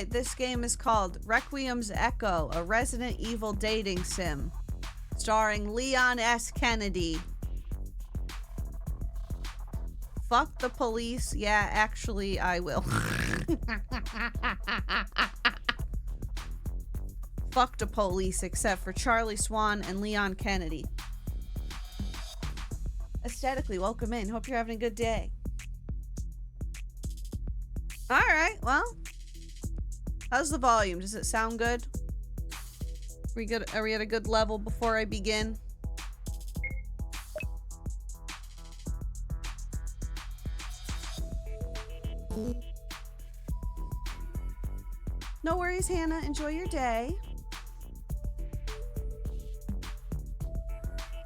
Alright, this game is called Requiem's Echo, a Resident Evil dating sim. Starring Leon S. Kennedy. Fuck the police. Yeah, actually, I will. Fuck the police, except for Charlie Swan and Leon Kennedy. Aesthetically, welcome in. Hope you're having a good day. Alright, well. How's the volume? Does it sound good? Are we at a good level before I begin? No worries, Hannah. Enjoy your day.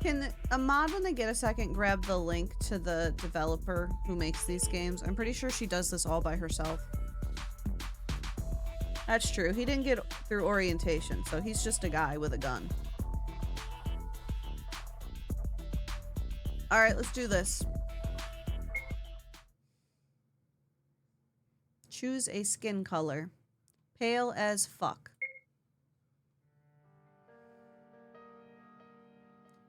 Can Ahmad, when they get a second, grab the link to the developer who makes these games? I'm pretty sure she does this all by herself. That's true. He didn't get through orientation, so he's just a guy with a gun. Alright, let's do this. Choose a skin color. Pale as fuck.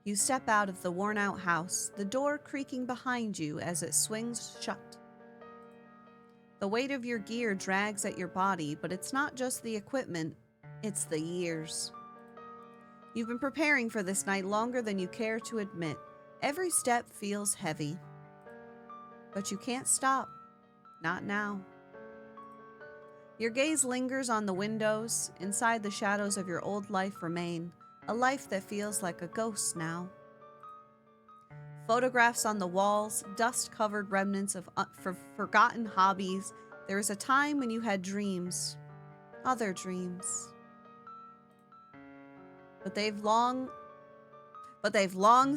You step out of the worn-out house, the door creaking behind you as it swings shut. The weight of your gear drags at your body, but it's not just the equipment, it's the years. You've been preparing for this night longer than you care to admit. Every step feels heavy. But you can't stop. Not now. Your gaze lingers on the windows. Inside, the shadows of your old life remain. A life that feels like a ghost now. Photographs on the walls, dust-covered remnants of forgotten hobbies. There was a time when you had dreams. Other dreams. But they've long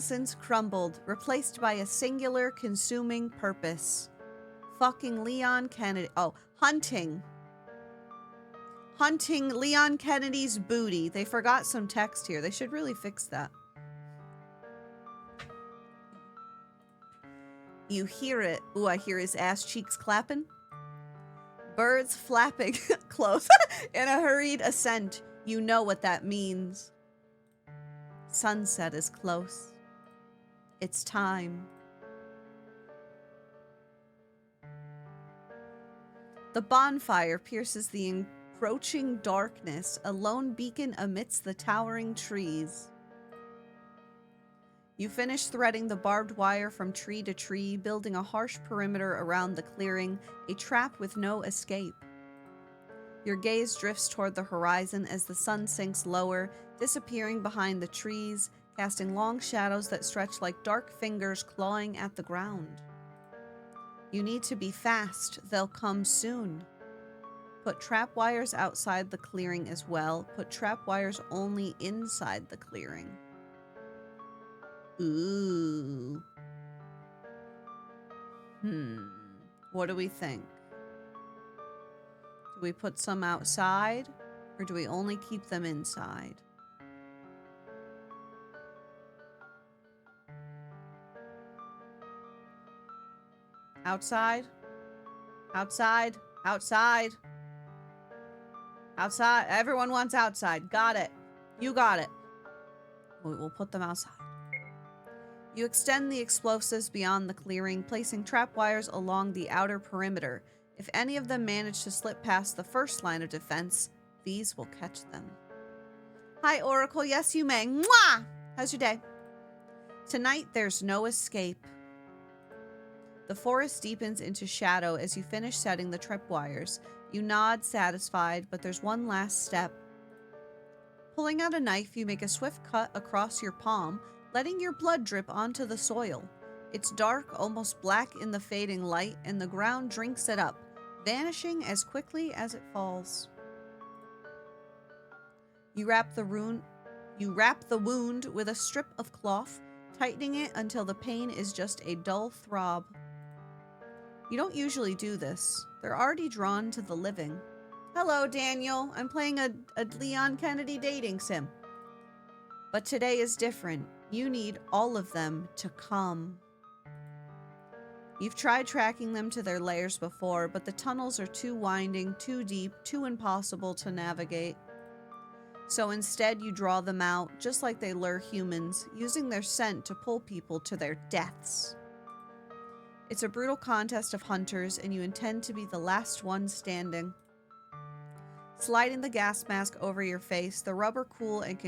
since crumbled, replaced by a singular, consuming purpose. Fucking Leon Kennedy. Oh, hunting. Hunting Leon Kennedy's booty. They forgot some text here. They should really fix that. You hear it. Ooh, I hear his ass cheeks clapping. Birds flapping close in a hurried ascent. You know what that means. Sunset is close. It's time. The bonfire pierces the encroaching darkness, a lone beacon amidst the towering trees. You finish threading the barbed wire from tree to tree, building a harsh perimeter around the clearing, a trap with no escape. Your gaze drifts toward the horizon as the sun sinks lower, disappearing behind the trees, casting long shadows that stretch like dark fingers clawing at the ground. You need to be fast. They'll come soon. Put trap wires outside the clearing as well. Put trap wires only inside the clearing. Ooh. What do we think? Do we put some outside, or do we only keep them inside? Outside? Outside? Outside? Outside? Everyone wants outside. Got it. You got it. We'll put them outside. You extend the explosives beyond the clearing, placing trap wires along the outer perimeter. If any of them manage to slip past the first line of defense, these will catch them. Hi, Oracle. Yes, you may. Mwah! How's your day? Tonight, there's no escape. The forest deepens into shadow as you finish setting the trap wires. You nod, satisfied, but there's one last step. Pulling out a knife, you make a swift cut across your palm, letting your blood drip onto the soil. It's dark, almost black in the fading light, and the ground drinks it up, vanishing as quickly as it falls. You wrap the wound with a strip of cloth, tightening it until the pain is just a dull throb. You don't usually do this. They're already drawn to the living. Hello, Daniel. I'm playing a Leon Kennedy dating sim. But today is different. You need all of them to come. You've tried tracking them to their lairs before, but the tunnels are too winding, too deep, too impossible to navigate. So instead you draw them out, just like they lure humans, using their scent to pull people to their deaths. It's a brutal contest of hunters, and you intend to be the last one standing. Sliding the gas mask over your face, the rubber cool and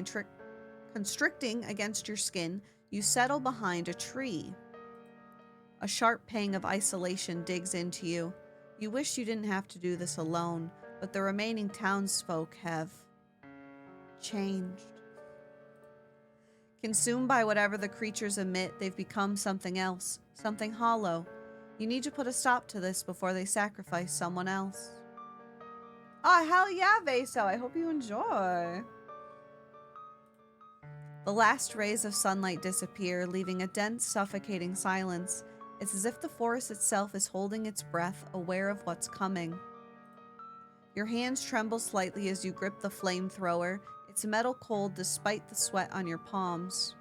constricting against your skin, you settle behind a tree. A sharp pang of isolation digs into you. You wish you didn't have to do this alone, but the remaining townsfolk have changed. Consumed by whatever the creatures emit, they've become something else, something hollow. You need to put a stop to this before they sacrifice someone else. Oh, hell yeah, Vaso. I hope you enjoy. The last rays of sunlight disappear, leaving a dense, suffocating silence. It's as if the forest itself is holding its breath, aware of what's coming. Your hands tremble slightly as you grip the flamethrower, its metal cold despite the sweat on your palms.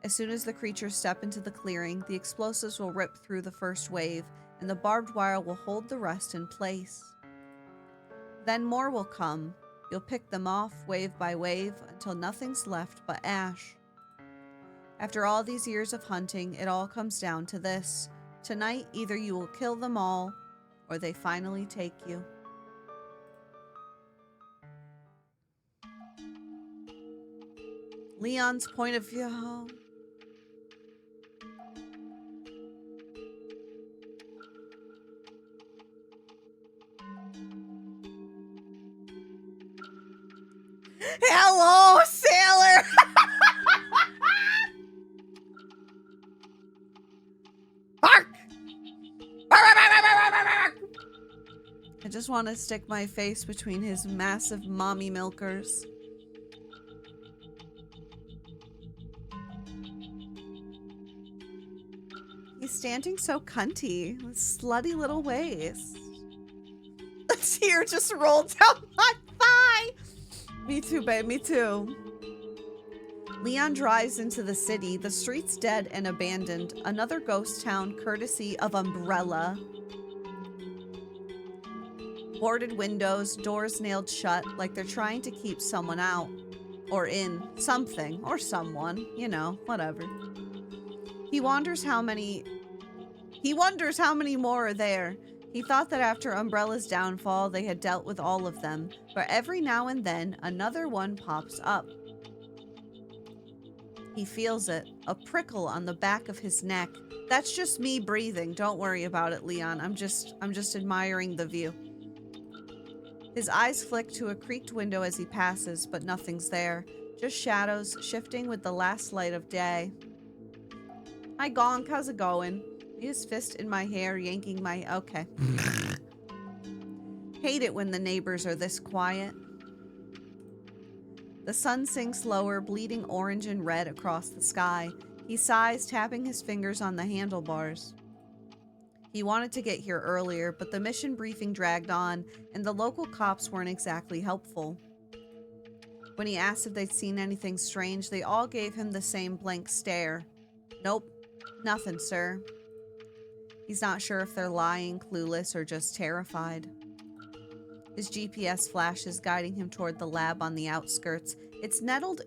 As soon as the creatures step into the clearing, the explosives will rip through the first wave, and the barbed wire will hold the rest in place. Then more will come. You'll pick them off, wave by wave, until nothing's left but ash. After all these years of hunting, it all comes down to this. Tonight, either you will kill them all, or they finally take you. Leon's point of view. Hello, sailor! I just want to stick my face between his massive mommy milkers. He's standing so cunty with slutty little waist. A tear just rolled down my thigh. Me too, babe, me too. Leon drives into the city, the streets dead and abandoned. Another ghost town courtesy of Umbrella. Boarded windows, doors nailed shut, like they're trying to keep someone out. Or in. Something. Or someone. You know, whatever. He wonders how many more are there. He thought that after Umbrella's downfall, they had dealt with all of them. But every now and then, another one pops up. He feels it. A prickle on the back of his neck. That's just me breathing. Don't worry about it, Leon. I'm just admiring the view. His eyes flick to a creaked window as he passes, but nothing's there. Just shadows shifting with the last light of day. Hi, Gonk. How's it going? His fist in my hair, yanking my... Okay. Hate it when the neighbors are this quiet. The sun sinks lower, bleeding orange and red across the sky. He sighs, tapping his fingers on the handlebars. He wanted to get here earlier, but the mission briefing dragged on, and the local cops weren't exactly helpful. When he asked if they'd seen anything strange, they all gave him the same blank stare. Nope, nothing, sir. He's not sure if they're lying, clueless, or just terrified. His GPS flashes, guiding him toward the lab on the outskirts. It's nettled...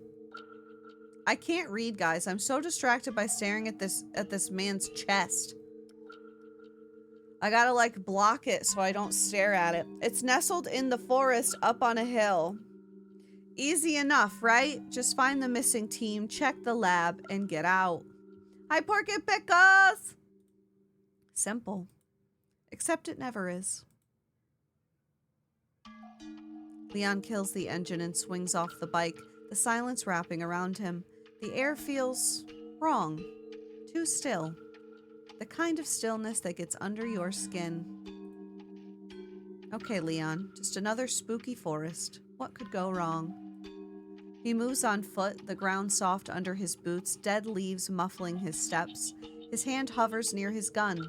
I can't read, guys. I'm so distracted by staring at this man's chest. I gotta, like, block it so I don't stare at it. It's nestled in the forest up on a hill. Easy enough, right? Just find the missing team, check the lab, and get out. Hi, Porky Pickles! Simple. Except it never is. Leon kills the engine and swings off the bike, the silence wrapping around him. The air feels wrong. Too still. The kind of stillness that gets under your skin. Okay, Leon, just another spooky forest. What could go wrong? He moves on foot, the ground soft under his boots, dead leaves muffling his steps. His hand hovers near his gun.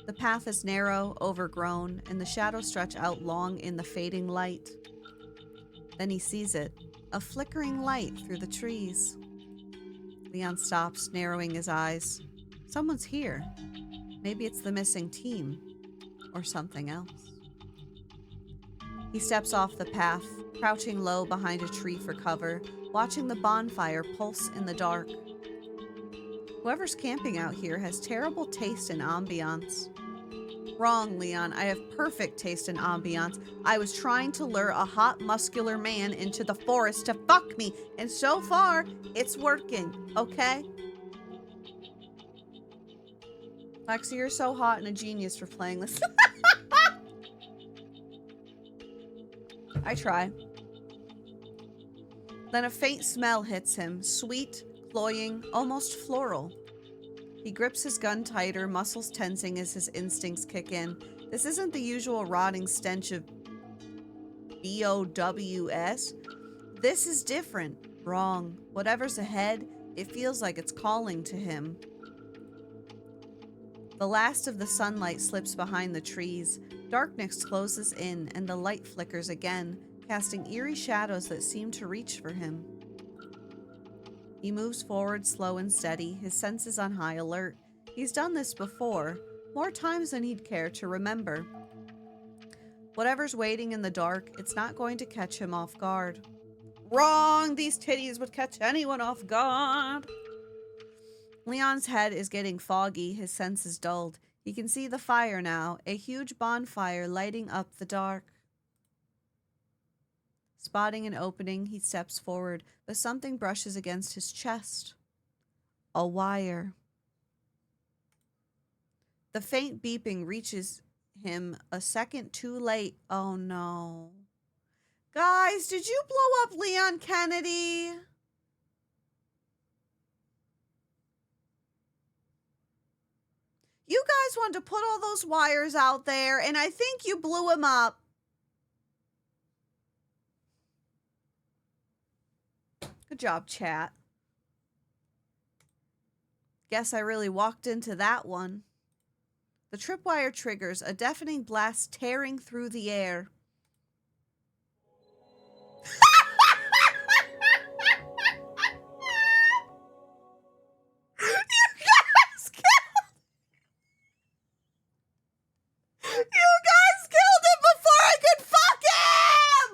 The path is narrow, overgrown, and the shadows stretch out long in the fading light. Then he sees it, a flickering light through the trees. Leon stops, narrowing his eyes. Someone's here. Maybe it's the missing team. Or something else. He steps off the path, crouching low behind a tree for cover, watching the bonfire pulse in the dark. Whoever's camping out here has terrible taste in ambiance. Wrong, Leon. I have perfect taste in ambiance. I was trying to lure a hot, muscular man into the forest to fuck me, and so far, it's working, okay? Lexy, you're so hot and a genius for playing this. I try. Then a faint smell hits him, sweet, cloying, almost floral. He grips his gun tighter, muscles tensing as his instincts kick in. This isn't the usual rotting stench of BOWS. This is different. Wrong. Whatever's ahead, it feels like it's calling to him. The last of the sunlight slips behind the trees. Darkness closes in, and the light flickers again, casting eerie shadows that seem to reach for him. He moves forward slow and steady, his senses on high alert. He's done this before, more times than he'd care to remember. Whatever's waiting in the dark, it's not going to catch him off guard. Wrong! These titties would catch anyone off guard! Leon's head is getting foggy, his senses dulled. He can see the fire now, a huge bonfire lighting up the dark. Spotting an opening, he steps forward, but something brushes against his chest. A wire. The faint beeping reaches him a second too late. Oh no. Guys, did you blow up Leon Kennedy? You guys wanted to put all those wires out there, and I think you blew him up. Good job, chat. Guess I really walked into that one. The tripwire triggers, a deafening blast tearing through the air. You guys killed him before I could fuck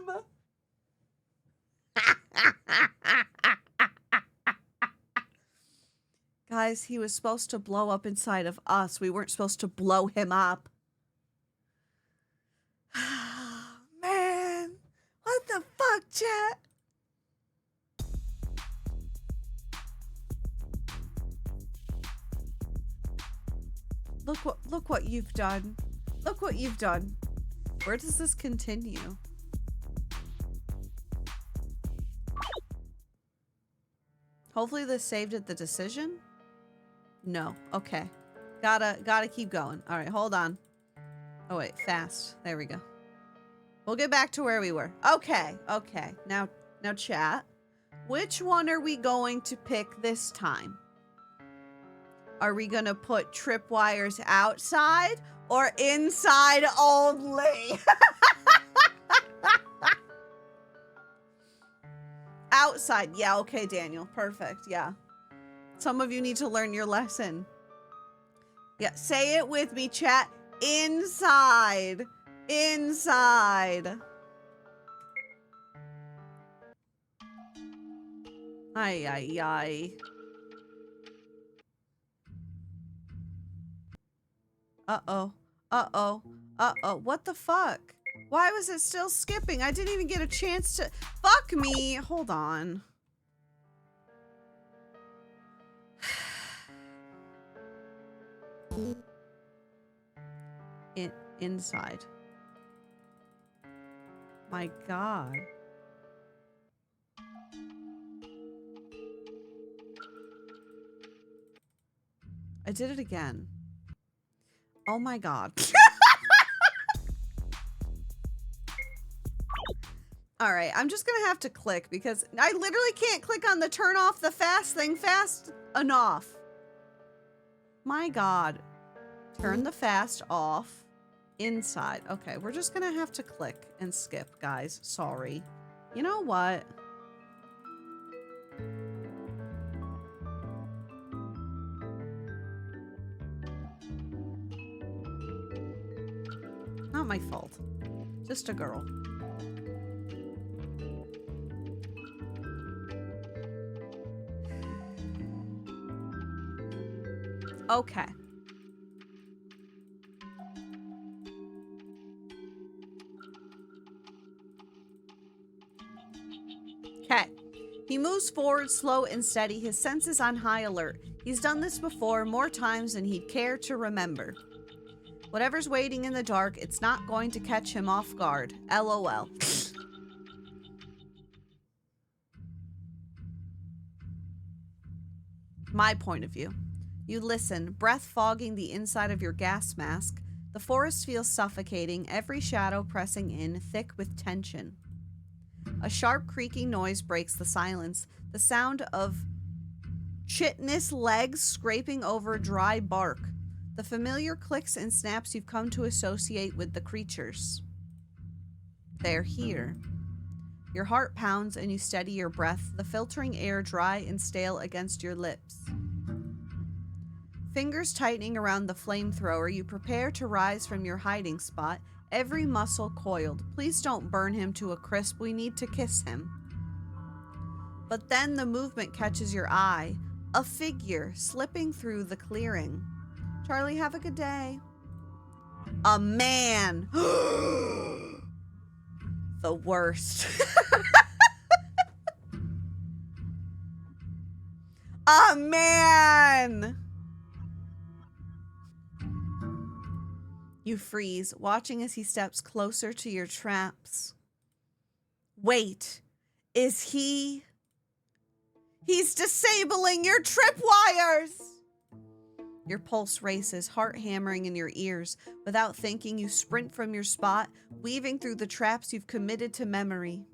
him! Guys, he was supposed to blow up inside of us. We weren't supposed to blow him up. Man, what the fuck, chat? Look what you've done. Look what you've done. Where does this continue? Hopefully this saved at the decision. No. Okay. Gotta keep going. All right, hold on. Oh wait, fast. There we go. We'll get back to where we were. Okay. Okay. Now chat. Which one are we going to pick this time? Are we gonna put tripwires outside or inside only? Outside. Yeah, okay, Daniel. Perfect. Yeah. Some of you need to learn your lesson. Yeah, say it with me, chat. Inside. Inside. Ay, ay, ay. Uh-oh. Uh-oh. Uh-oh. What the fuck? Why was it still skipping? I didn't even get a chance to... Fuck me! Hold on. Inside. My God. I did it again. Oh my God. All right, I'm just gonna have to click because I literally can't click on the turn off the fast thing fast enough. My God. Turn the fast off. Inside. Okay, we're just gonna have to click and skip, guys. Sorry. You know what? not my fault. Just a girl. Okay. Okay. He moves forward slow and steady, his senses on high alert. He's done this before, more times than he'd care to remember. Whatever's waiting in the dark, it's not going to catch him off guard. LOL. My point of view. You listen, breath fogging the inside of your gas mask. The forest feels suffocating, every shadow pressing in, thick with tension. A sharp creaking noise breaks the silence. The sound of chitinous legs scraping over dry bark. The familiar clicks and snaps you've come to associate with the creatures. They're here. Your heart pounds and you steady your breath, the filtering air dry and stale against your lips. Fingers tightening around the flamethrower, you prepare to rise from your hiding spot, every muscle coiled. Please don't burn him to a crisp, we need to kiss him. But then the movement catches your eye, a figure slipping through the clearing. Charlie, have a good day. A man. The worst. A man. You freeze, watching as he steps closer to your traps. Wait, is he... He's disabling your tripwires! Your pulse races, heart hammering in your ears. Without thinking, you sprint from your spot, weaving through the traps you've committed to memory.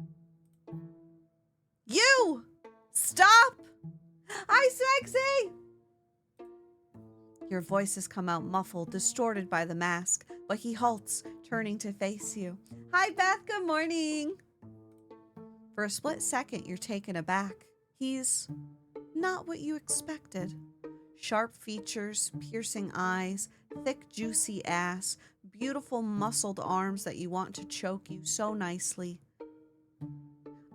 You! Stop! Hi, sexy! Your voices come out muffled, distorted by the mask, but he halts, turning to face you. Hi, Beth, good morning! For a split second, you're taken aback. He's not what you expected. Sharp features, piercing eyes, thick, juicy ass, beautiful muscled arms that you want to choke you so nicely.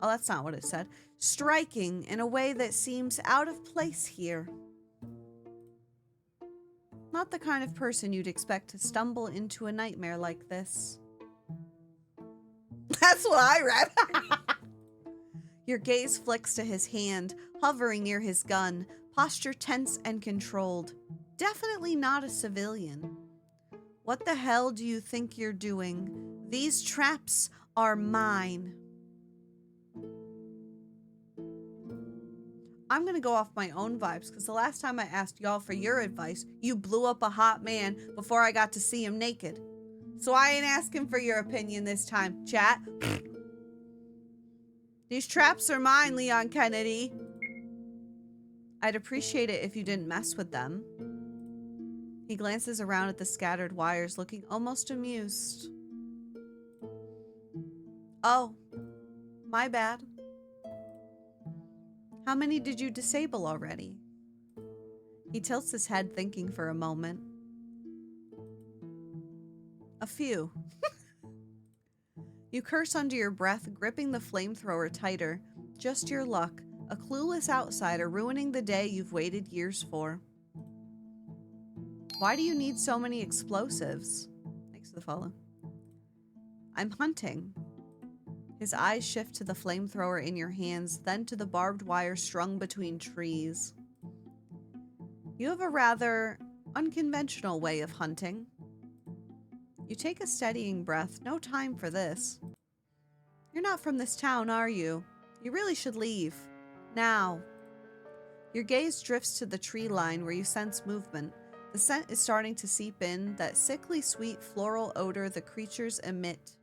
Oh, that's not what it said. Striking in a way that seems out of place here. Not the kind of person you'd expect to stumble into a nightmare like this. That's what I read. Your gaze flicks to his hand, hovering near his gun, posture tense and controlled. Definitely not a civilian. What the hell do you think you're doing? These traps are mine. I'm going to go off my own vibes because the last time I asked y'all for your advice, you blew up a hot man before I got to see him naked. So I ain't asking for your opinion this time, chat. These traps are mine, Leon Kennedy. I'd appreciate it if you didn't mess with them. He glances around at the scattered wires, looking almost amused. Oh, my bad. How many did you disable already? He tilts his head, thinking for a moment. A few. You curse under your breath, gripping the flamethrower tighter. Just your luck. A clueless outsider ruining the day you've waited years for. Why do you need so many explosives? Thanks for the follow. I'm hunting. His eyes shift to the flamethrower in your hands, then to the barbed wire strung between trees. You have a rather unconventional way of hunting. You take a steadying breath. No time for this. You're not from this town, are you? You really should leave. Now. Your gaze drifts to the tree line where you sense movement. The scent is starting to seep in, that sickly sweet floral odor the creatures emit.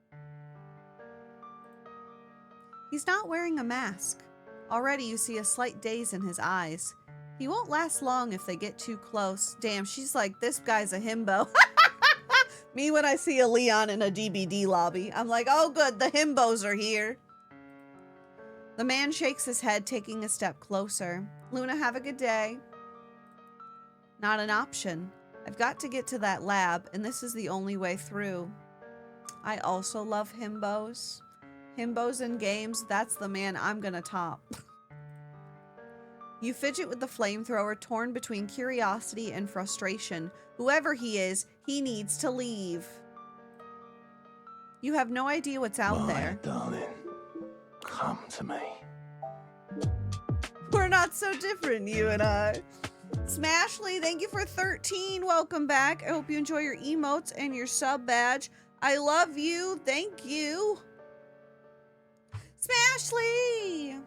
He's not wearing a mask. Already you see a slight daze in his eyes. He won't last long if they get too close. Damn, she's like, this guy's a himbo. Me when I see a Leon in a DBD lobby. I'm like, oh good, the himbos are here. The man shakes his head, taking a step closer. Luna, have a good day. Not an option. I've got to get to that lab, and this is the only way through. I also love himbos. Himbos in games, that's the man I'm gonna top. You fidget with the flamethrower, torn between curiosity and frustration. Whoever he is, he needs to leave. You have no idea what's out there. Darling, come to me. We're not so different, you and I. Smashly, thank you for 13. Welcome back. I hope you enjoy your emotes and your sub badge. I love you. Thank you. Smashly!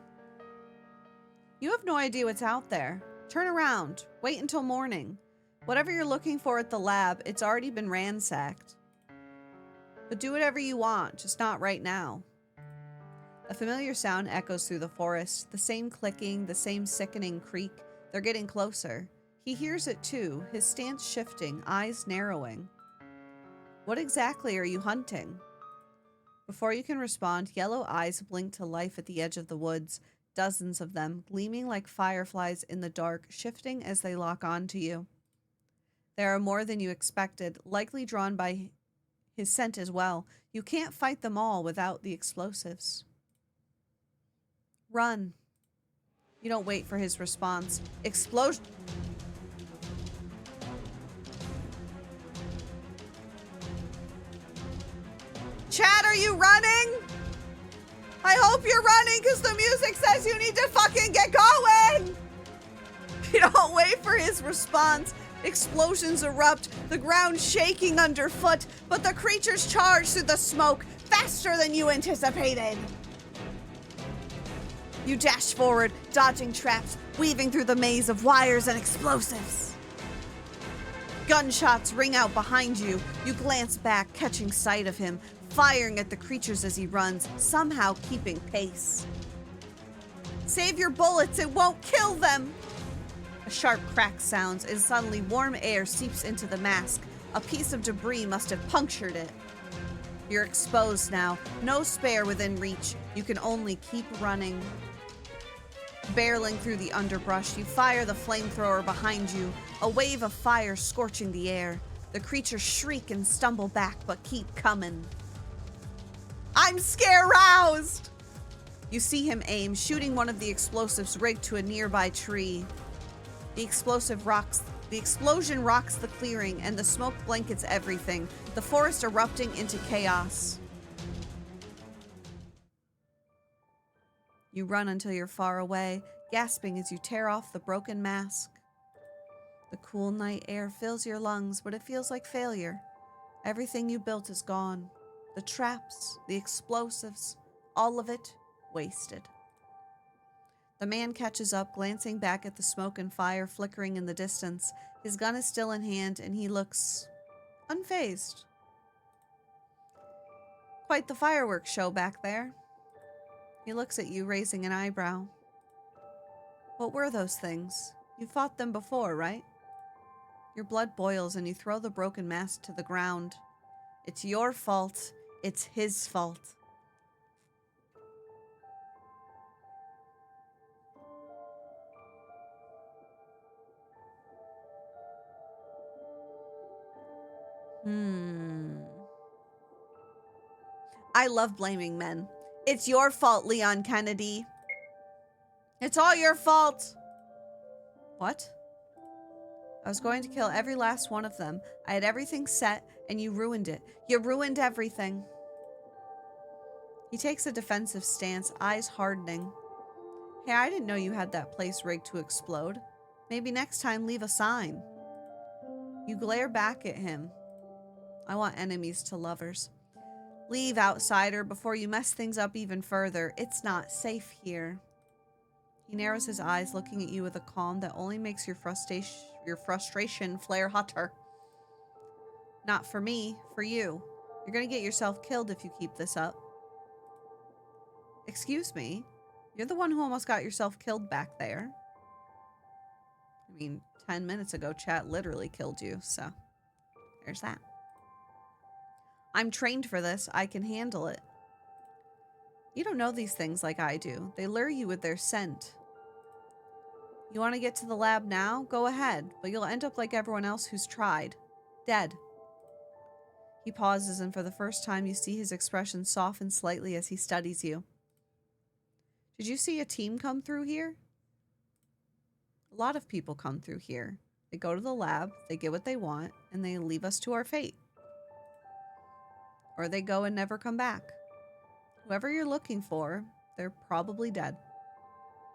You have no idea what's out there. Turn around. Wait until morning. Whatever you're looking for at the lab, it's already been ransacked. But do whatever you want, just not right now. A familiar sound echoes through the forest. The same clicking, the same sickening creak. They're getting closer. He hears it too, his stance shifting, eyes narrowing. What exactly are you hunting? Before you can respond, yellow eyes blink to life at the edge of the woods. Dozens of them, gleaming like fireflies in the dark, shifting as they lock onto you. There are more than you expected, likely drawn by his scent as well. You can't fight them all without the explosives. Run. You don't wait for his response. Explosion. Chad, are you running? I hope you're running because the music says you need to fucking get going. You don't wait for his response. Explosions erupt, the ground shaking underfoot, but the creatures charge through the smoke faster than you anticipated. You dash forward, dodging traps, weaving through the maze of wires and explosives. Gunshots ring out behind you. You glance back, catching sight of him, firing at the creatures as he runs, somehow keeping pace. Save your bullets, it won't kill them! A sharp crack sounds and suddenly warm air seeps into the mask. A piece of debris must have punctured it. You're exposed now, no spare within reach. You can only keep running. Barreling through the underbrush, you fire the flamethrower behind you, a wave of fire scorching the air. The creatures shriek and stumble back, but keep coming. I'm scare-roused! You see him aim, shooting one of the explosives rigged to a nearby tree. The explosion rocks the clearing, and the smoke blankets everything, the forest erupting into chaos. You run until you're far away, gasping as you tear off the broken mask. The cool night air fills your lungs, but it feels like failure. Everything you built is gone. The traps, the explosives, all of it wasted. The man catches up, glancing back at the smoke and fire flickering in the distance. His gun is still in hand, and he looks unfazed. Quite the fireworks show back there. He looks at you, raising an eyebrow. What were those things? You fought them before, right? Your blood boils and you throw the broken mask to the ground. It's your fault. It's his fault. I love blaming men. It's your fault, Leon Kennedy. It's all your fault. What? I was going to kill every last one of them. I had everything set, and you ruined it. You ruined everything. He takes a defensive stance, eyes hardening. Hey, I didn't know you had that place rigged to explode. Maybe next time leave a sign. You glare back at him. I want enemies to lovers. Leave, outsider, before you mess things up even further. It's not safe here. He narrows his eyes, looking at you with a calm that only makes your frustration flare hotter. Not for me, for you. You're gonna get yourself killed if you keep this up. Excuse me? You're the one who almost got yourself killed back there. I mean, 10 minutes ago, chat literally killed you, so there's that. I'm trained for this. I can handle it. You don't know these things like I do. They lure you with their scent. You want to get to the lab now? Go ahead, but you'll end up like everyone else who's tried. Dead. He pauses, and for the first time you see his expression soften slightly as he studies you. Did you see a team come through here? A lot of people come through here. They go to the lab, they get what they want, and they leave us to our fate. Or they go and never come back. Whoever you're looking for, they're probably dead.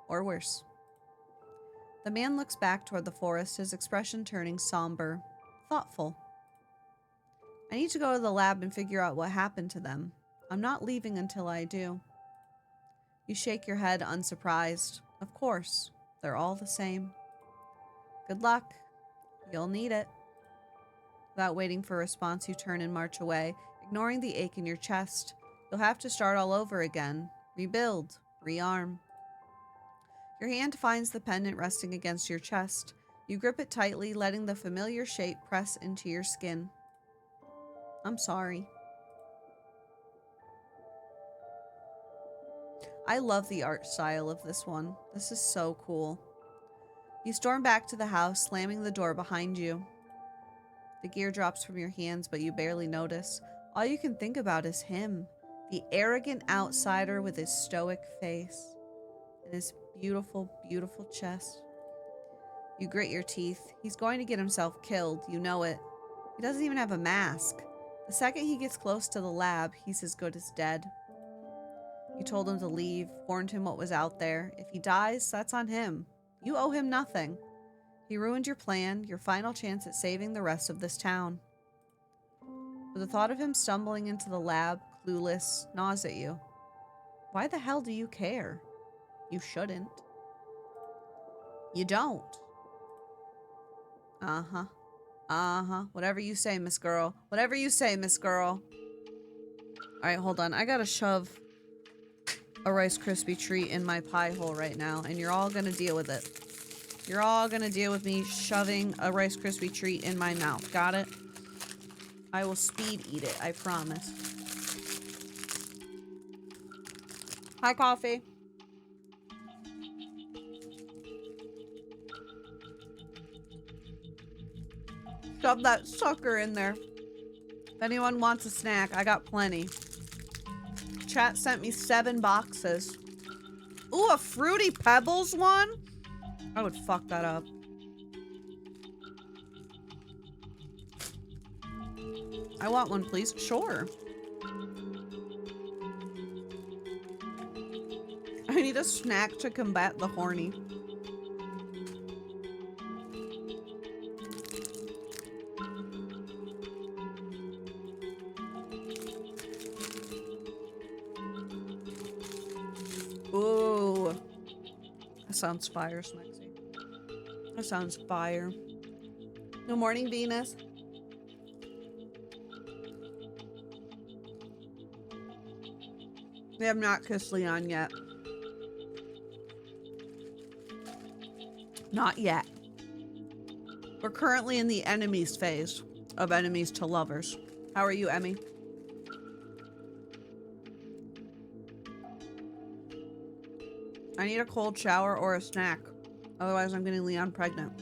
Or worse. The man looks back toward the forest, his expression turning somber, thoughtful. I need to go to the lab and figure out what happened to them. I'm not leaving until I do. You shake your head, unsurprised. Of course, they're all the same. Good luck. You'll need it. Without waiting for a response, you turn and march away, ignoring the ache in your chest. You'll have to start all over again. Rebuild. Rearm. Your hand finds the pendant resting against your chest. You grip it tightly, letting the familiar shape press into your skin. I'm sorry. I love the art style of this one. This is so cool. You storm back to the house, slamming the door behind you. The gear drops from your hands, but you barely notice. All you can think about is him, the arrogant outsider with his stoic face and his beautiful, beautiful chest. You grit your teeth. He's going to get himself killed. You know it. He doesn't even have a mask. The second he gets close to the lab, he's as good as dead. You told him to leave, warned him what was out there. If he dies, that's on him. You owe him nothing. He ruined your plan, your final chance at saving the rest of this town. But the thought of him stumbling into the lab, clueless, gnaws at you. Why the hell do you care? You shouldn't. You don't. Uh-huh. Uh-huh. Whatever you say, Miss Girl. Whatever you say, Miss Girl. Alright, hold on. I gotta shove a Rice Krispie treat in my pie hole right now, and you're all gonna deal with it. You're all gonna deal with me shoving a Rice Krispie treat in my mouth. Got it? I will speed eat it, I promise. Hi, coffee. Shove that sucker in there. If anyone wants a snack, I got plenty. Chat sent me 7 boxes. Ooh, a Fruity Pebbles one? I would fuck that up. I want one, please. Sure. I need a snack to combat the horny. Ooh. That sounds fire, Smexy. That sounds fire. Good morning, Venus. We have not kissed Leon yet. Not yet. We're currently in the enemies phase of enemies to lovers. How are you, Emmy? I need a cold shower or a snack. Otherwise, I'm getting Leon pregnant.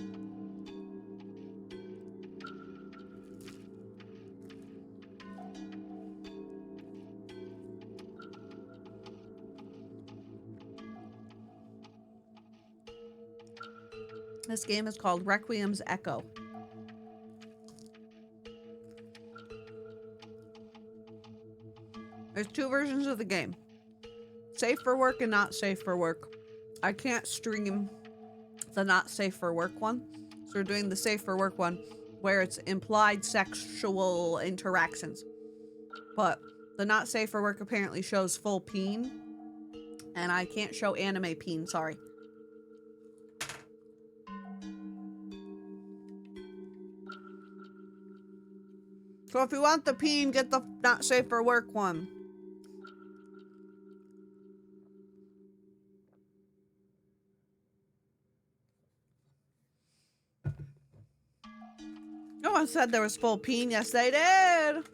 This game is called Requiem's Echo. There's 2 versions of the game. Safe for work and not safe for work. I can't stream the not safe for work one. So we're doing the safe for work one where it's implied sexual interactions. But the not safe for work apparently shows full peen. And I can't show anime peen, sorry. So if you want the peen, get the not safe for work one. No one said there was full peen. Yes, they did.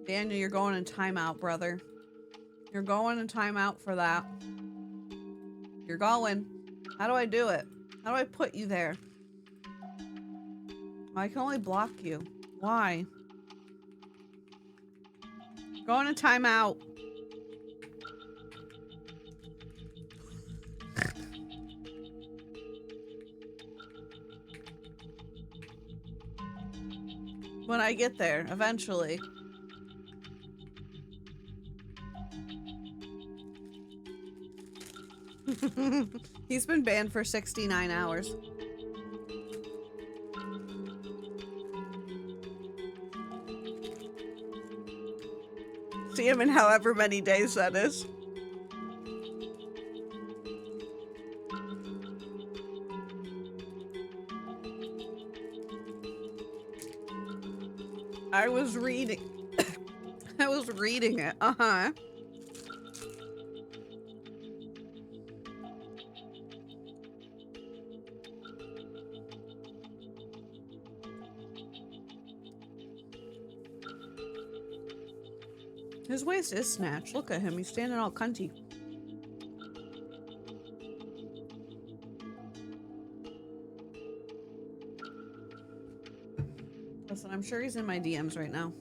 Daniel, you're going in timeout, brother. You're going in timeout for that. You're going. How do I do it? How do I put you there? I can only block you. Why? Go on a timeout. When I get there, eventually. He's been banned for 69 hours. See him in however many days that is. I was reading. I was reading it. Uh-huh. His waist is snatched. Look at him. He's standing all cunty. Listen, I'm sure he's in my DMs right now.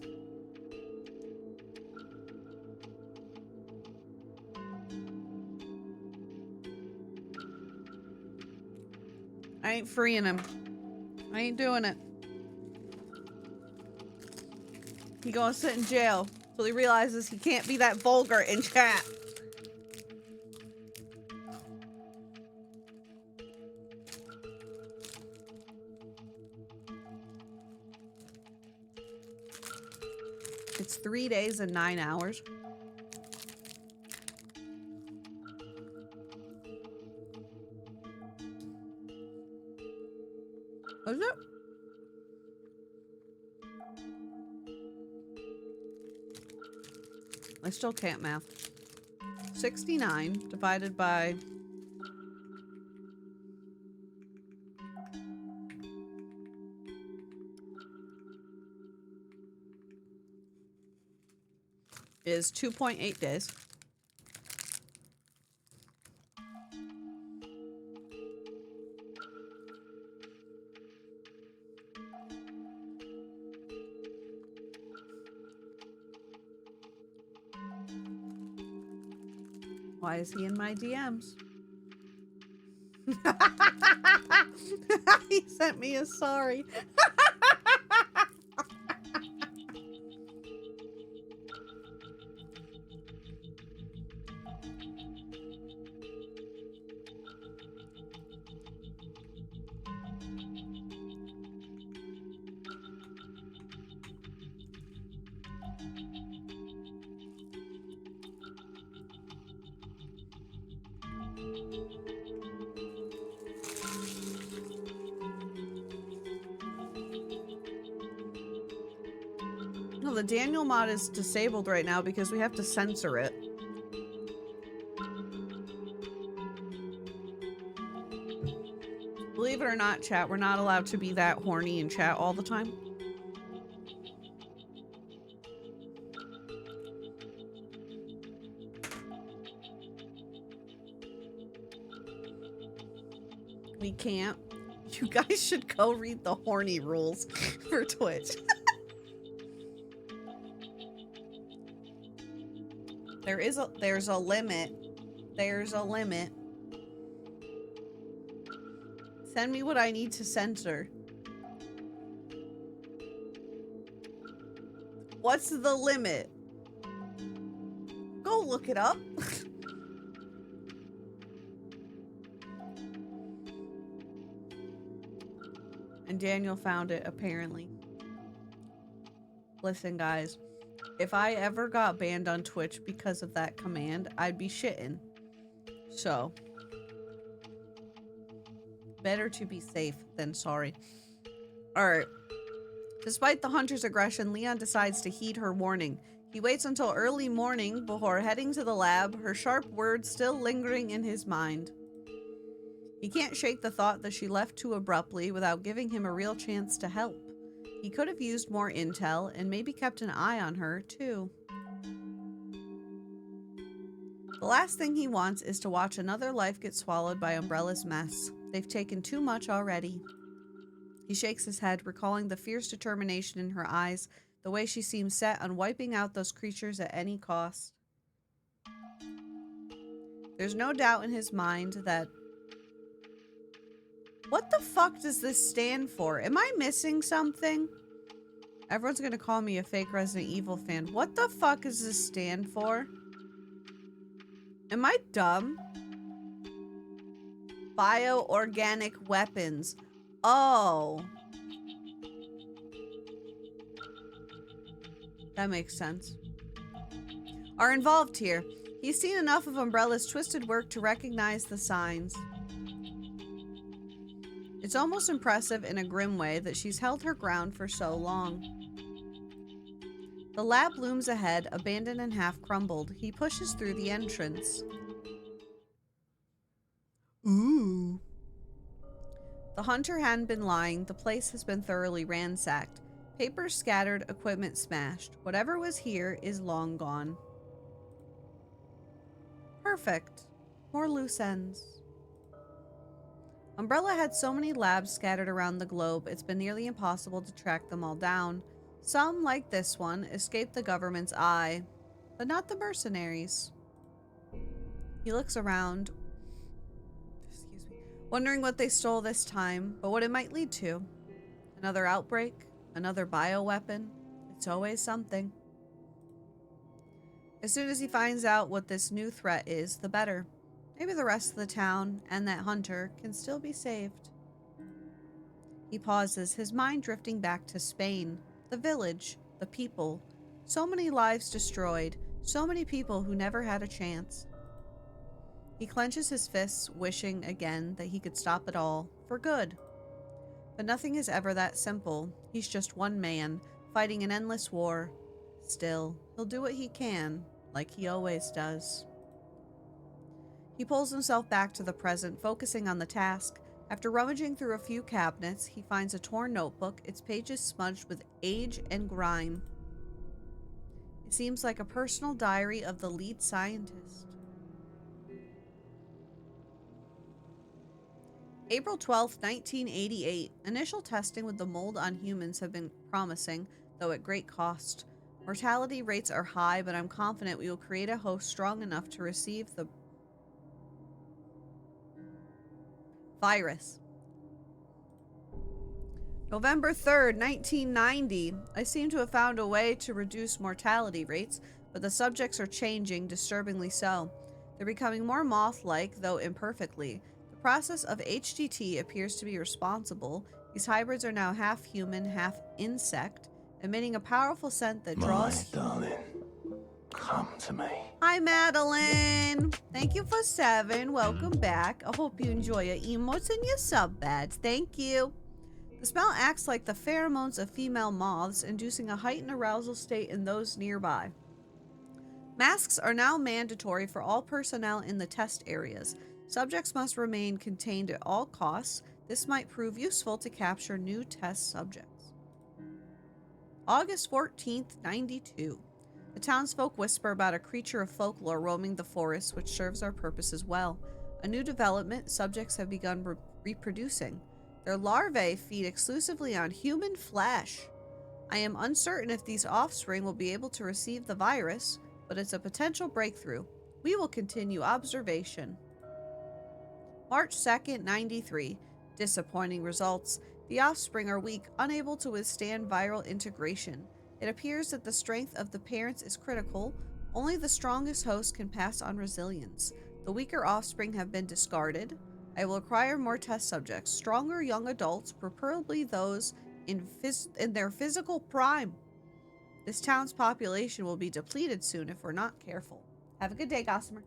I ain't freeing him. I ain't doing it. He gonna sit in jail till he realizes he can't be that vulgar in chat. It's 3 days and 9 hours. Is it? I still can't math. 69 divided by... is 2.8 days. Why is he in my DMs? He sent me a sorry. No, the Daniel mod is disabled right now because we have to censor it. Believe it or not, chat, we're not allowed to be that horny in chat all the time. We can't. You guys should go read the horny rules for Twitch. There's a limit. There's a limit. Send me what I need to censor. What's the limit? Go look it up. And Daniel found it, apparently. Listen, guys. If I ever got banned on Twitch because of that command, I'd be shitting. So. Better to be safe than sorry. Alright. Despite the hunter's aggression, Leon decides to heed her warning. He waits until early morning before heading to the lab, her sharp words still lingering in his mind. He can't shake the thought that she left too abruptly without giving him a real chance to help. He could have used more intel and maybe kept an eye on her, too. The last thing he wants is to watch another life get swallowed by Umbrella's mess. They've taken too much already. He shakes his head, recalling the fierce determination in her eyes, the way she seems set on wiping out those creatures at any cost. There's no doubt in his mind that... What the fuck does this stand for? Am I missing something? Everyone's gonna call me a fake Resident Evil fan. What the fuck does this stand for? Am I dumb? Bioorganic weapons. Oh. That makes sense. Are involved here. He's seen enough of Umbrella's twisted work to recognize the signs. It's almost impressive in a grim way that she's held her ground for so long. The lab looms ahead, abandoned and half crumbled. He pushes through the entrance. Ooh. The hunter hadn't been lying. The place has been thoroughly ransacked. Papers scattered, equipment smashed. Whatever was here is long gone. Perfect. More loose ends. Umbrella had so many labs scattered around the globe, it's been nearly impossible to track them all down. Some, like this one, escaped the government's eye, but not the mercenaries. He looks around, wondering what they stole this time, but what it might lead to. Another outbreak, another bioweapon. It's always something. As soon as he finds out what this new threat is, the better. Maybe the rest of the town and that hunter can still be saved. He pauses, his mind drifting back to Spain, the village, the people. So many lives destroyed, so many people who never had a chance. He clenches his fists, wishing again that he could stop it all, for good. But nothing is ever that simple. He's just one man, fighting an endless war. Still, he'll do what he can, like he always does. He pulls himself back to the present, focusing on the task. After rummaging through a few cabinets, he finds a torn notebook, its pages smudged with age and grime. It seems like a personal diary of the lead scientist. April 12th, 1988. Initial testing with the mold on humans have been promising, though at great cost. Mortality rates are high, but I'm confident we will create a host strong enough to receive the virus. November 3rd, 1990. I seem to have found a way to reduce mortality rates, but the subjects are changing, disturbingly so. They're becoming more moth-like, though imperfectly. The process of HDT appears to be responsible. These hybrids are now half human, half insect, emitting a powerful scent that draws... My darling, come to me. Hi, Madeline. Thank you for 7. Welcome back. I hope you enjoy your emotes and your sub badge. Thank you. The smell acts like the pheromones of female moths, inducing a heightened arousal state in those nearby. Masks are now mandatory for all personnel in the test areas. Subjects must remain contained at all costs. This might prove useful to capture new test subjects. August 14th, 92. The townsfolk whisper about a creature of folklore roaming the forest, which serves our purpose as well. A new development, subjects have begun reproducing. Their larvae feed exclusively on human flesh. I am uncertain if these offspring will be able to receive the virus, but it's a potential breakthrough. We will continue observation. March 2nd, 93. Disappointing results. The offspring are weak, unable to withstand viral integration. It appears that the strength of the parents is critical. Only the strongest host can pass on resilience. The weaker offspring have been discarded. I will acquire more test subjects, stronger young adults, preferably those in their physical prime. This town's population will be depleted soon if we're not careful. Have a good day, Gossamer.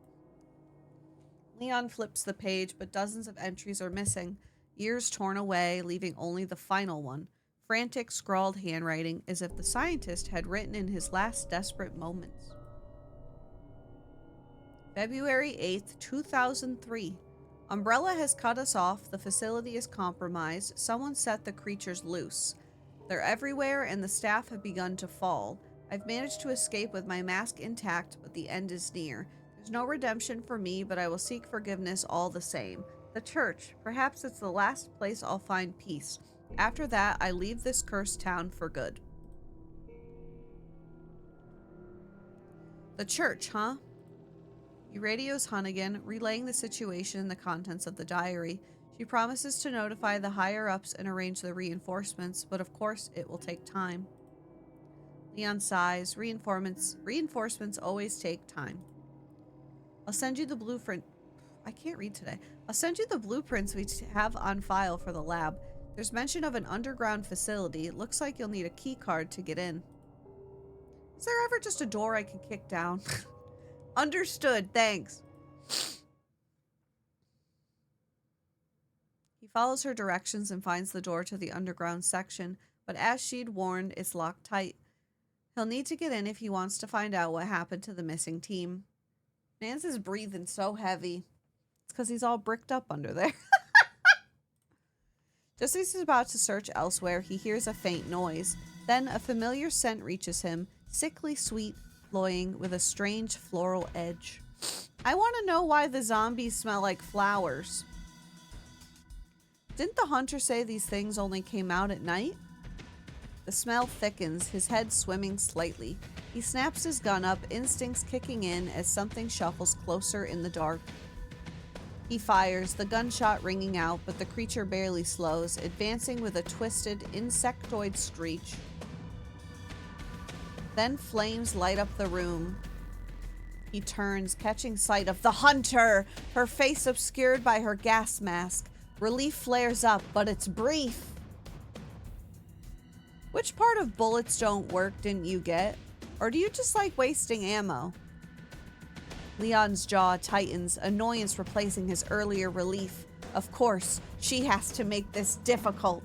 Leon flips the page, but dozens of entries are missing. Years torn away, leaving only the final one. Frantic, scrawled handwriting, as if the scientist had written in his last desperate moments. February 8th, 2003. Umbrella has cut us off. The facility is compromised. Someone set the creatures loose. They're everywhere, and the staff have begun to fall. I've managed to escape with my mask intact, but the end is near. There's no redemption for me, but I will seek forgiveness all the same. The church. Perhaps it's the last place I'll find peace. After that, I leave this cursed town for good. The church, huh? He radios Hunnigan, relaying the situation and the contents of the diary. She promises to notify the higher-ups and arrange the reinforcements, but of course it will take time. Leon sighs. Reinforcements always take time. I'll send you the blueprint. I can't read today. I'll send you the blueprints we have on file for the lab. There's mention of an underground facility. It looks like you'll need a key card to get in. Is there ever just a door I can kick down? Understood, thanks. He follows her directions and finds the door to the underground section, but as she'd warned, it's locked tight. He'll need to get in if he wants to find out what happened to the missing team. Nance is breathing so heavy. It's because he's all bricked up under there. Just as he's about to search elsewhere, he hears a faint noise. Then a familiar scent reaches him, sickly sweet, cloying with a strange floral edge. I want to know why the zombies smell like flowers. Didn't the hunter say these things only came out at night? The smell thickens, his head swimming slightly. He snaps his gun up, instincts kicking in as something shuffles closer in the dark. He fires, the gunshot ringing out, but the creature barely slows, advancing with a twisted, insectoid screech. Then flames light up the room. He turns, catching sight of the hunter, her face obscured by her gas mask. Relief flares up, but it's brief. Which part of bullets don't work didn't you get? Or do you just like wasting ammo? Leon's jaw tightens, annoyance replacing his earlier relief. Of course, she has to make this difficult.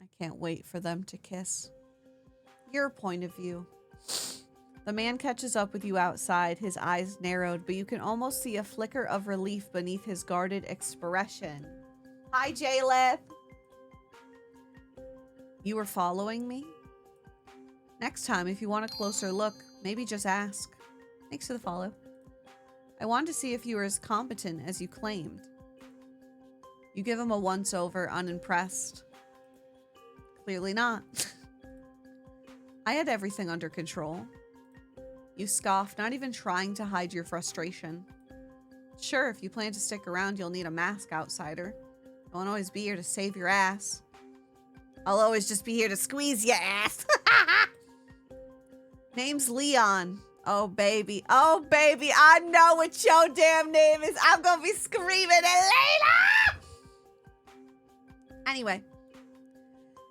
I can't wait for them to kiss. Your point of view. The man catches up with you outside, his eyes narrowed, but you can almost see a flicker of relief beneath his guarded expression. Hi, Jayleth. You were following me? Next time, if you want a closer look, maybe just ask. Thanks for the follow. I wanted to see if you were as competent as you claimed. You give him a once-over, unimpressed. Clearly not. I had everything under control. You scoff, not even trying to hide your frustration. Sure, if you plan to stick around, you'll need a mask, outsider. I won't always be here to save your ass. I'll always just be here to squeeze your ass. Name's Leon. Oh, baby. Oh, baby. I know what your damn name is. I'm gonna be screaming at Layla! Anyway.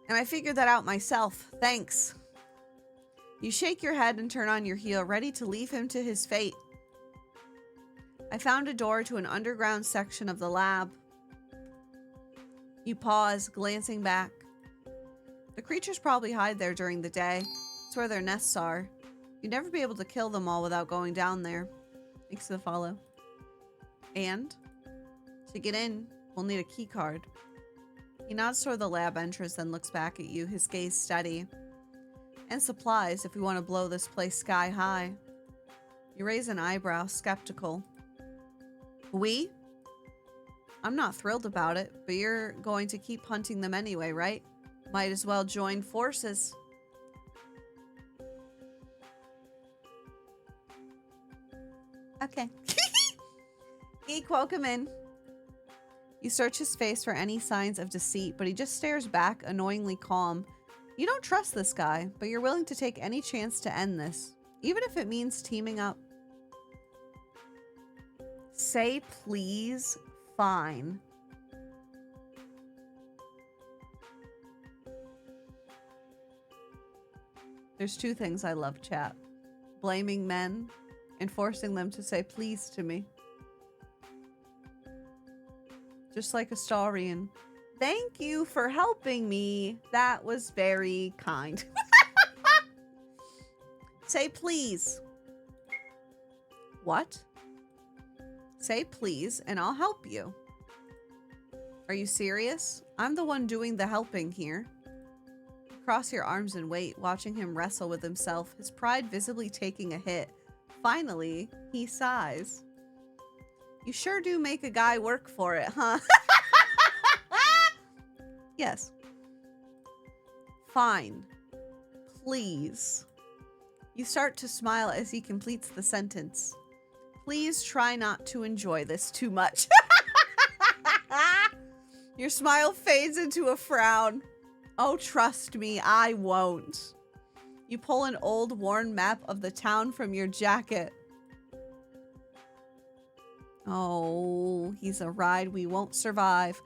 And I figured that out myself. Thanks. You shake your head and turn on your heel, ready to leave him to his fate. I found a door to an underground section of the lab. You pause, glancing back. The creatures probably hide there during the day. It's where their nests are. You'd never be able to kill them all without going down there. Thanks for the follow. And to get in, we'll need a key card. He nods toward the lab entrance, then looks back at you, his gaze steady. And supplies if we want to blow this place sky high. You raise an eyebrow, skeptical. We? I'm not thrilled about it, but you're going to keep hunting them anyway, right? Might as well join forces. Okay. Geek, welcome in. You search his face for any signs of deceit, but he just stares back, annoyingly calm. You don't trust this guy, but you're willing to take any chance to end this, even if it means teaming up. Say please, fine. There's two things I love, chat. Blaming men and forcing them to say please to me. Just like a Starian. Thank you for helping me. That was very kind. Say please. What? Say please and I'll help you. Are you serious? I'm the one doing the helping here. Cross your arms and wait, watching him wrestle with himself, his pride visibly taking a hit. Finally, he sighs. You sure do make a guy work for it, huh? Yes. Fine. Please. You start to smile as he completes the sentence. Please try not to enjoy this too much. Your smile fades into a frown. Oh, trust me, I won't. You pull an old, worn map of the town from your jacket. Oh, he's a ride we won't survive.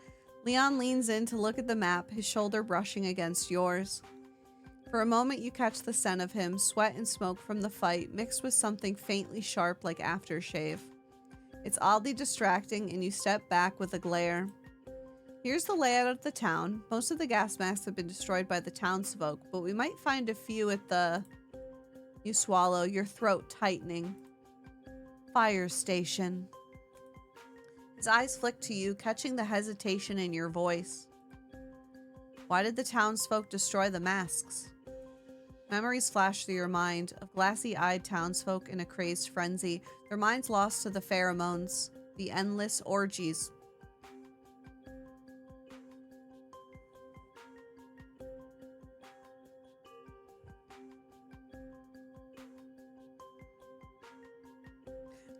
Leon leans in to look at the map, his shoulder brushing against yours. For a moment, you catch the scent of him, sweat and smoke from the fight, mixed with something faintly sharp like aftershave. It's oddly distracting, and you step back with a glare. Here's the layout of the town. Most of the gas masks have been destroyed by the townsfolk, but we might find a few at the... You swallow, your throat tightening. Fire station. His eyes flick to you, catching the hesitation in your voice. Why did the townsfolk destroy the masks? Memories flash through your mind of glassy-eyed townsfolk in a crazed frenzy, their minds lost to the pheromones, the endless orgies.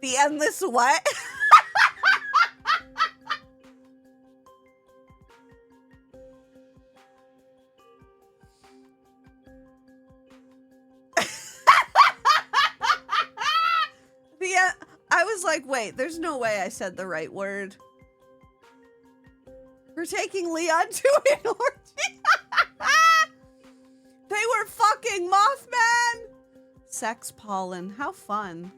The endless what? I was like, wait, there's no way I said the right word. We're taking Leon to an orgy. They were fucking Mothman. Sex pollen, how fun.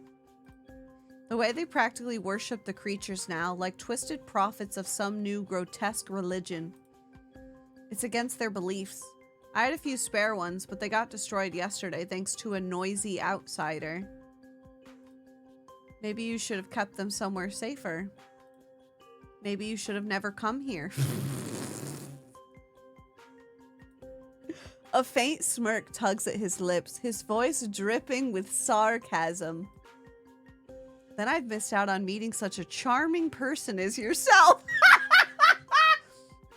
The way they practically worship the creatures now, like twisted prophets of some new grotesque religion. It's against their beliefs. I had a few spare ones, but they got destroyed yesterday thanks to a noisy outsider. Maybe you should have kept them somewhere safer. Maybe you should have never come here. A faint smirk tugs at his lips, his voice dripping with sarcasm. Then I've missed out on meeting such a charming person as yourself.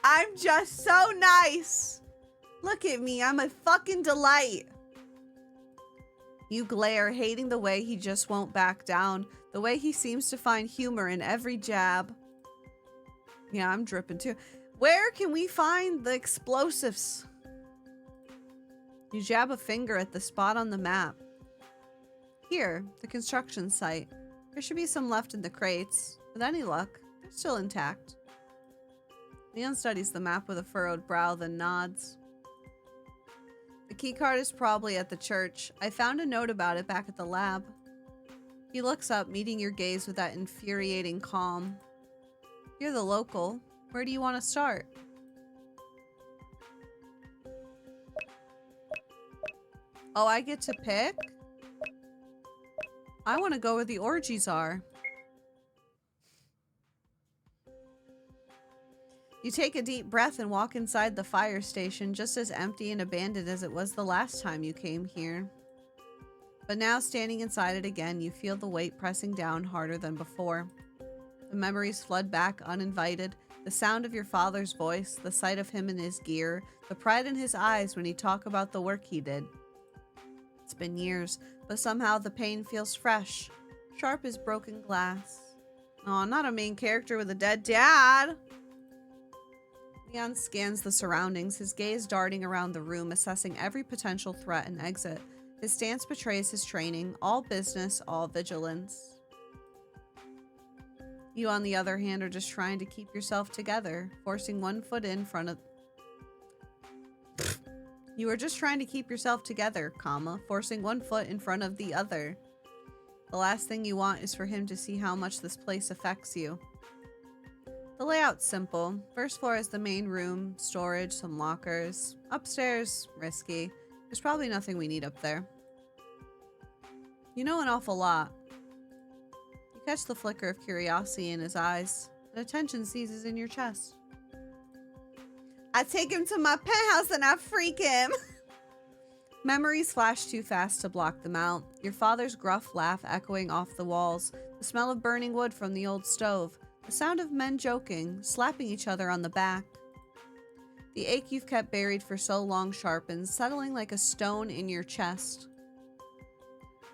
I'm just so nice. Look at me, I'm a fucking delight. You glare, hating the way he just won't back down, the way he seems to find humor in every jab. Yeah, I'm dripping too. Where can we find the explosives? You jab a finger at the spot on the map. Here, the construction site. There should be some left in the crates. With any luck, they're still intact. Leon studies the map with a furrowed brow, then nods. The keycard is probably at the church. I found a note about it back at the lab. He looks up, meeting your gaze with that infuriating calm. You're the local. Where do you want to start? Oh, I get to pick? I want to go where the orgies are. You take a deep breath and walk inside the fire station, just as empty and abandoned as it was the last time you came here. But now, standing inside it again, you feel the weight pressing down harder than before. The memories flood back uninvited, the sound of your father's voice, the sight of him in his gear, the pride in his eyes when he talked about the work he did. It's been years, but somehow the pain feels fresh, sharp as broken glass. Aw, not a main character with a dead dad! Leon scans the surroundings, his gaze darting around the room, assessing every potential threat and exit. His stance betrays his training, all business, all vigilance. You, on the other hand, are just trying to keep yourself together, forcing one foot in front of... You are just trying to keep yourself together, comma, forcing one foot in front of the other. The last thing you want is for him to see how much this place affects you. The layout's simple. First floor is the main room, storage, some lockers. Upstairs, risky. There's probably nothing we need up there. You know an awful lot. You catch the flicker of curiosity in his eyes, and attention seizes in your chest. I take him to my penthouse and I freak him. Memories flash too fast to block them out. Your father's gruff laugh echoing off the walls, the smell of burning wood from the old stove, the sound of men joking, slapping each other on the back. The ache you've kept buried for so long sharpens, settling like a stone in your chest.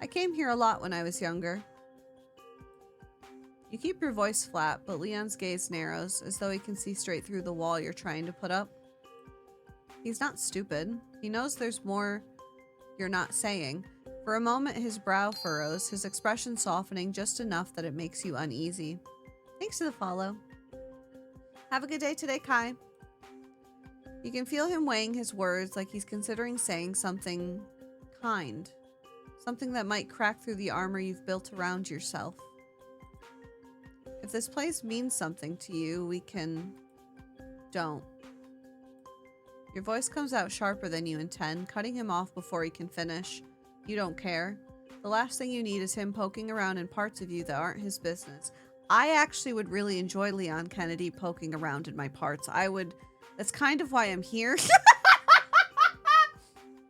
I came here a lot when I was younger. You keep your voice flat, but Leon's gaze narrows, as though he can see straight through the wall you're trying to put up. He's not stupid. He knows there's more you're not saying. For a moment, his brow furrows, his expression softening just enough that it makes you uneasy. Thanks for the follow. Have a good day today, Kai. You can feel him weighing his words like he's considering saying something kind. Something that might crack through the armor you've built around yourself. If this place means something to you, we can... Don't. Your voice comes out sharper than you intend, cutting him off before he can finish. You don't care. The last thing you need is him poking around in parts of you that aren't his business. I actually would really enjoy Leon Kennedy poking around in my parts. That's kind of why I'm here.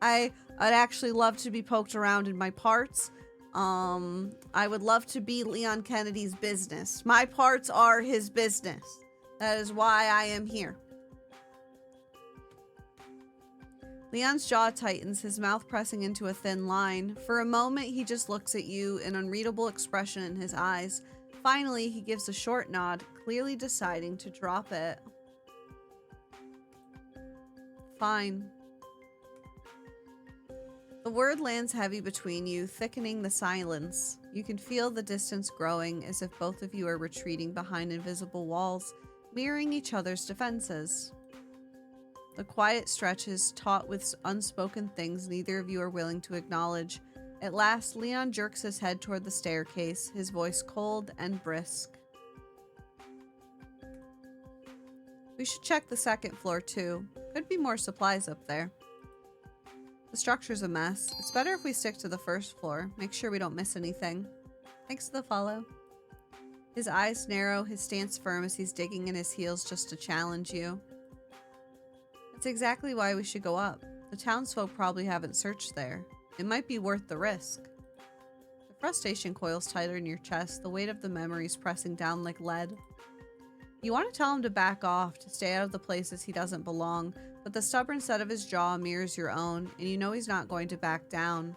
I'd actually love to be poked around in my parts. I would love to be Leon Kennedy's business. My parts are his business. That is why I am here. Leon's jaw tightens, his mouth pressing into a thin line. For a moment, he just looks at you, an unreadable expression in his eyes. Finally, he gives a short nod, clearly deciding to drop it. Fine. The word lands heavy between you, thickening the silence. You can feel the distance growing, as if both of you are retreating behind invisible walls, mirroring each other's defenses. The quiet stretches, taut with unspoken things neither of you are willing to acknowledge. At last, Leon jerks his head toward the staircase, his voice cold and brisk. We should check the second floor, too. Could be more supplies up there. The structure's a mess. It's better if we stick to the first floor. Make sure we don't miss anything. Thanks for the follow. His eyes narrow, his stance firm as he's digging in his heels just to challenge you. That's exactly why we should go up. The townsfolk probably haven't searched there. It might be worth the risk. The frustration coils tighter in your chest, the weight of the memories pressing down like lead. You want to tell him to back off, to stay out of the places he doesn't belong, but the stubborn set of his jaw mirrors your own, and you know he's not going to back down.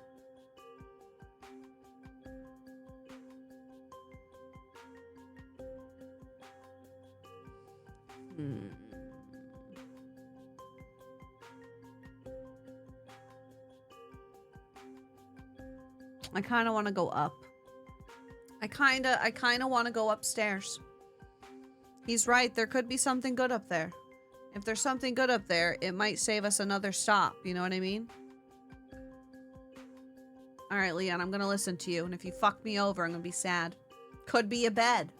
I kind of want to go up. I kind of want to go upstairs. He's right. There could be something good up there. If there's something good up there, it might save us another stop. You know what I mean? All right, Leon, I'm going to listen to you. And if you fuck me over, I'm going to be sad. Could be a bed.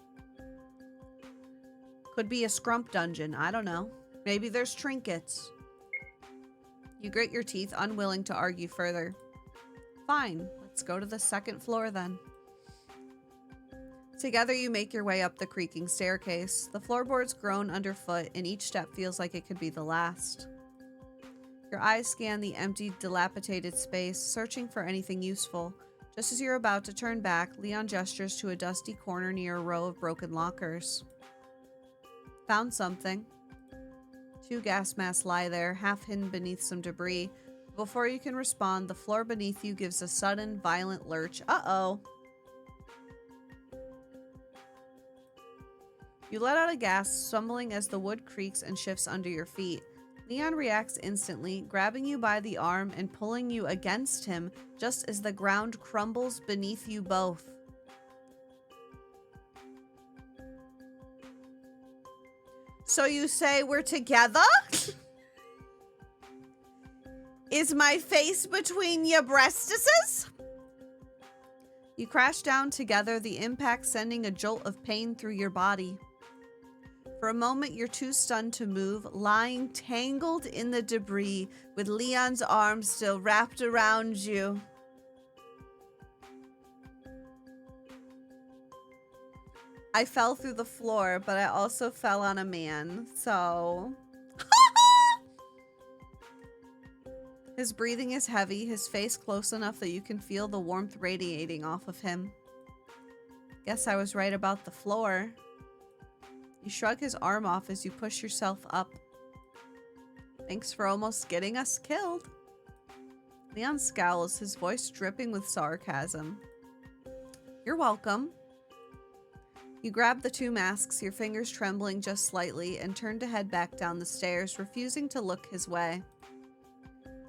Could be a scrump dungeon. I don't know. Maybe there's trinkets. You grit your teeth, unwilling to argue further. Fine. Let's go to the second floor then. Together you make your way up the creaking staircase. The floorboards groan underfoot, and each step feels like it could be the last. Your eyes scan the empty, dilapidated space, searching for anything useful. Just as you're about to turn back, Leon gestures to a dusty corner near a row of broken lockers. Found something. 2 gas masks lie there, half hidden beneath some debris. Before you can respond, the floor beneath you gives a sudden, violent lurch. Uh-oh. You let out a gasp, stumbling as the wood creaks and shifts under your feet. Leon reacts instantly, grabbing you by the arm and pulling you against him just as the ground crumbles beneath you both. So you say we're together? Is my face between your breastises? You crash down together, the impact sending a jolt of pain through your body. For a moment, you're too stunned to move, lying tangled in the debris with Leon's arms still wrapped around you. I fell through the floor, but I also fell on a man, so... His breathing is heavy, his face close enough that you can feel the warmth radiating off of him. Guess I was right about the floor. You shrug his arm off as you push yourself up. Thanks for almost getting us killed. Leon scowls, his voice dripping with sarcasm. You're welcome. You grab the 2 masks, your fingers trembling just slightly, and turn to head back down the stairs, refusing to look his way.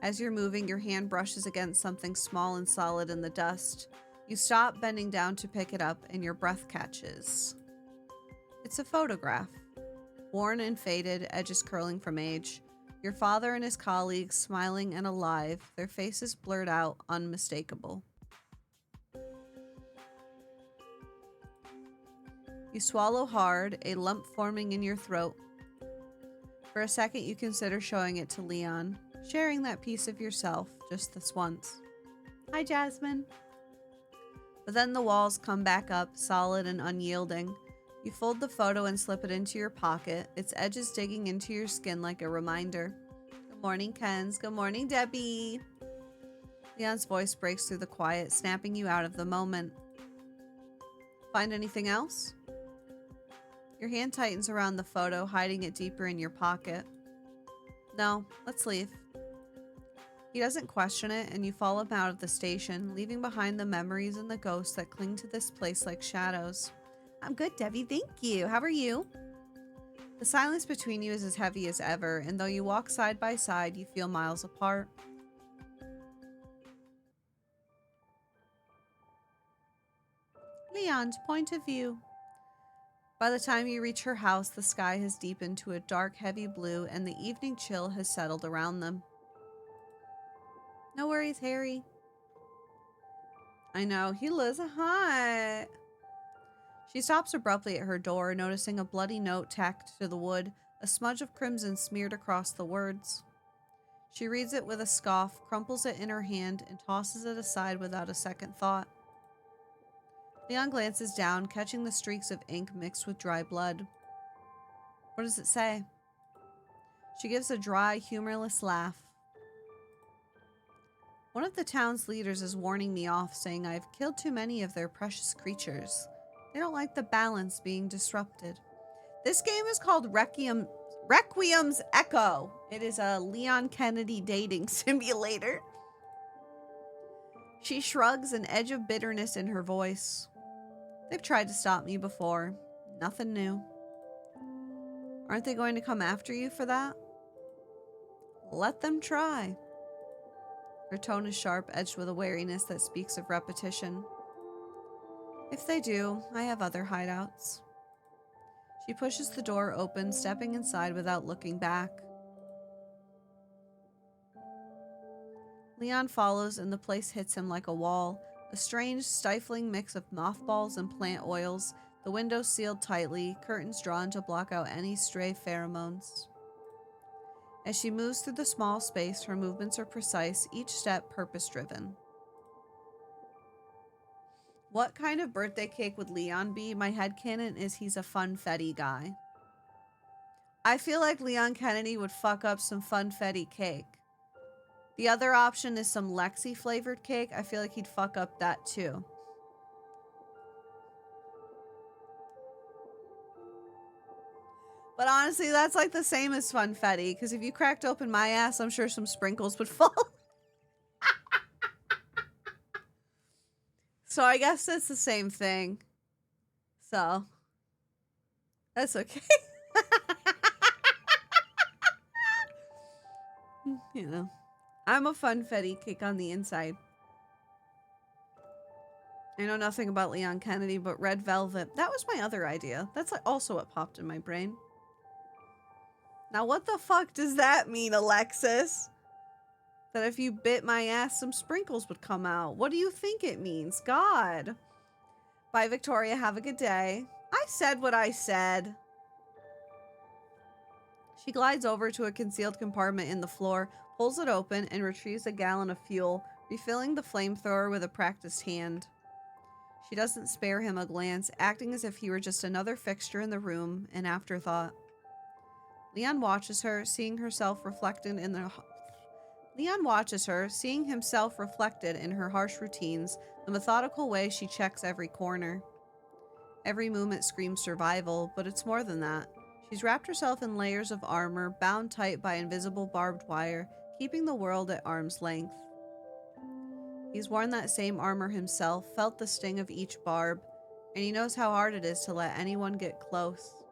As you're moving, your hand brushes against something small and solid in the dust. You stop, bending down to pick it up, and your breath catches. It's a photograph. Worn and faded, edges curling from age. Your father and his colleagues, smiling and alive, their faces blurred out, unmistakable. You swallow hard, a lump forming in your throat. For a second, you consider showing it to Leon, sharing that piece of yourself just this once. Hi, Jasmine. But then the walls come back up, solid and unyielding. You fold the photo and slip it into your pocket, its edges digging into your skin like a reminder. Good morning, Kens. Good morning, Debbie. Leon's voice breaks through the quiet, snapping you out of the moment. Find anything else? Your hand tightens around the photo, hiding it deeper in your pocket. No, let's leave. He doesn't question it, and you follow him out of the station, leaving behind the memories and the ghosts that cling to this place like shadows. I'm good, Debbie, thank you. How are you? The silence between you is as heavy as ever, and though you walk side by side, you feel miles apart. Leon's point of view. By the time you reach her house, the sky has deepened to a dark, heavy blue, and the evening chill has settled around them. No worries, Harry. I know, he lives hot. She stops abruptly at her door, noticing a bloody note tacked to the wood, a smudge of crimson smeared across the words. She reads it with a scoff, crumples it in her hand, and tosses it aside without a second thought. Leon glances down, catching the streaks of ink mixed with dry blood. What does it say? She gives a dry, humorless laugh. One of the town's leaders is warning me off, saying I've killed too many of their precious creatures. They don't like the balance being disrupted. This game is called Requiem's Echo. It is a Leon Kennedy dating simulator. She shrugs, an edge of bitterness in her voice. They've tried to stop me before. Nothing new. Aren't they going to come after you for that? Let them try. Her tone is sharp, edged with a wariness that speaks of repetition. If they do, I have other hideouts. She pushes the door open, stepping inside without looking back. Leon follows, and the place hits him like a wall. A strange, stifling mix of mothballs and plant oils, the windows sealed tightly, curtains drawn to block out any stray pheromones. As she moves through the small space, her movements are precise, each step purpose-driven. What kind of birthday cake would Leon be? My headcanon is he's a funfetti guy. I feel like Leon Kennedy would fuck up some funfetti cake. The other option is some Lexy flavored cake. I feel like he'd fuck up that too. But honestly, that's like the same as funfetti, because if you cracked open my ass, I'm sure some sprinkles would fall. So I guess it's the same thing. So that's okay. You know, I'm a funfetti cake on the inside. I know nothing about Leon Kennedy, but red velvet. That was my other idea. That's like also what popped in my brain. Now, what the fuck does that mean, Alexis? That if you bit my ass, some sprinkles would come out. What do you think it means? God. Bye, Victoria. Have a good day. I said what I said. She glides over to a concealed compartment in the floor, pulls it open, and retrieves a gallon of fuel, refilling the flamethrower with a practiced hand. She doesn't spare him a glance, acting as if he were just another fixture in the room, an afterthought. Leon watches her, seeing himself reflected in her harsh routines, the methodical way she checks every corner. Every movement screams survival, but it's more than that. She's wrapped herself in layers of armor, bound tight by invisible barbed wire, keeping the world at arm's length. He's worn that same armor himself, felt the sting of each barb, and he knows how hard it is to let anyone get close.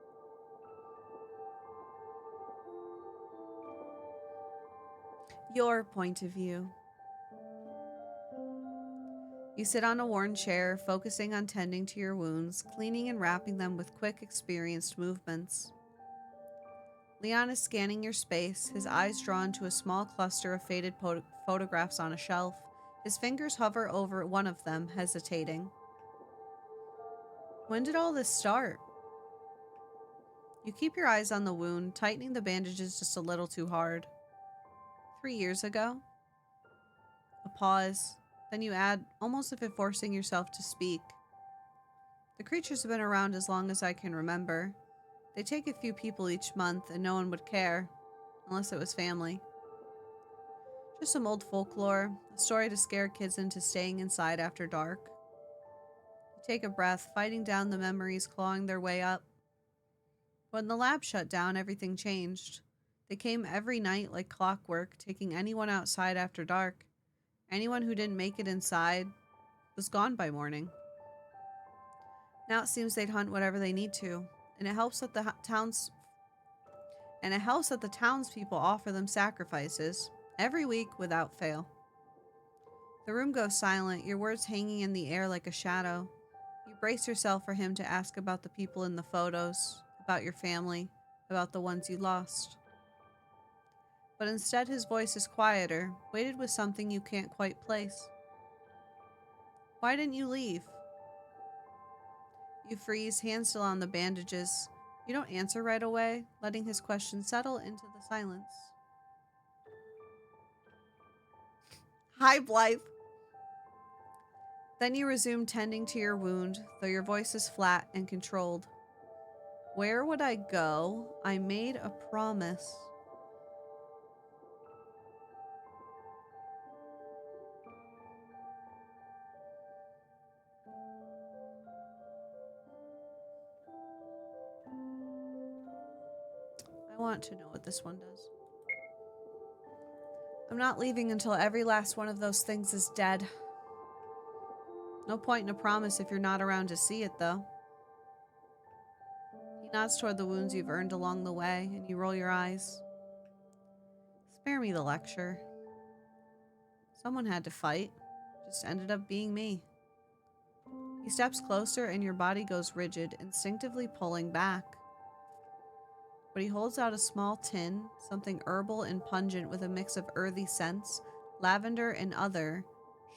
Your point of view. You sit on a worn chair, focusing on tending to your wounds, cleaning and wrapping them with quick, experienced movements. Leon is scanning your space, his eyes drawn to a small cluster of faded photographs on a shelf. His fingers hover over one of them, hesitating. When did all this start? You keep your eyes on the wound, tightening the bandages just a little too hard. 3 years ago? A pause. Then you add, almost as if forcing yourself to speak. The creatures have been around as long as I can remember. They take a few people each month, and no one would care. Unless it was family. Just some old folklore, a story to scare kids into staying inside after dark. You take a breath, fighting down the memories clawing their way up. When the lab shut down, everything changed. They came every night like clockwork, taking anyone outside after dark. Anyone who didn't make it inside was gone by morning. Now it seems they'd hunt whatever they need to, and it helps that the townspeople offer them sacrifices every week without fail. The room goes silent, your words hanging in the air like a shadow. You brace yourself for him to ask about the people in the photos, about your family, about the ones you lost. But instead his voice is quieter, weighted with something you can't quite place. Why didn't you leave? You freeze, hands still on the bandages. You don't answer right away, letting his question settle into the silence. Hi, Blythe. Then you resume tending to your wound, though your voice is flat and controlled. Where would I go? I made a promise. I want to know what this one does. I'm not leaving until every last one of those things is dead. No point in a promise if you're not around to see it, though. He nods toward the wounds you've earned along the way, and you roll your eyes. Spare me the lecture. Someone had to fight. Just ended up being me. He steps closer, and your body goes rigid, instinctively pulling back. But he holds out a small tin, something herbal and pungent with a mix of earthy scents, lavender and other,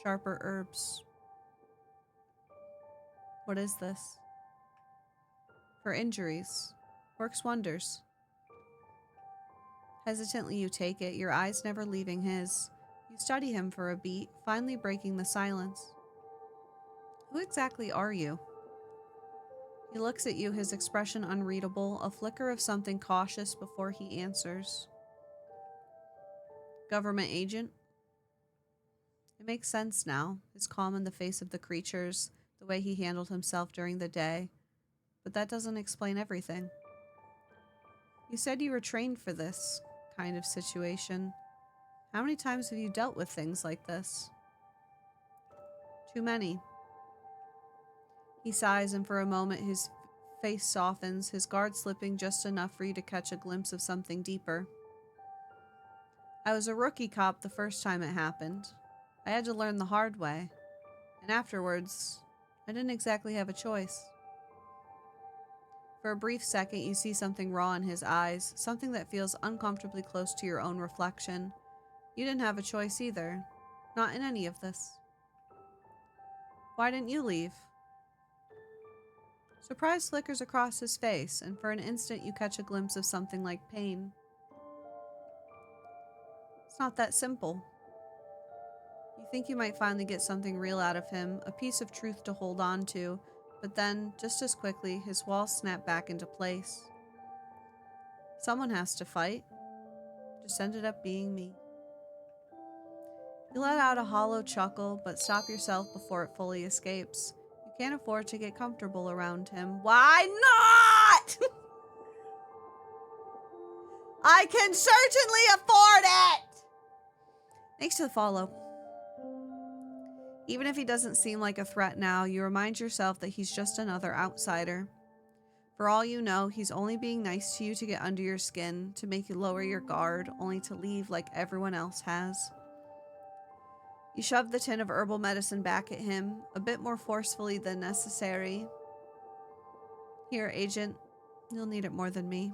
sharper herbs. What is this? For injuries. Works wonders. Hesitantly you take it, your eyes never leaving his. You study him for a beat, finally breaking the silence. Who exactly are you? He looks at you, his expression unreadable, a flicker of something cautious before he answers. Government agent? It makes sense now, his calm in the face of the creatures, the way he handled himself during the day. But that doesn't explain everything. You said you were trained for this kind of situation. How many times have you dealt with things like this? Too many. He sighs, and for a moment his face softens, his guard slipping just enough for you to catch a glimpse of something deeper. I was a rookie cop the first time it happened. I had to learn the hard way. And afterwards, I didn't exactly have a choice. For a brief second, you see something raw in his eyes, something that feels uncomfortably close to your own reflection. You didn't have a choice either. Not in any of this. Why didn't you leave? Surprise flickers across his face, and for an instant you catch a glimpse of something like pain. It's not that simple. You think you might finally get something real out of him, a piece of truth to hold on to, but then, just as quickly, his walls snap back into place. Someone has to fight. Just ended up being me. You let out a hollow chuckle, but stop yourself before it fully escapes. You can't afford to get comfortable around him. Why not? I can certainly afford it! Thanks to the follow. Even if he doesn't seem like a threat now, you remind yourself that he's just another outsider. For all you know, he's only being nice to you to get under your skin, to make you lower your guard, only to leave like everyone else has. You shove the tin of herbal medicine back at him, a bit more forcefully than necessary. Here, agent, you'll need it more than me.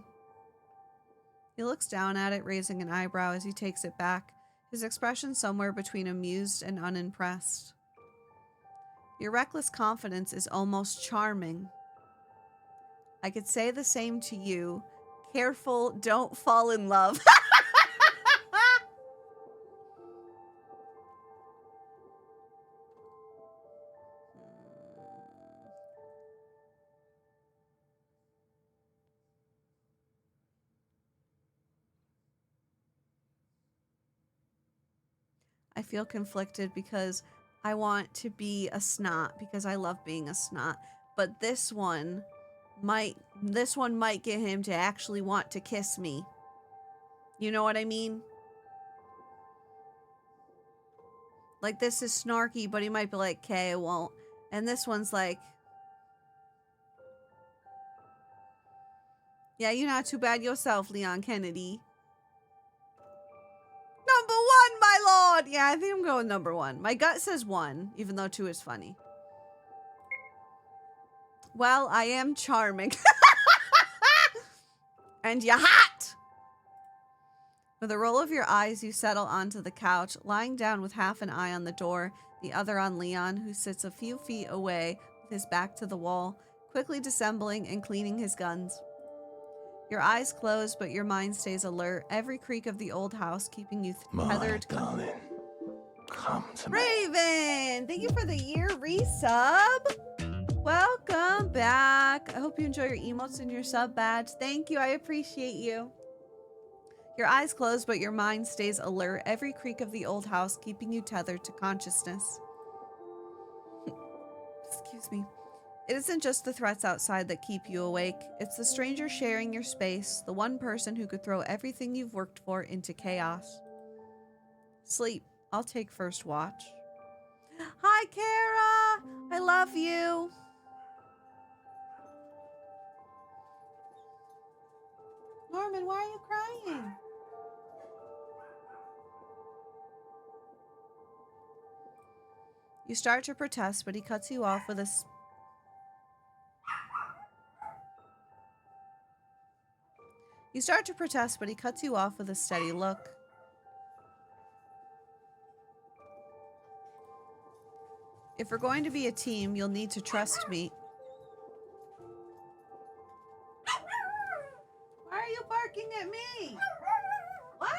He looks down at it, raising an eyebrow as he takes it back, his expression somewhere between amused and unimpressed. Your reckless confidence is almost charming. I could say the same to you. Careful, don't fall in love. I feel conflicted because I want to be a snot because I love being a snot, but this one might get him to actually want to kiss me. You know what I mean? Like, this is snarky, but he might be like, "Okay, I won't." And this one's like, "Yeah, you're not too bad yourself, Leon Kennedy." Number one, my lord! Yeah, I think I'm going number one. My gut says one, even though two is funny. Well, I am charming. And you're hot! With a roll of your eyes, you settle onto the couch, lying down with half an eye on the door, the other on Leon, who sits a few feet away with his back to the wall, quickly disassembling and cleaning his guns. Your eyes close, but your mind stays alert, every creak of the old house keeping you tethered. My darling, come to me. Raven! Thank you for the year resub! Welcome back. I hope you enjoy your emotes and your sub badge. Thank you, I appreciate you. Your eyes close, but your mind stays alert, every creak of the old house keeping you tethered to consciousness. Excuse me. It isn't just the threats outside that keep you awake. It's the stranger sharing your space, the one person who could throw everything you've worked for into chaos. Sleep. I'll take first watch. Hi, Kara! I love you. Norman, why are you crying? You start to protest, but he cuts you off with a... You start to protest, but he cuts you off with a steady look. If we're going to be a team, you'll need to trust me. Why are you barking at me? What?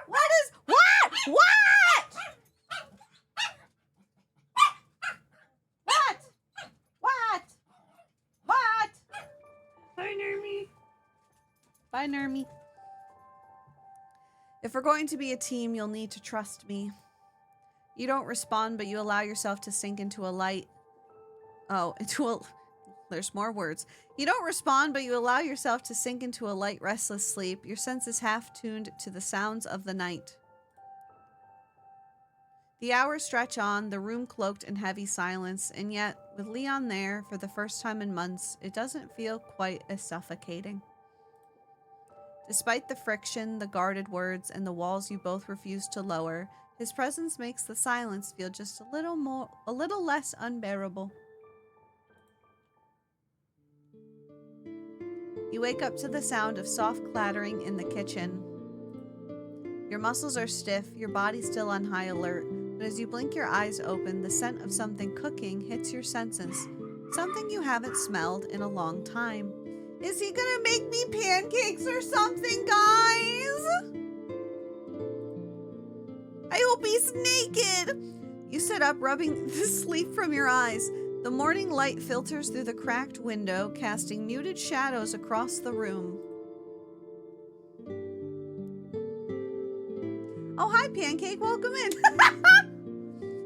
What is... What? What? What? What? What? Hi, Nermy. Bye, Nermy. If we're going to be a team, you'll need to trust me. You don't respond, but you allow yourself to sink into a light... Oh, into a... There's more words. You don't respond, but you allow yourself to sink into a light, restless sleep, your senses half-tuned to the sounds of the night. The hours stretch on, the room cloaked in heavy silence, and yet, with Leon there, for the first time in months, it doesn't feel quite as suffocating. Despite the friction, the guarded words, and the walls you both refuse to lower, his presence makes the silence feel just a little less unbearable. You wake up to the sound of soft clattering in the kitchen. Your muscles are stiff, your body still on high alert, but as you blink your eyes open, the scent of something cooking hits your senses, something you haven't smelled in a long time. Is he gonna make me pancakes or something, guys? I hope he's naked! You sit up, rubbing the sleep from your eyes. The morning light filters through the cracked window, casting muted shadows across the room. Oh, hi, Pancake. Welcome in.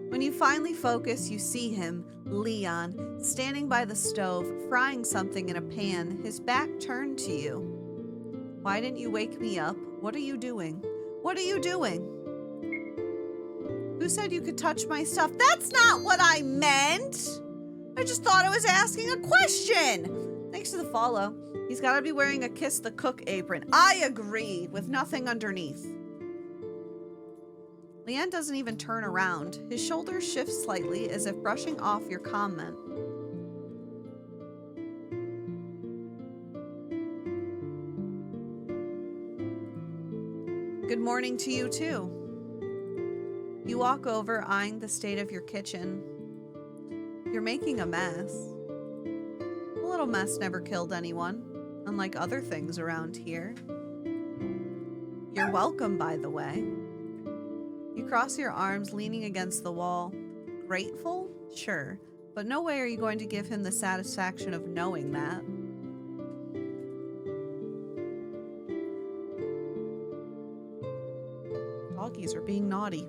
When you finally focus, you see him, Leon, standing by the stove, frying something in a pan, his back turned to you. Why didn't you wake me up? What are you doing? What are you doing? Who said you could touch my stuff? That's not what I meant! I just thought I was asking a question! Thanks for the follow. He's gotta be wearing a Kiss the Cook apron. I agree, with nothing underneath. Leanne doesn't even turn around. His shoulders shift slightly as if brushing off your comment. Good morning to you too. You walk over, eyeing the state of your kitchen. You're making a mess. A little mess never killed anyone, unlike other things around here. You're welcome, by the way. You cross your arms, leaning against the wall. Grateful? Sure. But no way are you going to give him the satisfaction of knowing that. Doggies are being naughty.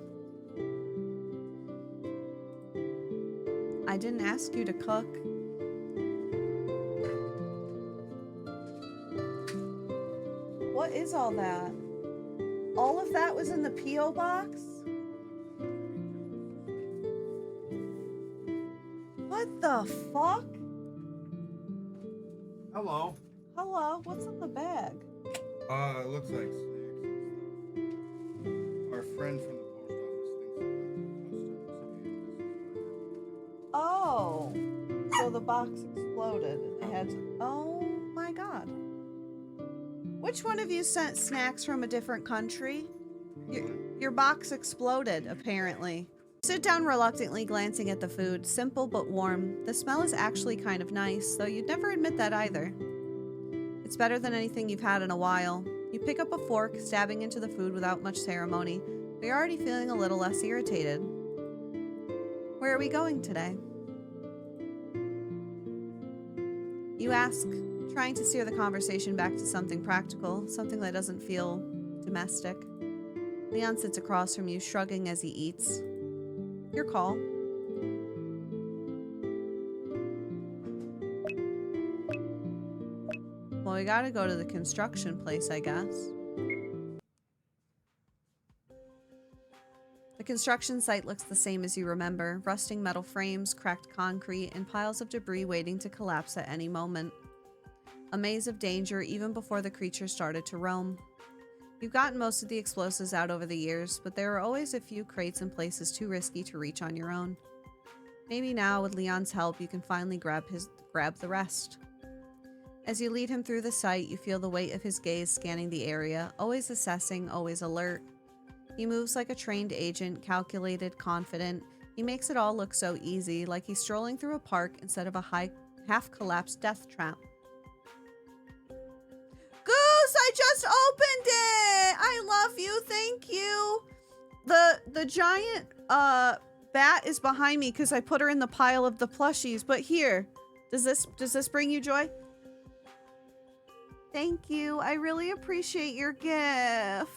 I didn't ask you to cook. What is all that? All of that was in the P.O. box? What the fuck? Hello. Hello, what's in the bag? It looks like snacks and stuff. Our friend from the post office thinks about the customs. Oh, so the box exploded. They had to, oh my god. Which one of you sent snacks from a different country? Your box exploded, apparently. Sit down reluctantly, glancing at the food. Simple but warm. The smell is actually kind of nice, though you'd never admit that either. It's better than anything you've had in a while. You pick up a fork, stabbing into the food without much ceremony, but you're already feeling a little less irritated. Where are we going today? You ask, trying to steer the conversation back to something practical, something that doesn't feel domestic. Leon sits across from you, shrugging as he eats. Your call. Well, we gotta go to the construction place, I guess. The construction site looks the same as you remember. Rusting metal frames, cracked concrete, and piles of debris waiting to collapse at any moment. A maze of danger even before the creature started to roam. You've gotten most of the explosives out over the years, but there are always a few crates and places too risky to reach on your own. Maybe now, with Leon's help, you can finally grab the rest. As you lead him through the site, you feel the weight of his gaze scanning the area, always assessing, always alert. He moves like a trained agent, calculated, confident. He makes it all look so easy, like he's strolling through a park instead of a half-collapsed death trap. Goose, I just opened it! I love you, thank you! The giant bat is behind me because I put her in the pile of the plushies, but here, does this bring you joy? Thank you, I really appreciate your gift.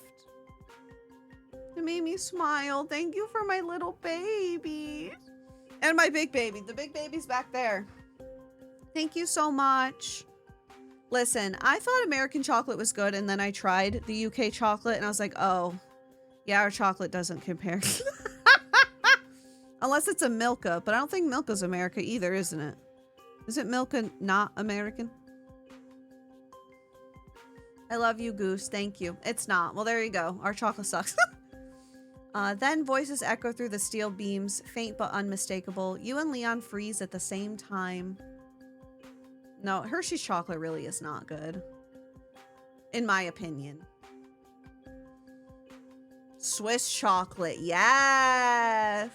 It made me smile. Thank you for my little baby. And my big baby. The big baby's back there. Thank you so much. Listen, I thought American chocolate was good, and then I tried the UK chocolate, and I was like, oh, yeah, our chocolate doesn't compare. Unless it's a Milka, but I don't think Milka's America either, isn't it? Is it Milka not American? I love you, Goose. Thank you. It's not. Well, there you go. Our chocolate sucks. Then voices echo through the steel beams, faint but unmistakable. You and Leon freeze at the same time. No, Hershey's chocolate really is not good. In my opinion. Swiss chocolate, yes!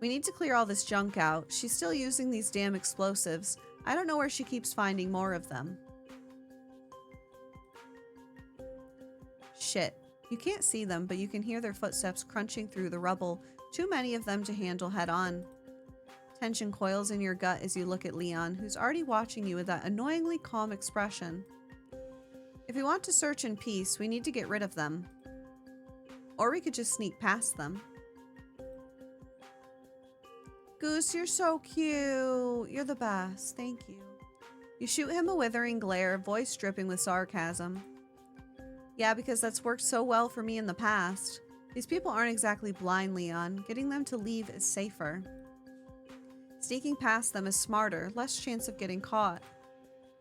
We need to clear all this junk out. She's still using these damn explosives. I don't know where she keeps finding more of them. Shit. You can't see them, but you can hear their footsteps crunching through the rubble. Too many of them to handle head on. Tension coils in your gut as you look at Leon, who's already watching you with that annoyingly calm expression. If we want to search in peace, we need to get rid of them. Or we could just sneak past them. Goose, you're so cute. You're the best. Thank you. You shoot him a withering glare, voice dripping with sarcasm. Yeah, because that's worked so well for me in the past. These people aren't exactly blind, Leon. Getting them to leave is safer. Sneaking past them is smarter, less chance of getting caught.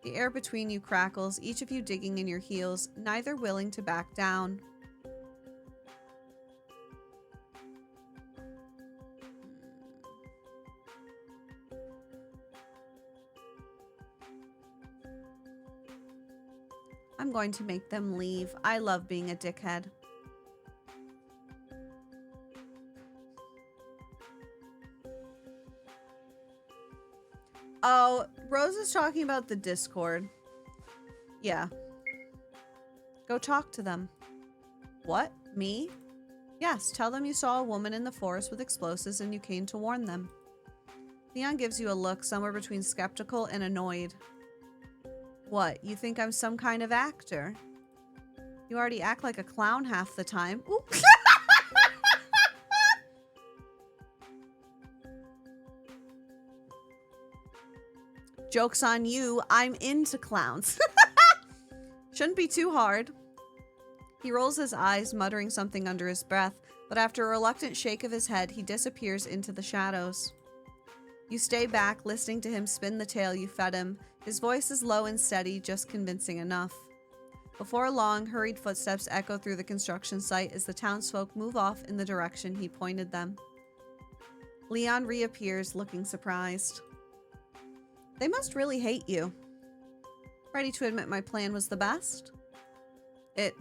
The air between you crackles, each of you digging in your heels, neither willing to back down. I'm going to make them leave. I love being a dickhead. Oh, Rose is talking about the Discord. Yeah. Go talk to them. What? Me? Yes, tell them you saw a woman in the forest with explosives and you came to warn them. Leon gives you a look somewhere between skeptical and annoyed. What, you think I'm some kind of actor? You already act like a clown half the time. Ooh. Joke's on you, I'm into clowns. Shouldn't be too hard. He rolls his eyes, muttering something under his breath, but after a reluctant shake of his head, he disappears into the shadows. You stay back, listening to him spin the tale you fed him. His voice is low and steady, just convincing enough. Before long, hurried footsteps echo through the construction site as the townsfolk move off in the direction he pointed them. Leon reappears, looking surprised. They must really hate you. Ready to admit my plan was the best? It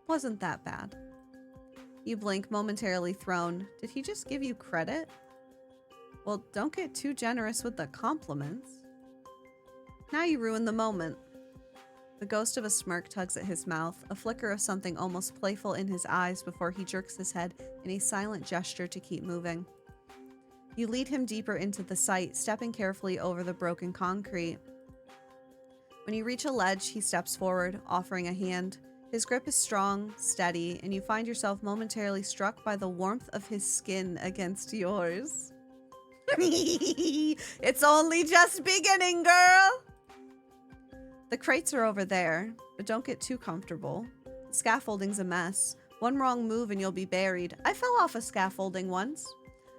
wasn't that bad. You blink, momentarily thrown. Did he just give you credit? Well, don't get too generous with the compliments. Now you ruin the moment. The ghost of a smirk tugs at his mouth, a flicker of something almost playful in his eyes before he jerks his head in a silent gesture to keep moving. You lead him deeper into the site, stepping carefully over the broken concrete. When you reach a ledge, he steps forward, offering a hand. His grip is strong, steady, and you find yourself momentarily struck by the warmth of his skin against yours. It's only just beginning, girl! The crates are over there, but don't get too comfortable. The scaffolding's a mess. One wrong move and you'll be buried. I fell off a scaffolding once.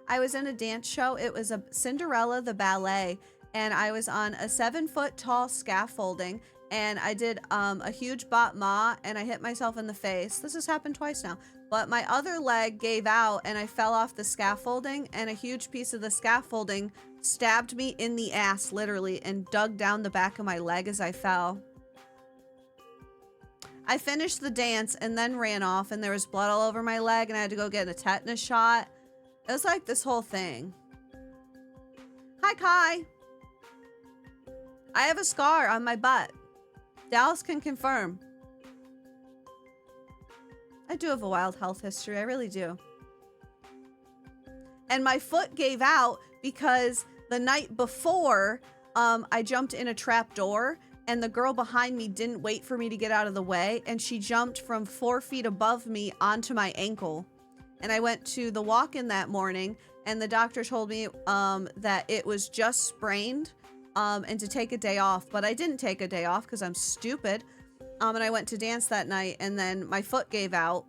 I was in a dance show. It was a Cinderella the ballet, and I was on a 7-foot tall scaffolding, and I did a huge bat ma, and I hit myself in the face. This has happened twice now. But my other leg gave out, and I fell off the scaffolding, and a huge piece of the scaffolding stabbed me in the ass, literally, and dug down the back of my leg as I fell. I finished the dance and then ran off, and there was blood all over my leg, and I had to go get a tetanus shot. It was like this whole thing. Hi, Kai. I have a scar on my butt. Dallas can confirm. I do have a wild health history. I really do. And my foot gave out because the night before, I jumped in a trap door, and the girl behind me didn't wait for me to get out of the way, and she jumped from 4 feet above me onto my ankle. And I went to the walk-in that morning, and the doctor told me that it was just sprained and to take a day off. But I didn't take a day off because I'm stupid. And I went to dance that night, and then my foot gave out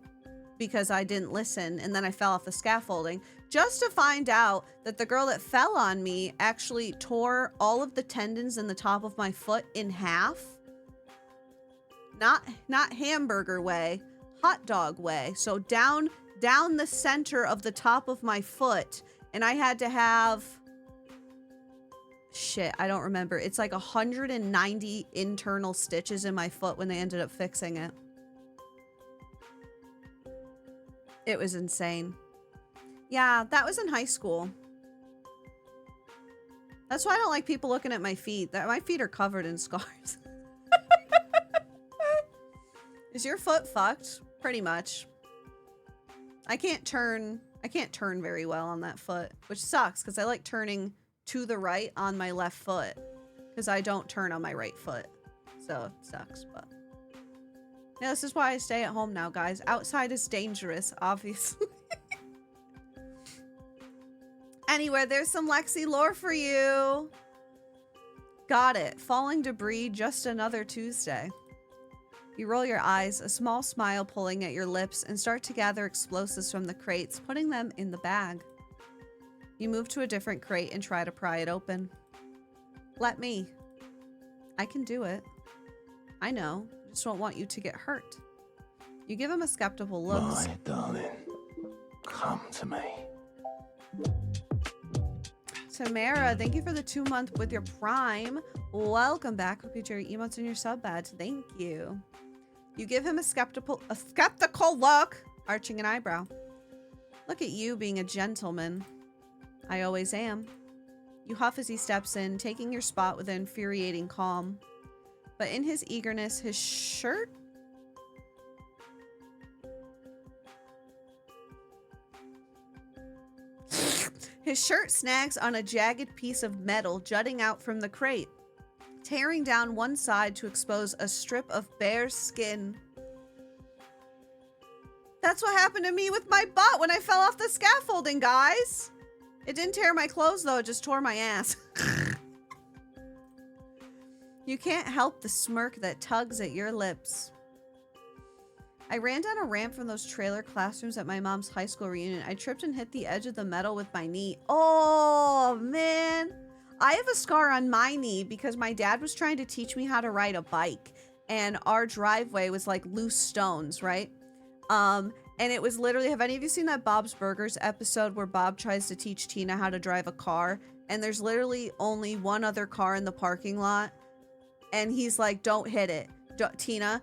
because I didn't listen, and then I fell off the scaffolding. Just to find out that the girl that fell on me actually tore all of the tendons in the top of my foot in half. Not hamburger way, hot dog way. So down the center of the top of my foot, and I had to have shit, I don't remember. It's like 190 internal stitches in my foot when they ended up fixing it. It was insane. Yeah, that was in high school. That's why I don't like people looking at my feet. My feet are covered in scars. Is your foot fucked? Pretty much. I can't turn very well on that foot, which sucks because I like turning to the right on my left foot because I don't turn on my right foot. So it sucks, but yeah, this is why I stay at home now, guys. Outside is dangerous, obviously. Anyway, there's some Lexy lore for you. Got it. Falling debris, just another Tuesday. You roll your eyes, a small smile pulling at your lips, and start to gather explosives from the crates, putting them in the bag. You move to a different crate and try to pry it open. Let me. I can do it. I know. Just don't want you to get hurt. You give him a skeptical look. My darling, come to me. Tamara, thank you for the 2-month with your Prime. Welcome back. Hope you enjoy your emotes and your sub badge. Thank you. You give him a skeptical look, arching an eyebrow. Look at you being a gentleman. I always am. You huff as he steps in, taking your spot with an infuriating calm. But in his eagerness, his shirt... His shirt snags on a jagged piece of metal jutting out from the crate, tearing down one side to expose a strip of bare skin. That's what happened to me with my butt when I fell off the scaffolding, guys. It didn't tear my clothes, though. It just tore my ass. You can't help the smirk that tugs at your lips. I ran down a ramp from those trailer classrooms at my mom's high school reunion. I tripped and hit the edge of the metal with my knee. Oh, man. I have a scar on my knee because my dad was trying to teach me how to ride a bike. And our driveway was like loose stones, right? And it was literally, have any of you seen that Bob's Burgers episode where Bob tries to teach Tina how to drive a car? And there's literally only one other car in the parking lot. And he's like, don't hit it. Tina,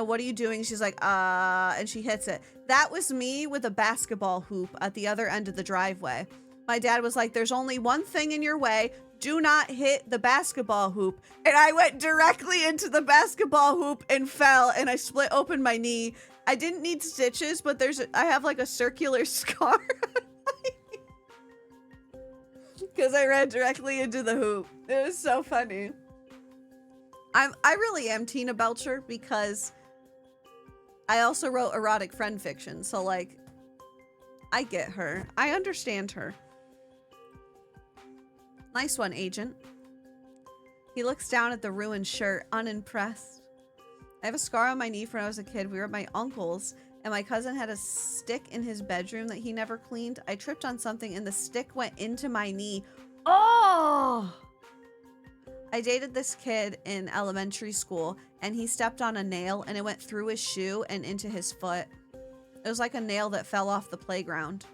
what are you doing? She's like, and she hits it. That was me with a basketball hoop at the other end of the driveway. My dad was like, there's only one thing in your way. Do not hit the basketball hoop. And I went directly into the basketball hoop and fell, and I split open my knee. I didn't need stitches, but I have like a circular scar because I ran directly into the hoop. It was so funny. I really am Tina Belcher because I also wrote erotic friend fiction. So, like, I get her. I understand her. Nice one, Agent. He looks down at the ruined shirt, unimpressed. I have a scar on my knee from when I was a kid. We were at my uncle's, and my cousin had a stick in his bedroom that he never cleaned. I tripped on something, and the stick went into my knee. Oh! I dated this kid in elementary school, and he stepped on a nail, and it went through his shoe and into his foot. It was like a nail that fell off the playground.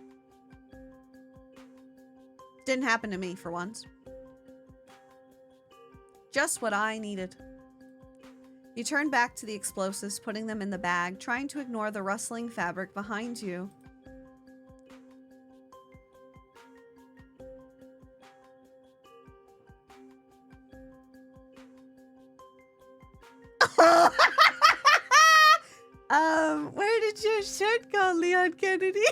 Didn't happen to me for once. Just what I needed. You turn back to the explosives, putting them in the bag, trying to ignore the rustling fabric behind you. Where did your shirt go, Leon Kennedy?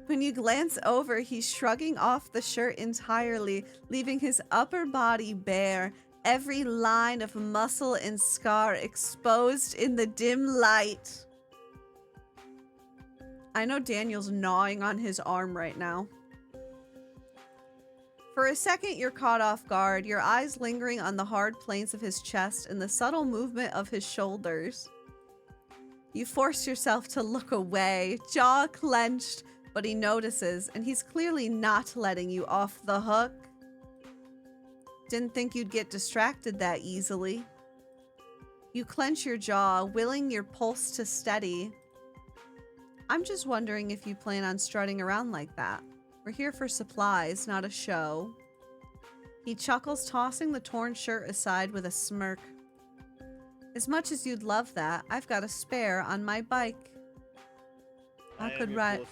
When you glance over, he's shrugging off the shirt entirely, leaving his upper body bare, every line of muscle and scar exposed in the dim light. I know Daniel's gnawing on his arm right now. For a second, you're caught off guard, your eyes lingering on the hard planes of his chest and the subtle movement of his shoulders. You force yourself to look away, jaw clenched, but he notices, and he's clearly not letting you off the hook. Didn't think you'd get distracted that easily. You clench your jaw, willing your pulse to steady. I'm just wondering if you plan on strutting around like that. We're here for supplies, not a show. He chuckles, tossing the torn shirt aside with a smirk. As much as you'd love that, I've got a spare on my bike. I could ride.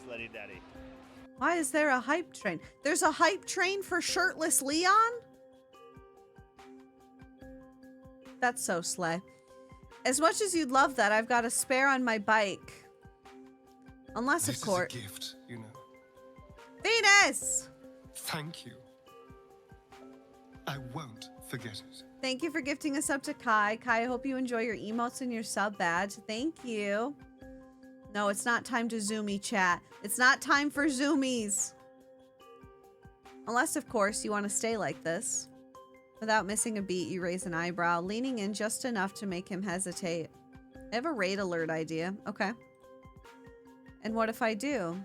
Why is there a hype train? There's a hype train for shirtless Leon? That's so slay. As much as you'd love that, I've got a spare on my bike. Unless, of course. This is a gift, you know. Venus! Thank you. I won't forget it. Thank you for gifting us up to Kai. Kai, I hope you enjoy your emotes and your sub badge. Thank you. No, it's not time to Zoomy chat. It's not time for Zoomies. Unless, of course, you want to stay like this. Without missing a beat, you raise an eyebrow, leaning in just enough to make him hesitate. I have a raid alert idea. Okay. And what if I do?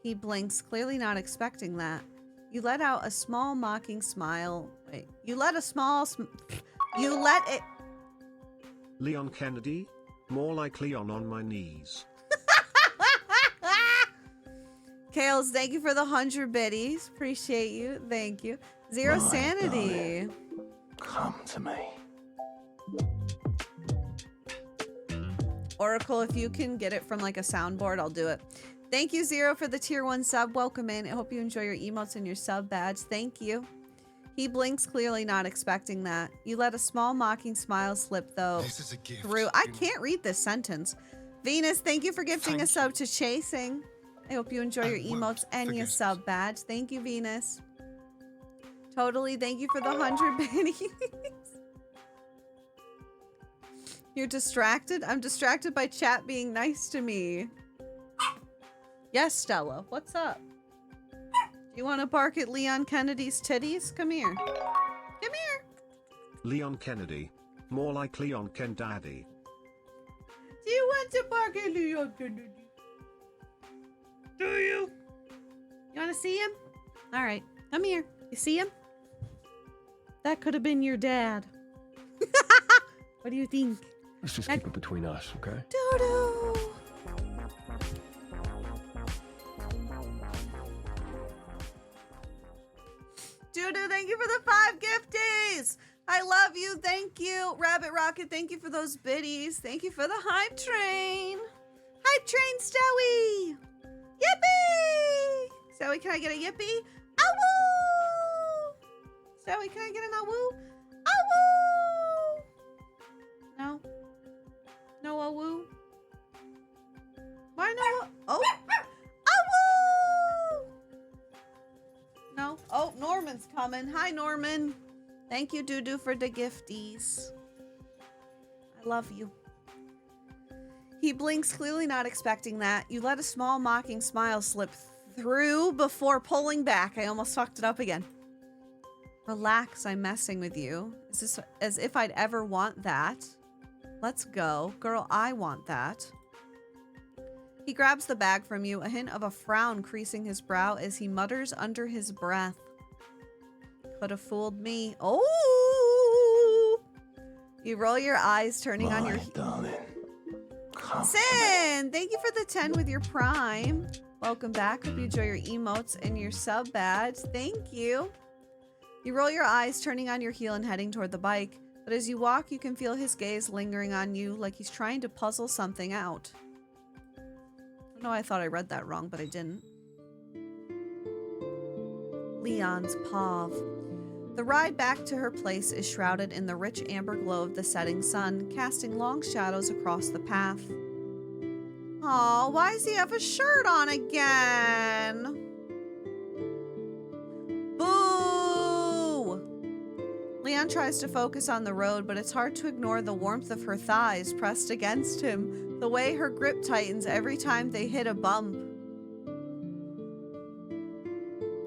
He blinks, clearly not expecting that. You let out a small mocking smile. Wait. You let it... Leon Kennedy? More like Leon on my knees. Kales, thank you for the 100 biddies. Appreciate you. Thank you. Zero My sanity. darling, come to me. Oracle, if you can get it from like a soundboard, I'll do it. Thank you, Zero, for the tier 1 sub. Welcome in. I hope you enjoy your emotes and your sub badge. Thank you. He blinks, clearly not expecting that. You let a small mocking smile slip, though, This is a gift. through. I can't read this sentence. Venus, thank you for gifting Thank a sub to Chasing. I hope you enjoy I your emotes won't and your forget it. sub badge. Thank you, Venus. Totally. Thank you for the 100 biddies. You're distracted? I'm distracted by chat being nice to me. Yes, Stella. What's up? Do you want to bark at Leon Kennedy's titties? Come here. Come here. Leon Kennedy. More like Leon Ken Daddy. Do you want to bark at Leon Kennedy? Do you? You want to see him? All right. Come here. You see him? That could have been your dad. What do you think? Let's just keep it between us, okay? Dodo. Dodo, thank you for the 5 gifties. I love you. Thank you. Rabbit Rocket, thank you for those biddies. Thank you for the hype train. Hype train, Stowie. Yippee. Stowie, can I get a yippee? Awoo. Stowie, can I get an awoo? Awoo. No. No awoo. Why no? Oh. Awoo. No. Oh, Norman's coming. Hi, Norman. Thank you, Doo-Doo, for the gifties. I love you. He blinks, clearly not expecting that. You let a small mocking smile slip through before pulling back. I almost fucked it up again. Relax, I'm messing with you. Is this as if I'd ever want that? Let's go. Girl, I want that. He grabs the bag from you, a hint of a frown creasing his brow as he mutters under his breath. Could have fooled me. Oh! You roll your eyes, turning on your... My darling, come to Sin! Thank you for the 10 with your prime. Welcome back. Hope you enjoy your emotes and your sub badge. Thank you. You roll your eyes, turning on your heel and heading toward the bike. But as you walk, you can feel his gaze lingering on you like he's trying to puzzle something out. I don't know, I thought I read that wrong, but I didn't. Leon's Pav. The ride back to her place is shrouded in the rich amber glow of the setting sun, casting long shadows across the path. Aw, why does he have a shirt on again? Boo! Leon tries to focus on the road, but it's hard to ignore the warmth of her thighs pressed against him, the way her grip tightens every time they hit a bump.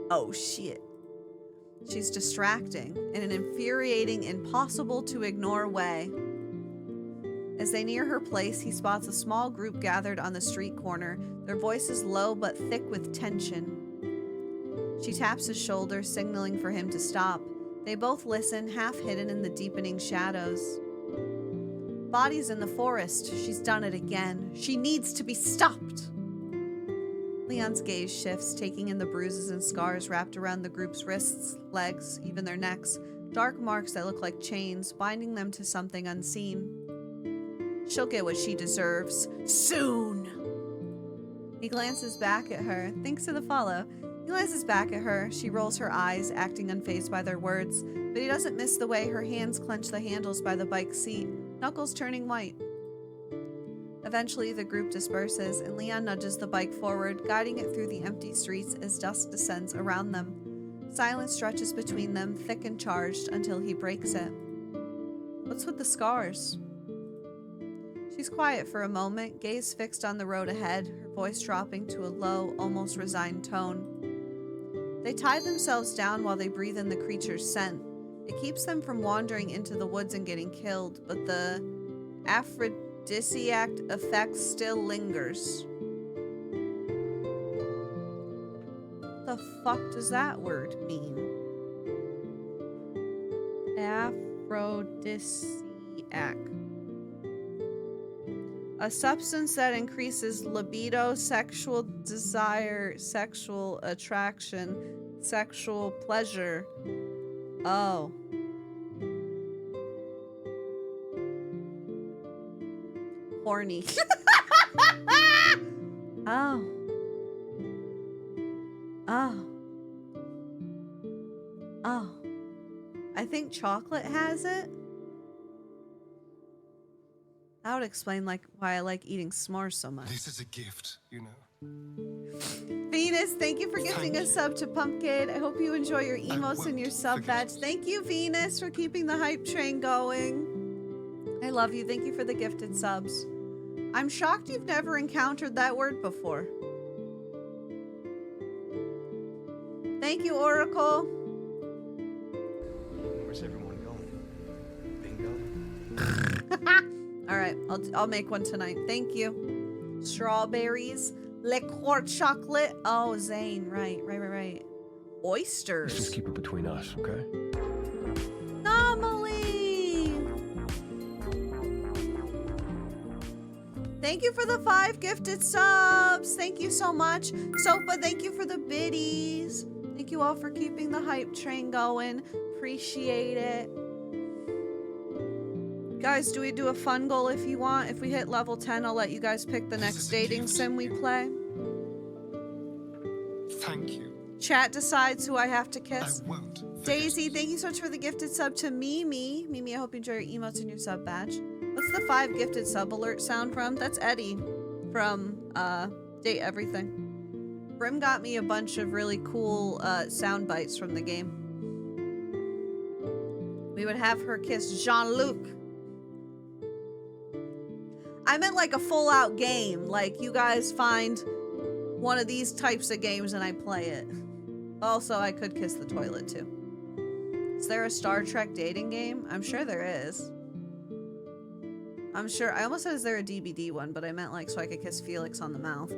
Oh shit. She's distracting in an infuriating, impossible to ignore way. As they near her place, he spots a small group gathered on the street corner, their voices low but thick with tension. She taps his shoulder, signaling for him to stop. They both listen, half hidden in the deepening shadows. Bodies in the forest. She's done it again. She needs to be stopped. Leon's gaze shifts, taking in the bruises and scars wrapped around the group's wrists, legs, even their necks. Dark marks that look like chains, binding them to something unseen. She'll get what she deserves. Soon! He glances back at her. Thanks for the follow. He glances back at her. She rolls her eyes, acting unfazed by their words. But he doesn't miss the way her hands clench the handles by the bike's seat, knuckles turning white. Eventually, the group disperses, and Leon nudges the bike forward, guiding it through the empty streets as dusk descends around them. Silence stretches between them, thick and charged, until he breaks it. What's with the scars? She's quiet for a moment, gaze fixed on the road ahead, her voice dropping to a low, almost resigned tone. They tie themselves down while they breathe in the creature's scent. It keeps them from wandering into the woods and getting killed, but the aphrodisiac effect still lingers. The fuck does that word mean? Aphrodisiac. A substance that increases libido, sexual desire, sexual attraction, sexual pleasure. Oh. Horny. Oh. Oh. Oh. I think chocolate has it. That would explain why I like eating s'mores so much. This is a gift, you know. Venus, thank you for gifting a sub to Pumpkin. I hope you enjoy your emotes and your sub badge. Thank you, Venus, for keeping the hype train going. I love you. Thank you for the gifted subs. I'm shocked you've never encountered that word before. Thank you, Oracle. Where's everyone going? Bingo? All right, I'll make one tonight. Thank you. Strawberries, liqueur chocolate. Oh, Zane, right. Oysters. Let's just keep it between us, okay? Anomaly. Thank you for the 5 gifted subs. Thank you so much. Sopa, thank you for the biddies. Thank you all for keeping the hype train going. Appreciate it. Guys, do we do a fun goal if you want? If we hit level 10, I'll let you guys pick the next dating sim we play. Thank you. Chat decides who I have to kiss. I won't forget Daisy, it. thank you so much for the gifted sub to Mimi. Mimi, I hope you enjoy your emotes and your sub badge. What's the 5 gifted sub alert sound from? That's Eddie from Date Everything. Brim got me a bunch of really cool sound bites from the game. We would have her kiss Jean-Luc. I meant like a full-out game. Like, you guys find one of these types of games and I play it. Also, I could kiss the toilet, too. Is there a Star Trek dating game? I'm sure there is. I'm sure. I almost said, is there a DBD one? But I meant, like, so I could kiss Felix on the mouth.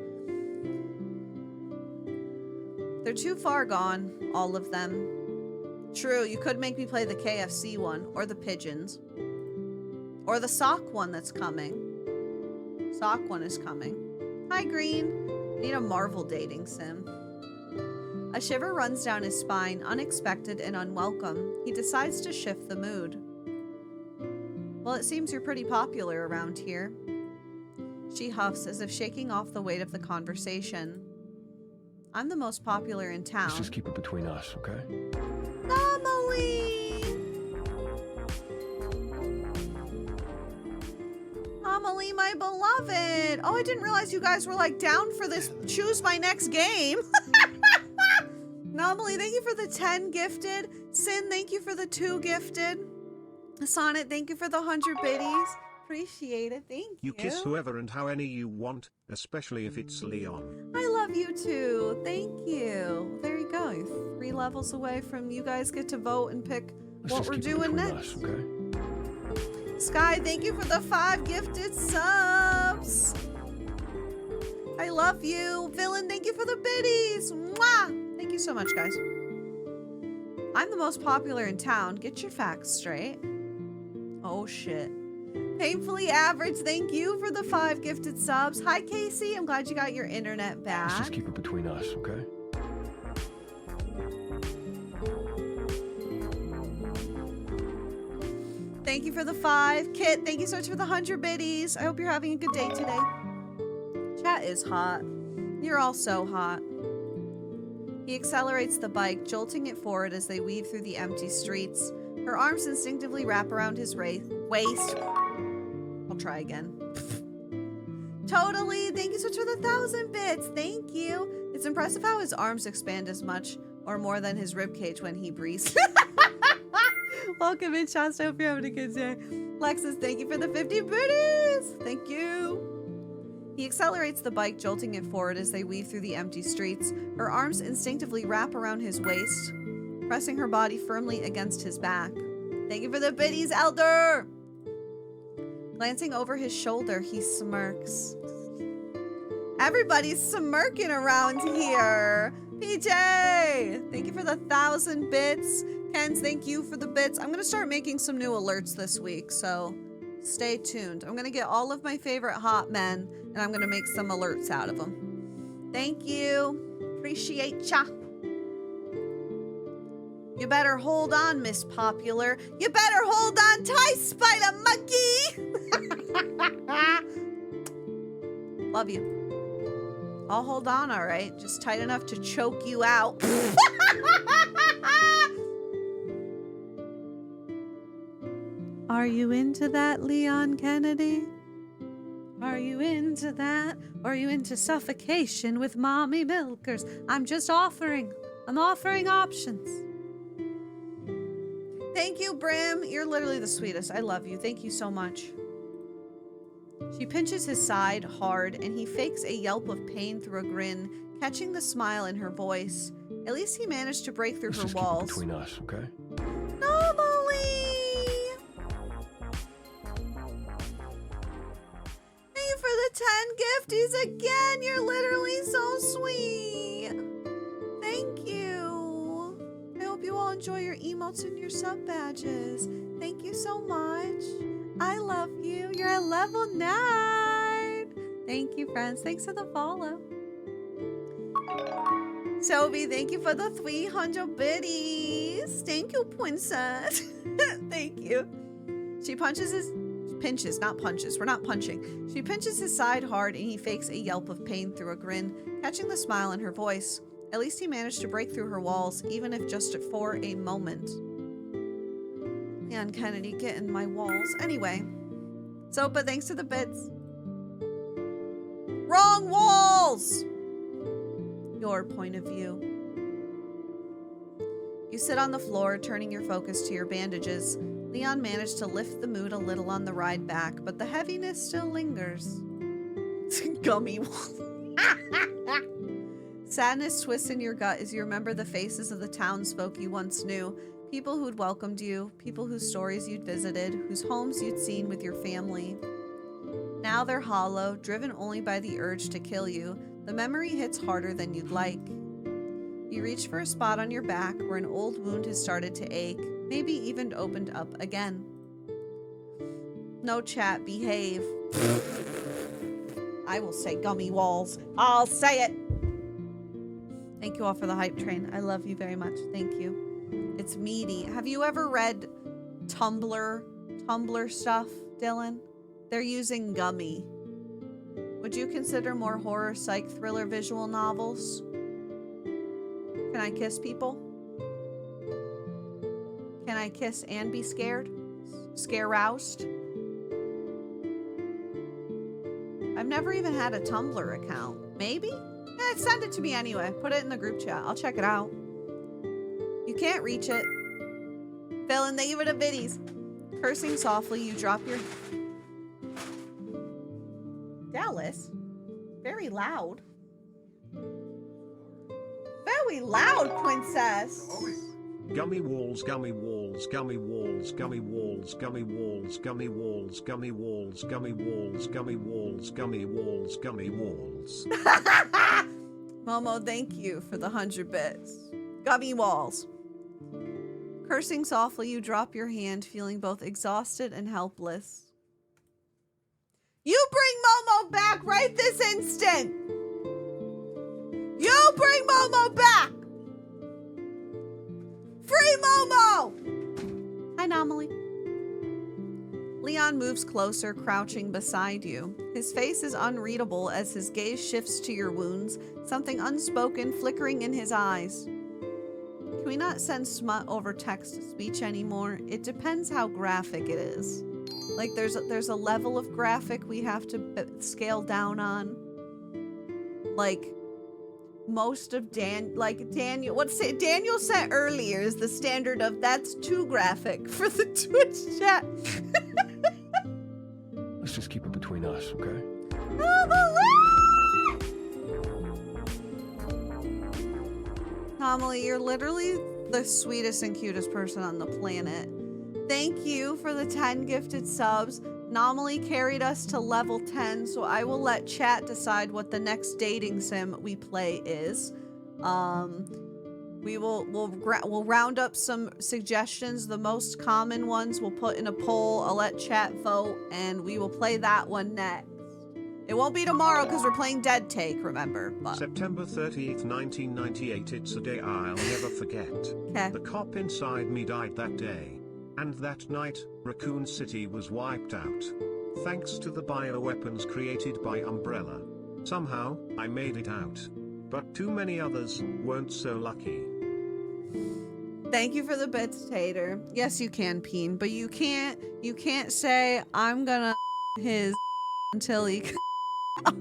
They're too far gone, all of them. True, you could make me play the KFC one, or the pigeons. Or the sock one that's coming. Sock one is coming. Hi, Green. I need a Marvel dating sim. A shiver runs down his spine, unexpected and unwelcome. He decides to shift the mood. Well, it seems you're pretty popular around here. She huffs as if shaking off the weight of the conversation. I'm the most popular in town. Let's just keep it between us, okay? Amelie! Amelie, my beloved! Oh, I didn't realize you guys were, like, down for this choose my next game. Amelie, thank you for the 10 gifted. Sin, thank you for the 2 gifted. Sonnet, thank you for the 100 biddies. Appreciate it. Thank you. You kiss whoever and how any you want, especially if it's Leon. I love you too. Thank you. There you go. You're 3 levels away from you guys get to vote and pick what we're doing next. Us, okay? Sky, thank you for the 5 gifted subs. I love you. Villain, thank you for the biddies. Mwah! Thank you so much, guys. I'm the most popular in town. Get your facts straight. Oh, shit. Painfully average, thank you for the 5 gifted subs. Hi, Casey. I'm glad you got your internet back. Let's just keep it between us, okay? Thank you for the 5. Kit, thank you so much for the 100 biddies. I hope you're having a good day today. Chat is hot. You're all so hot. He accelerates the bike, jolting it forward as they weave through the empty streets. Her arms instinctively wrap around his waist. I'll try again. Totally. Thank you so much for the 1,000 bits. Thank you. It's impressive how his arms expand as much or more than his ribcage when he breathes. Welcome in, Shasta. I hope you're having a good day. Lexus, thank you for the 50 booties. Thank you. He accelerates the bike, jolting it forward as they weave through the empty streets. Her arms instinctively wrap around his waist, pressing her body firmly against his back. Thank you for the biddies, Elder! Glancing over his shoulder, he smirks. Everybody's smirking around here. PJ! Thank you for the 1,000 bits. Kens, thank you for the bits. I'm going to start making some new alerts this week, so stay tuned. I'm going to get all of my favorite hot men, and I'm going to make some alerts out of them. Thank you. Appreciate ya. You better hold on, Miss Popular. You better hold on tight, Spider Monkey. Love you. I'll hold on, all right? Just tight enough to choke you out. Are you into that, Leon Kennedy? Are you into that? Or are you into suffocation with mommy milkers? I'm offering options. Thank you, Brim. You're literally the sweetest. I love you. Thank you so much. She pinches his side hard, and he fakes a yelp of pain through a grin, catching the smile in her voice. At least he managed to break through Let's her just keep it walls. between us, okay? Normally. Thank you for the 10 gifties again. You're literally so sweet. Thank you. I hope you all enjoy your emotes and your sub badges. Thank you so much. I love you. You're at level 9. Thank you, friends. Thanks for the follow. Sophie, thank you for the 300 biddies. Thank you, princess. Thank you. She pinches, not punches. We're not punching. She pinches his side hard, and he fakes a yelp of pain through a grin, catching the smile in her voice. At least he managed to break through her walls, even if just for a moment. Leon Kennedy, get in my walls. Anyway. Sopa, thanks to the bits. Wrong walls! Your point of view. You sit on the floor, turning your focus to your bandages. Leon managed to lift the mood a little on the ride back, but the heaviness still lingers. Gummy walls. Sadness twists in your gut as you remember the faces of the townsfolk you once knew. People who'd welcomed you, people whose stories you'd visited, whose homes you'd seen with your family. Now they're hollow, driven only by the urge to kill you. The memory hits harder than you'd like. You reach for a spot on your back where an old wound has started to ache, maybe even opened up again. No chat, behave. I will say gummy walls. I'll say it. Thank you all for the hype train. I love you very much. Thank you. It's meaty. Have you ever read Tumblr stuff, Dylan? They're using gummy. Would you consider more horror, psych, thriller, visual novels? Can I kiss people? Can I kiss and be scared? Scare-roused? I've never even had a Tumblr account. Maybe? Send it to me anyway. Put it in the group chat. I'll check it out. You can't reach it. Dylan, thank you for the biddies. Cursing softly, you drop your... Dallas? Very loud. Very loud, princess. Gummy walls, gummy walls, gummy walls, gummy walls, gummy walls, gummy walls, gummy walls, gummy walls, gummy walls, gummy walls, gummy walls. Momo, thank you for the 100 bits. Gummy walls. Cursing softly, you drop your hand, feeling both exhausted and helpless. You bring Momo back right this instant! You bring Momo back! Free Momo! Hi, Anomaly. Leon moves closer, crouching beside you. His face is unreadable as his gaze shifts to your wounds, something unspoken flickering in his eyes. Can we not send smut over text-to-speech anymore? It depends how graphic it is. Like, there's a level of graphic we have to scale down on. Like, most of Daniel, Daniel said earlier is the standard of that's too graphic for the Twitch chat. Let's just keep it between us, okay? Oh, Amelie, you're literally the sweetest and cutest person on the planet. Thank you for the 10 gifted subs. Anomaly carried us to level 10, so I will let chat decide what the next dating sim we play is. We'll round up some suggestions. The most common ones we'll put in a poll. I'll let chat vote, and we will play that one next. It won't be tomorrow because we're playing Dead Take, remember? But. September 30th, 1998. It's a day I'll never forget. Okay. The cop inside me died that day. And that night, Raccoon City was wiped out. Thanks to the bioweapons created by Umbrella. Somehow, I made it out. But too many others weren't so lucky. Thank you for the bits, Tater. Yes, you can, Peen, but you can't say I'm gonna his until he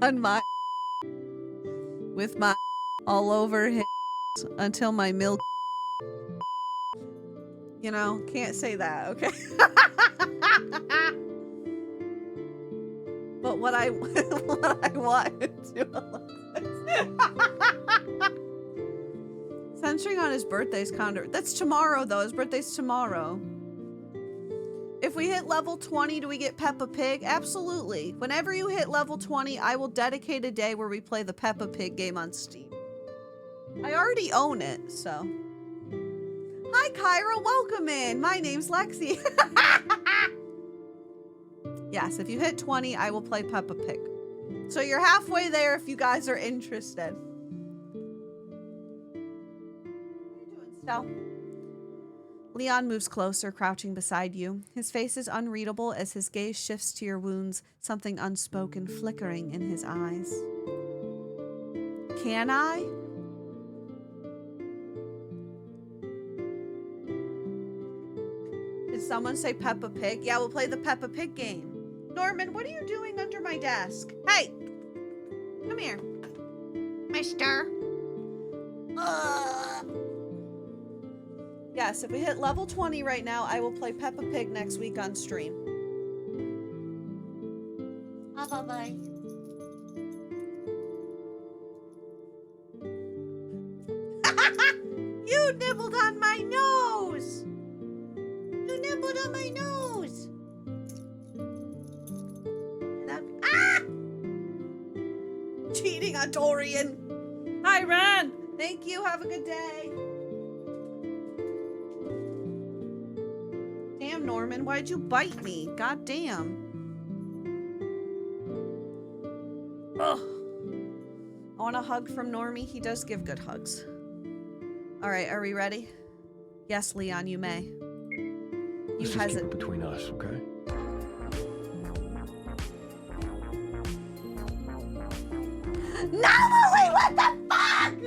on my with my all over his until my milk. You know, can't say that, okay? But what I want to censoring on his birthday's calendar. That's tomorrow, though. His birthday's tomorrow. If we hit level 20, do we get Peppa Pig? Absolutely. Whenever you hit level 20, I will dedicate a day where we play the Peppa Pig game on Steam. I already own it, so. Hi, Kyra. Welcome in. My name's Lexy. Yes, if you hit 20, I will play Peppa Pig. So you're halfway there if you guys are interested. What are you doing, Stell? Leon moves closer, crouching beside you. His face is unreadable as his gaze shifts to your wounds, something unspoken flickering in his eyes. Can I? Did someone say Peppa Pig? Yeah, we'll play the Peppa Pig game. Norman, what are you doing under my desk? Hey! Come here. Mister. Yes, if we hit level 20 right now, I will play Peppa Pig next week on stream. Bye-bye. You nibbled on my nose! You nibbled on my nose! Ah! Cheating on Dorian. Hi, Ren. Thank you. Have a good day. Damn, Norman. Why'd you bite me? God damn. Ugh. I want a hug from Normie. He does give good hugs. All right. Are we ready? Yes, Leon, you may. Let's just keep it between us, okay? Nominally, what the fuck?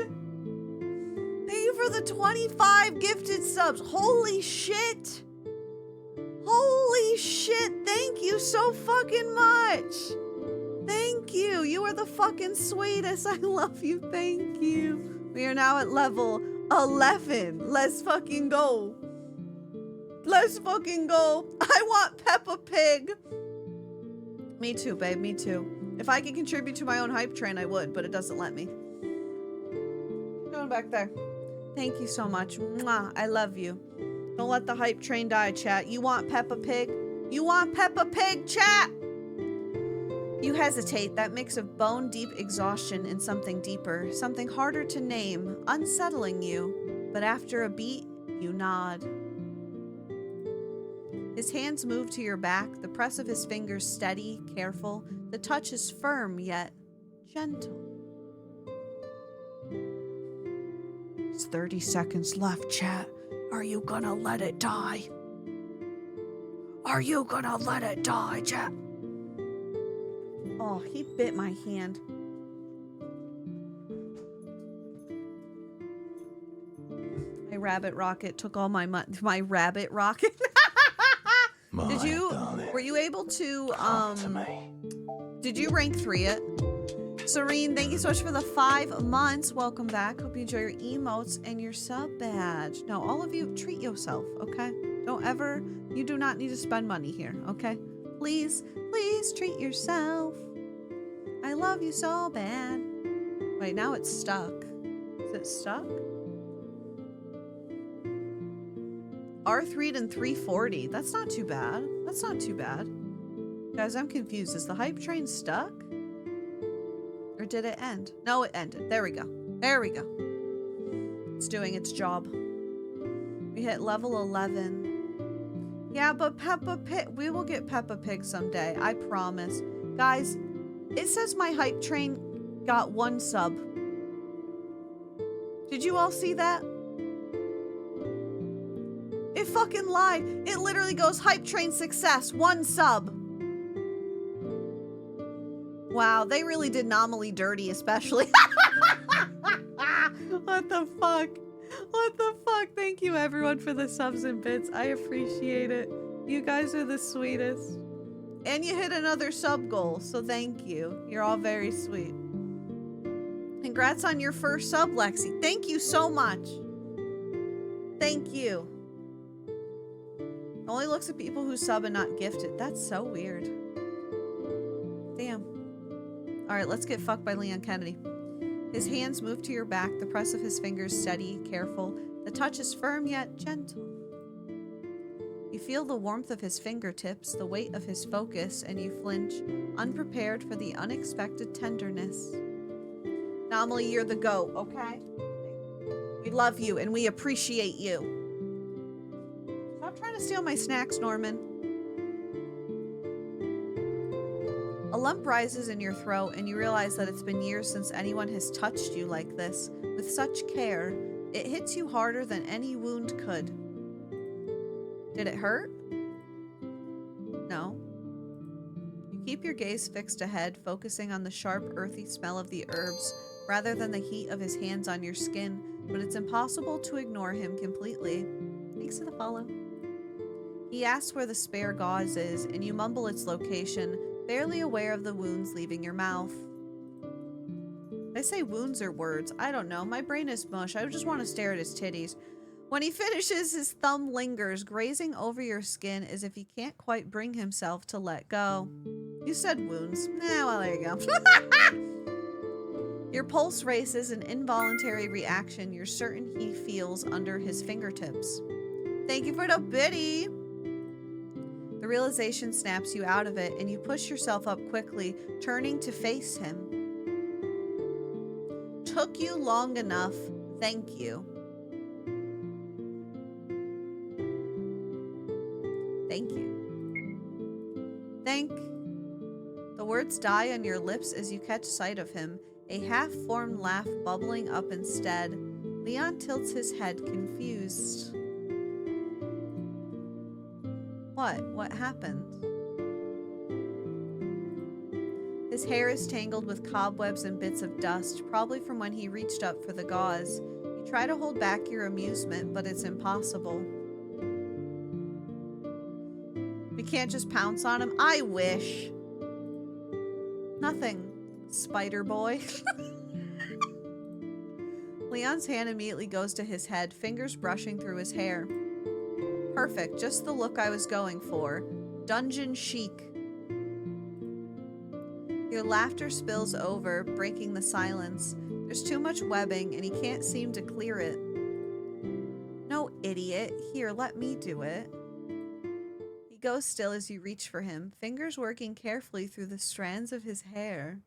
Thank you for the 25 gifted subs. Holy shit. Holy shit. Thank you so fucking much. Thank you. You are the fucking sweetest. I love you. Thank you. We are now at level 11. Let's fucking go. Let's fucking go. I want Peppa Pig. Me too, babe. Me too. If I could contribute to my own hype train, I would, but it doesn't let me. Going back there. Thank you so much. Mwah, I love you. Don't let the hype train die, chat. You want Peppa Pig? You want Peppa Pig, chat? You hesitate, that mix of bone-deep exhaustion and something deeper, something harder to name, unsettling you. But after a beat, you nod. His hands move to your back, the press of his fingers steady, careful. The touch is firm, yet gentle. It's 30 seconds left, chat. Are you gonna let it die? Are you gonna let it die, chat? Oh, he bit my hand. My rabbit rocket took all my money. My rabbit rocket? Did you, darling, were you able to, come to me. did you rank 3 it? Serene, thank you so much for the 5 months. Welcome back. Hope you enjoy your emotes and your sub badge. Now, all of you, treat yourself, okay? Don't ever, you do not need to spend money here, okay? Please, please treat yourself. I love you so bad. Wait, now it's stuck. Is it stuck? R3'd and 340. That's not too bad. That's not too bad. Guys, I'm confused. Is the hype train stuck? Or did it end? No, it ended. There we go. There we go. It's doing its job. We hit level 11. Yeah, but Peppa Pig. We will get Peppa Pig someday. I promise. Guys, it says my hype train got 1 sub. Did you all see that? It fucking lied. It literally goes hype train success, 1 sub. Wow, they really did Nominally dirty, especially. What the fuck? What the fuck? Thank you everyone for the subs and bits. I appreciate it. You guys are the sweetest. And you hit another sub goal, so thank you. You're all very sweet. Congrats on your first sub, Lexy. Thank you so much. Thank you. Only looks at people who sub and not gifted. That's so weird. Damn. Alright, let's get fucked by Leon Kennedy. His hands move to your back, the press of his fingers steady, careful. The touch is firm yet gentle. You feel the warmth of his fingertips, the weight of his focus, and you flinch, unprepared for the unexpected tenderness. Nominally, you're the GOAT, okay? We love you and we appreciate you. Stop trying to steal my snacks, Norman. A lump rises in your throat and you realize that it's been years since anyone has touched you like this, with such care. It hits you harder than any wound could. Did it hurt? No. You keep your gaze fixed ahead, focusing on the sharp, earthy smell of the herbs, rather than the heat of his hands on your skin, but it's impossible to ignore him completely. Thanks for the follow. He asks where the spare gauze is, and you mumble its location, barely aware of the wounds leaving your mouth. They say wounds are words. I don't know. My brain is mush. I just want to stare at his titties. When he finishes, his thumb lingers, grazing over your skin as if he can't quite bring himself to let go. You said wounds. Well, there you go. Your pulse races, an involuntary reaction you're certain he feels under his fingertips. Thank you for the biddy. The realization snaps you out of it, and you push yourself up quickly, turning to face him. Took you long enough. Thank you. Thank you. Thank. The words die on your lips as you catch sight of him, a half-formed laugh bubbling up instead. Leon tilts his head, confused. What? What happened? His hair is tangled with cobwebs and bits of dust, probably from when he reached up for the gauze. You try to hold back your amusement, but it's impossible. We can't just pounce on him? I wish. Nothing, spider boy. Leon's hand immediately goes to his head, fingers brushing through his hair. Perfect, just the look I was going for. Dungeon chic. Your laughter spills over, breaking the silence. There's too much webbing, and he can't seem to clear it. No, idiot. Here, let me do it. He goes still as you reach for him, fingers working carefully through the strands of his hair.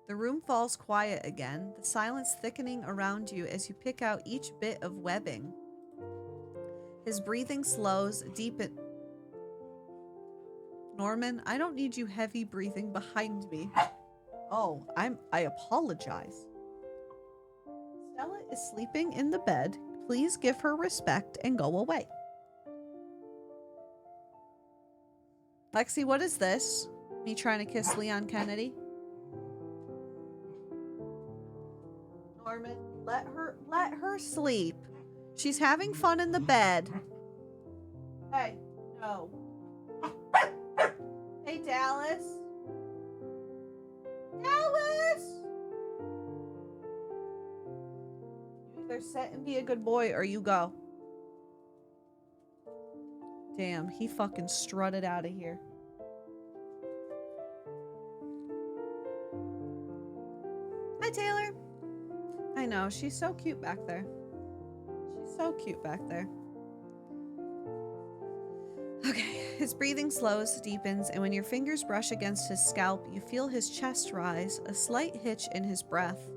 The room falls quiet again, the silence thickening around you as you pick out each bit of webbing. His breathing slows, deepen. Norman, I don't need you heavy breathing behind me. Oh, I apologize. Stella is sleeping in the bed. Please give her respect and go away. Lexy, what is this? Me trying to kiss Leon Kennedy? Norman, let her sleep. She's having fun in the bed. Hey, no. Hey, Dallas. Dallas! You either sit and be a good boy or you go. Damn, he fucking strutted out of here. Hi, Taylor. I know, she's so cute back there. She's so cute back there. His breathing slows, deepens, and when your fingers brush against his scalp, you feel his chest rise, a slight hitch in his breath.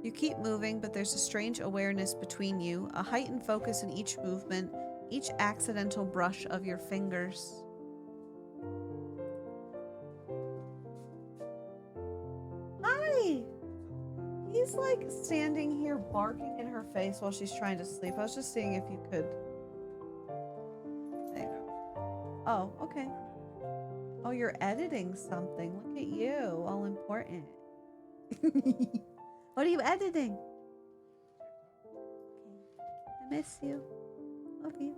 You keep moving, but there's a strange awareness between you, a heightened focus in each movement, each accidental brush of your fingers. Hi! He's like standing here barking in her face while she's trying to sleep. I was just seeing if you could... Oh, okay. Oh, you're editing something. Look at you, all important. What are you editing? Okay. I miss you. Love you.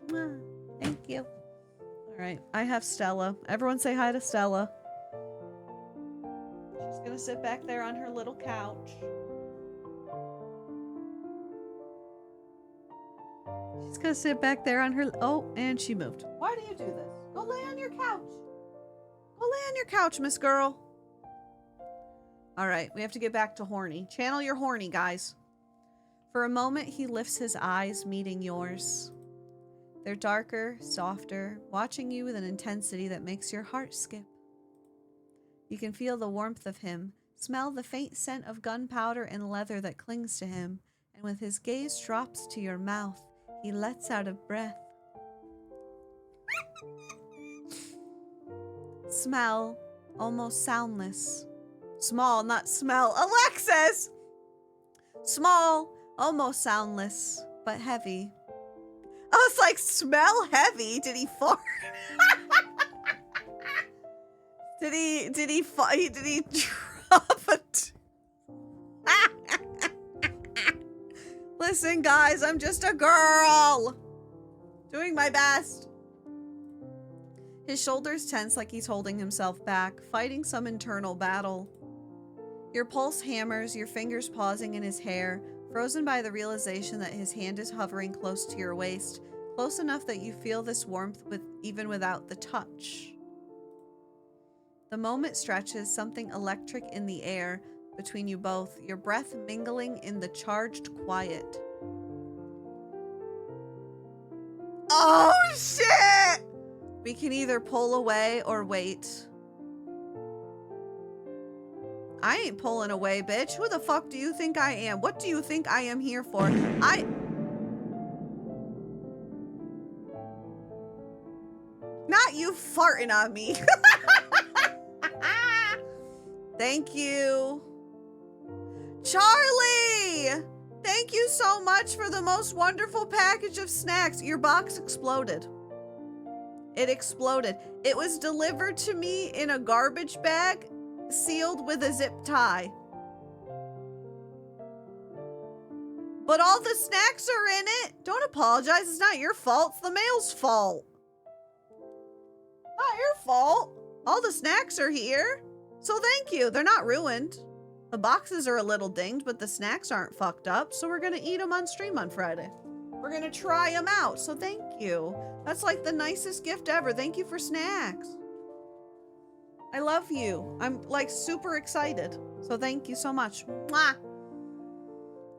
Mwah. Thank you. All right, I have Stella. Everyone say hi to Stella. She's gonna sit back there on her little couch. She's gonna sit back there on her... Oh, and she moved. Why do you do this? Go lay on your couch. Go lay on your couch, Miss Girl. All right, we have to get back to horny. Channel your horny, guys. For a moment, he lifts his eyes, meeting yours. They're darker, softer, watching you with an intensity that makes your heart skip. You can feel the warmth of him, smell the faint scent of gunpowder and leather that clings to him, and with his gaze drops to your mouth, he lets out a breath. Smell, almost soundless. Small, not smell. Alexis! Small, almost soundless, but heavy. I was like, smell heavy? Did he fart? Did he drop it? Listen, guys, I'm just a girl. Doing my best. His shoulders tense like he's holding himself back, fighting some internal battle. Your pulse hammers, your fingers pausing in his hair, frozen by the realization that his hand is hovering close to your waist, close enough that you feel this warmth even without the touch. The moment stretches, something electric in the air between you both, your breath mingling in the charged quiet. Oh, shit! We can either pull away or wait. I ain't pulling away, bitch. Who the fuck do you think I am? What do you think I am here for? Not you farting on me. Thank you. Charlie! Thank you so much for the most wonderful package of snacks. Your box exploded. It exploded. It was delivered to me in a garbage bag, sealed with a zip tie. But all the snacks are in it. Don't apologize. It's not your fault. It's the mail's fault. Not your fault. All the snacks are here. So thank you. They're not ruined. The boxes are a little dinged, but the snacks aren't fucked up. So we're going to eat them on stream on Friday. We're going to try them out. So thank you. That's like the nicest gift ever. Thank you for snacks. I love you. I'm like super excited. So thank you so much. Mwah!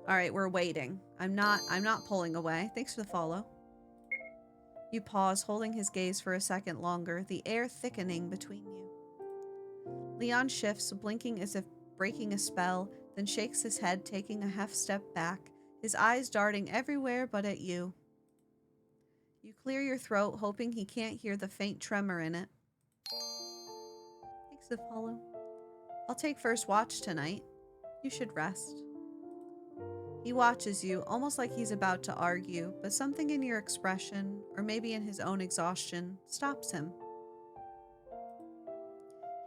All right, we're waiting. I'm not pulling away. Thanks for the follow. You pause, holding his gaze for a second longer, the air thickening between you. Leon shifts, blinking as if breaking a spell, then shakes his head, taking a half step back, his eyes darting everywhere but at you. You clear your throat, hoping he can't hear the faint tremor in it. Thanks for the follow. I'll take first watch tonight. You should rest. He watches you, almost like he's about to argue, but something in your expression, or maybe in his own exhaustion, stops him.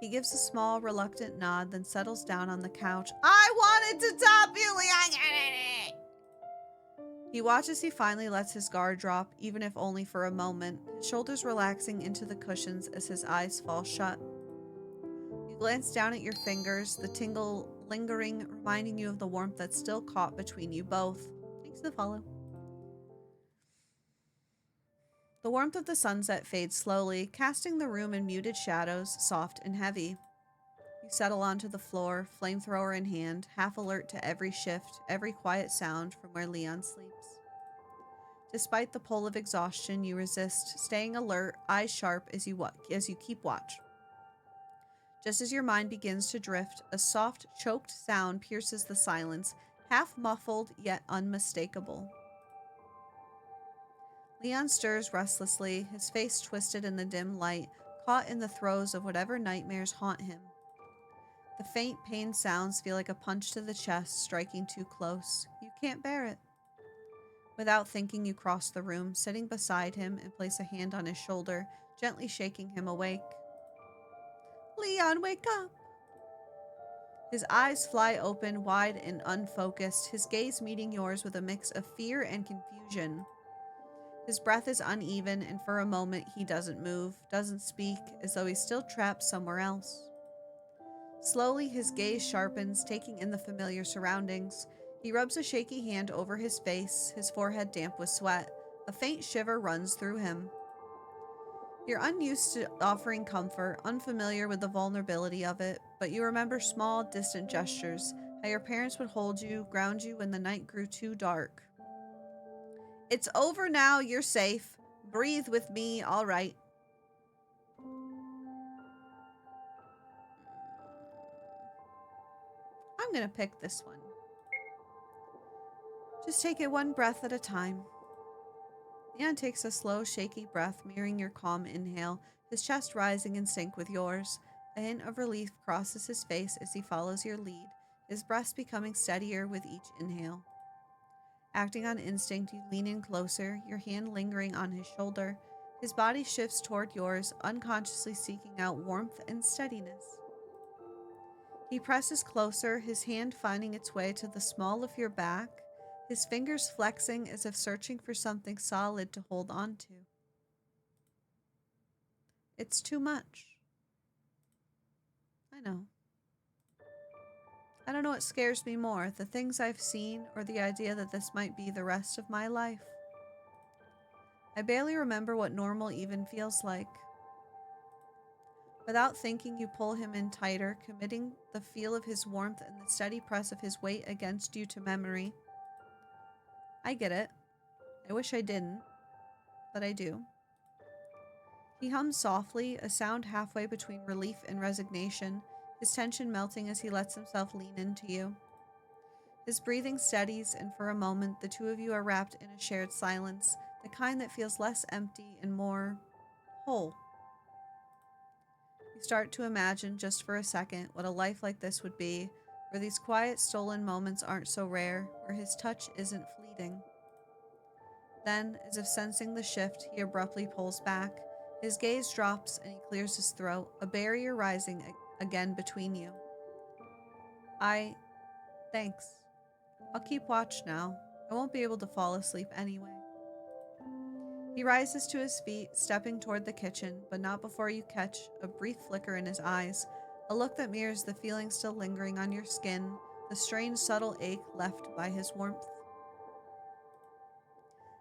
He gives a small, reluctant nod, then settles down on the couch. I wanted to top you, Leon! He watches he finally lets his guard drop, even if only for a moment, his shoulders relaxing into the cushions as his eyes fall shut. You glance down at your fingers, the tingle lingering, reminding you of the warmth that's still caught between you both. Thanks for the follow. The warmth of the sunset fades slowly, casting the room in muted shadows, soft and heavy. You settle onto the floor, flamethrower in hand, half alert to every shift, every quiet sound from where Leon sleeps. Despite the pull of exhaustion, you resist, staying alert, eyes sharp as you keep watch. Just as your mind begins to drift, a soft, choked sound pierces the silence, half muffled yet unmistakable. Leon stirs restlessly, his face twisted in the dim light, caught in the throes of whatever nightmares haunt him. The faint pain sounds feel like a punch to the chest, striking too close. You can't bear it. Without thinking, you cross the room, sitting beside him, and place a hand on his shoulder, gently shaking him awake. Leon, wake up! His eyes fly open, wide and unfocused, his gaze meeting yours with a mix of fear and confusion. His breath is uneven, and for a moment he doesn't move, doesn't speak, as though he's still trapped somewhere else. Slowly, his gaze sharpens, taking in the familiar surroundings. He rubs a shaky hand over his face, his forehead damp with sweat. A faint shiver runs through him. You're unused to offering comfort, unfamiliar with the vulnerability of it, but you remember small, distant gestures, how your parents would hold you, ground you when the night grew too dark. It's over now, you're safe. Breathe with me, all right. I'm gonna pick this one. Just take it one breath at a time. Leon takes a slow, shaky breath, mirroring your calm inhale, his chest rising in sync with yours. A hint of relief crosses his face as he follows your lead, his breath becoming steadier with each inhale. Acting on instinct, you lean in closer, your hand lingering on his shoulder. His body shifts toward yours, unconsciously seeking out warmth and steadiness. He presses closer, his hand finding its way to the small of your back, his fingers flexing as if searching for something solid to hold on to. It's too much. I know. I don't know what scares me more, the things I've seen or the idea that this might be the rest of my life. I barely remember what normal even feels like. Without thinking, you pull him in tighter, committing the feel of his warmth and the steady press of his weight against you to memory. I get it. I wish I didn't, but I do. He hums softly, a sound halfway between relief and resignation, his tension melting as he lets himself lean into you. His breathing steadies, and for a moment, the two of you are wrapped in a shared silence, the kind that feels less empty and more whole. You start to imagine, just for a second, what a life like this would be, where these quiet, stolen moments aren't so rare, where his touch isn't fleeting. Then, as if sensing the shift, he abruptly pulls back. His gaze drops and he clears his throat, a barrier rising again between you. Thanks. I'll keep watch now. I won't be able to fall asleep anyway. He rises to his feet, stepping toward the kitchen, but not before you catch a brief flicker in his eyes, a look that mirrors the feeling still lingering on your skin, the strange subtle ache left by his warmth.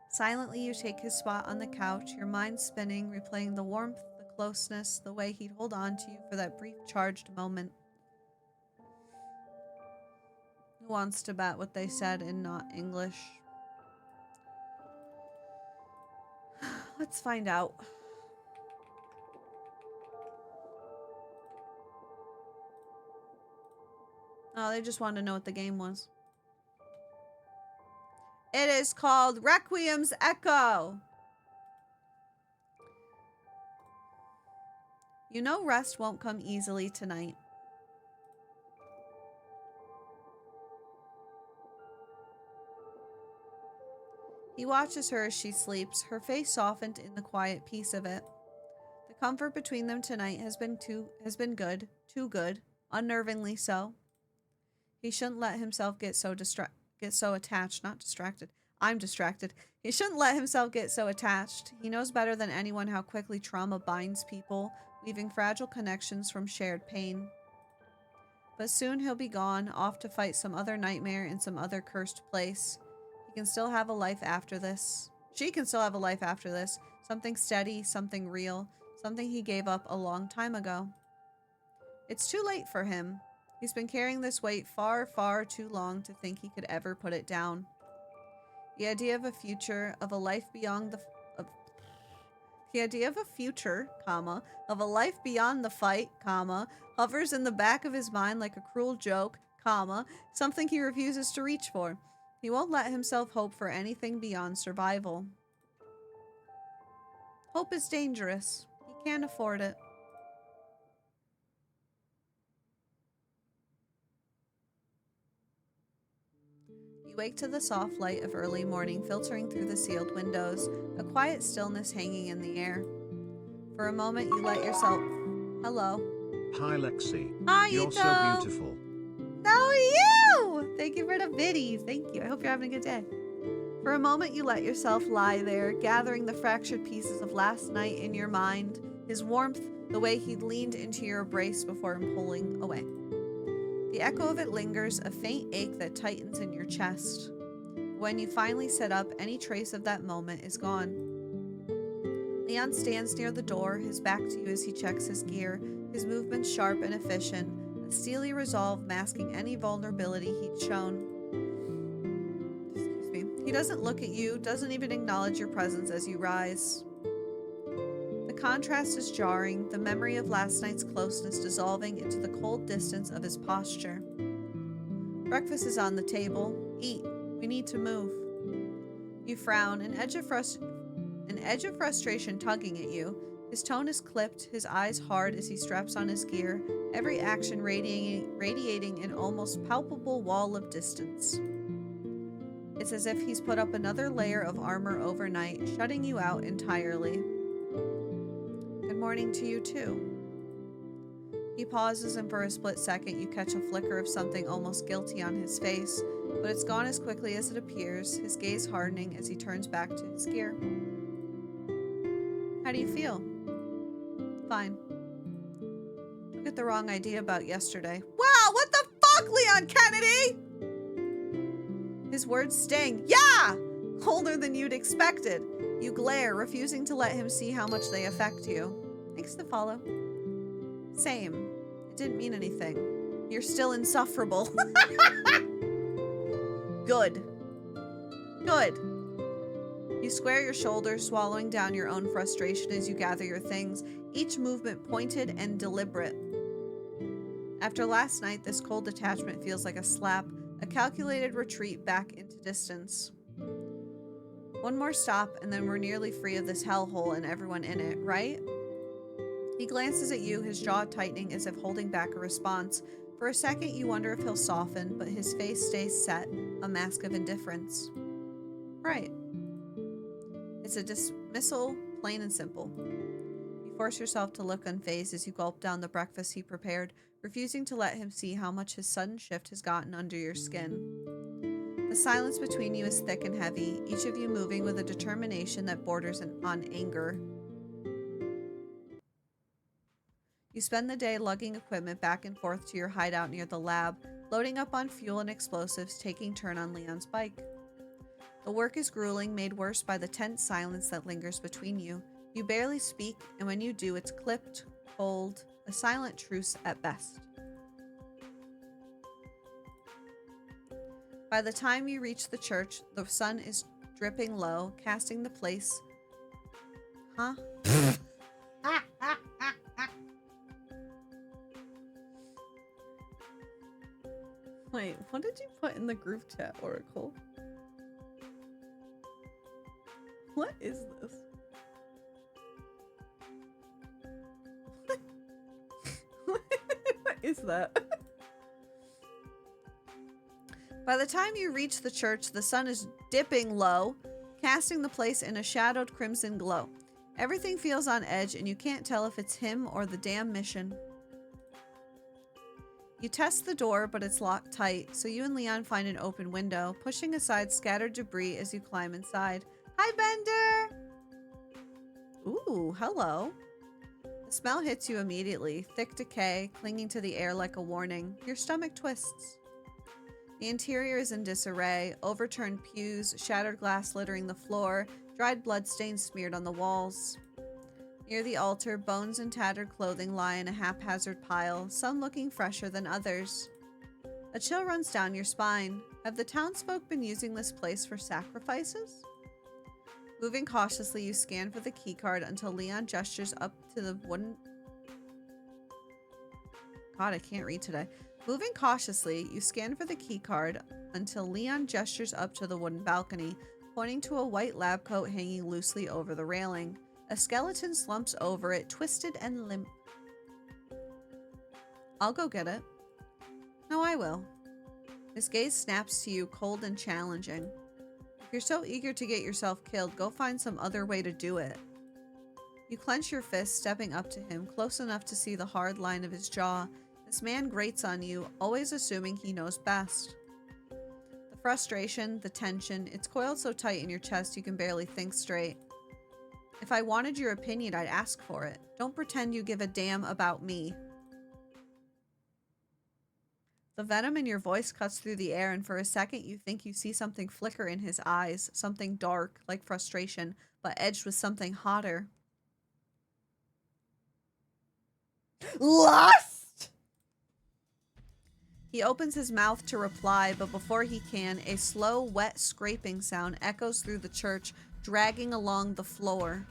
Silently, you take his spot on the couch, your mind spinning, replaying the warmth, the closeness, the way he'd hold on to you for that brief charged moment. Who wants to bet what they said in not English? Let's find out. Oh, they just wanted to know what the game was. It is called Requiem's Echo. You know rest won't come easily tonight. He watches her as she sleeps, her face softened in the quiet peace of it. The comfort between them tonight has been good, too good, unnervingly so. He shouldn't let himself get so attached, not distracted. I'm distracted. He shouldn't let himself get so attached. He knows better than anyone how quickly trauma binds people, weaving fragile connections from shared pain. But soon he'll be gone, off to fight some other nightmare in some other cursed place. He can still have a life after this. She can still have a life after this. Something steady, something real, something he gave up a long time ago. It's too late for him. He's been carrying this weight far, far too long to think he could ever put it down. The idea of a future of a life beyond the idea of a future, comma, of a life beyond the fight, comma, hovers in the back of his mind like a cruel joke, comma, something he refuses to reach for. He won't let himself hope for anything beyond survival. Hope is dangerous. He can't afford it. You wake to the soft light of early morning filtering through the sealed windows, a quiet stillness hanging in the air. For a moment, you let yourself... Hello. Hi, Lexy. Hi, You're Ito. so beautiful. How are you? Thank you for the biddies. Thank you. I hope you're having a good day. For a moment, you let yourself lie there, gathering the fractured pieces of last night in your mind, his warmth, the way he'd leaned into your embrace before him pulling away. The echo of it lingers, a faint ache that tightens in your chest. When you finally sit up, any trace of that moment is gone. Leon stands near the door, his back to you as he checks his gear, his movements sharp and efficient, a steely resolve masking any vulnerability he'd shown. Excuse me. He doesn't look at you, doesn't even acknowledge your presence as you rise. The contrast is jarring, the memory of last night's closeness dissolving into the cold distance of his posture. Breakfast is on the table. Eat. We need to move. You frown, an edge of frustration tugging at you. His tone is clipped, his eyes hard as he straps on his gear, every action radiating an almost palpable wall of distance. It's as if he's put up another layer of armor overnight, shutting you out entirely. Good morning to you, too. He pauses, and for a split second, you catch a flicker of something almost guilty on his face, but it's gone as quickly as it appears, his gaze hardening as he turns back to his gear. How do you feel? Fine. Don't get the wrong idea about yesterday. Wow, what the fuck, Leon Kennedy? His words sting. Yeah! Colder than you'd expected. You glare, refusing to let him see how much they affect you. Thanks to follow. Same. It didn't mean anything. You're still insufferable. Good. Good. You square your shoulders, swallowing down your own frustration as you gather your things, each movement pointed and deliberate. After last night, this cold detachment feels like a slap, a calculated retreat back into distance. One more stop, and then we're nearly free of this hellhole and everyone in it, right? He glances at you, his jaw tightening as if holding back a response. For a second, you wonder if he'll soften, but his face stays set, a mask of indifference. Right. It's a dismissal, plain and simple. You force yourself to look unfazed as you gulp down the breakfast he prepared, refusing to let him see how much his sudden shift has gotten under your skin. The silence between you is thick and heavy, each of you moving with a determination that borders on anger. You spend the day lugging equipment back and forth to your hideout near the lab, loading up on fuel and explosives, taking turn on Leon's bike. The work is grueling, made worse by the tense silence that lingers between you. You barely speak, and when you do, it's clipped, cold, a silent truce at best. By the time you reach the church, the sun is dripping low, casting the place... Huh? Wait, what did you put in the group chat, Oracle? What is this? What is that? By the time you reach the church, the sun is dipping low, casting the place in a shadowed crimson glow. Everything feels on edge, and you can't tell if it's him or the damn mission. You test the door, but it's locked tight, so you and Leon find an open window, pushing aside scattered debris as you climb inside. Hi, Bender! Ooh, hello. The smell hits you immediately, thick decay, clinging to the air like a warning. Your stomach twists. The interior is in disarray, overturned pews, shattered glass littering the floor, dried bloodstains smeared on the walls. Near the altar, bones and tattered clothing lie in a haphazard pile, some looking fresher than others. A chill runs down your spine. Have the townsfolk been using this place for sacrifices? Moving cautiously, you scan for the keycard until Leon gestures up to the wooden... God, I can't read today. Moving cautiously, you scan for the keycard until Leon gestures up to the wooden balcony, pointing to a white lab coat hanging loosely over the railing. A skeleton slumps over it, twisted and limp. I'll go get it. No, I will. His gaze snaps to you, cold and challenging. If you're so eager to get yourself killed, go find some other way to do it. You clench your fist, stepping up to him, close enough to see the hard line of his jaw. This man grates on you, always assuming he knows best. The frustration, the tension, it's coiled so tight in your chest you can barely think straight. If I wanted your opinion, I'd ask for it. Don't pretend you give a damn about me. The venom in your voice cuts through the air, and for a second you think you see something flicker in his eyes, something dark, like frustration, but edged with something hotter. Lust! He opens his mouth to reply, but before he can, a slow, wet scraping sound echoes through the church, dragging along the floor.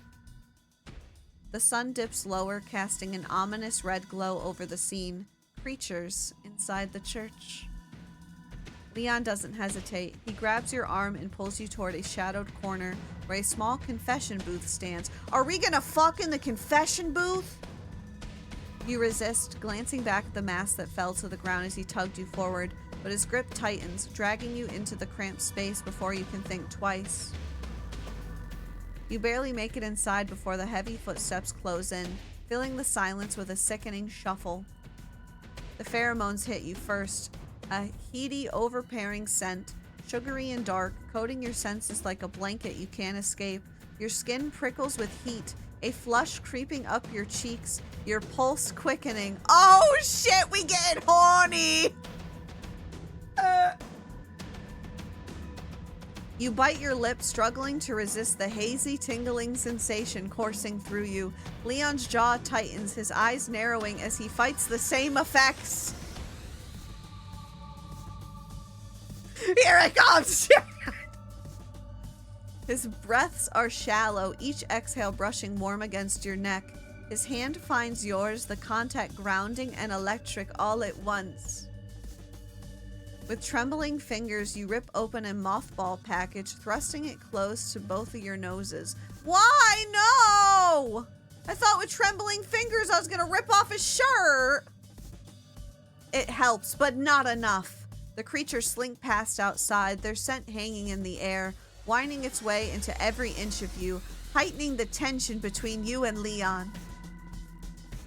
The sun dips lower, casting an ominous red glow over the scene. Creatures inside the church. Leon doesn't hesitate. He grabs your arm and pulls you toward a shadowed corner where a small confession booth stands. Are we gonna fuck in the confession booth? You resist, glancing back at the mask that fell to the ground as he tugged you forward, but his grip tightens, dragging you into the cramped space before you can think twice. You barely make it inside before the heavy footsteps close in, filling the silence with a sickening shuffle. The pheromones hit you first, a heady, overpowering scent, sugary and dark, coating your senses like a blanket you can't escape. Your skin prickles with heat, a flush creeping up your cheeks, your pulse quickening. Oh shit, we get horny! You bite your lip, struggling to resist the hazy, tingling sensation coursing through you. Leon's jaw tightens, his eyes narrowing as he fights the same effects. Here it comes! His breaths are shallow, each exhale brushing warm against your neck. His hand finds yours, the contact grounding and electric all at once. With trembling fingers, you rip open a mothball package, thrusting it close to both of your noses. Why? No! I thought with trembling fingers I was gonna rip off his shirt. It helps, but not enough. The creatures slink past outside, their scent hanging in the air, winding its way into every inch of you, heightening the tension between you and Leon.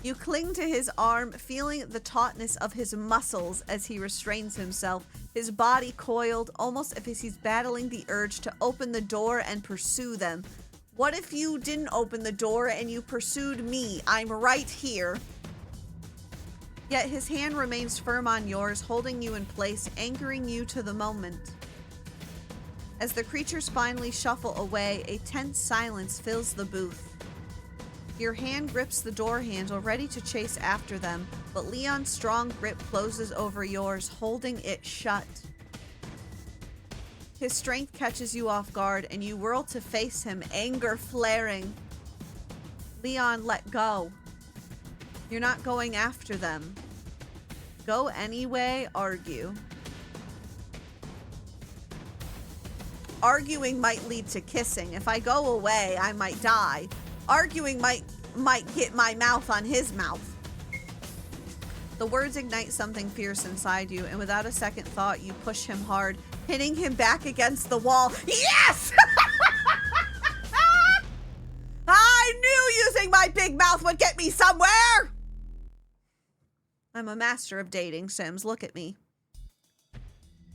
You cling to his arm, feeling the tautness of his muscles as he restrains himself, his body coiled, almost as if he's battling the urge to open the door and pursue them. What if you didn't open the door and you pursued me? I'm right here. Yet his hand remains firm on yours, holding you in place, anchoring you to the moment. As the creatures finally shuffle away, a tense silence fills the booth. Your hand grips the door handle, ready to chase after them, but Leon's strong grip closes over yours, holding it shut. His strength catches you off guard, and you whirl to face him, anger flaring. Leon, let go. You're not going after them. Go anyway, argue. Arguing might lead to kissing. If I go away, I might die. Arguing might get my mouth on his mouth. The words ignite something fierce inside you, and without a second thought, you push him hard, hitting him back against the wall. Yes! I knew using my big mouth would get me somewhere! I'm a master of dating, Sims. Look at me.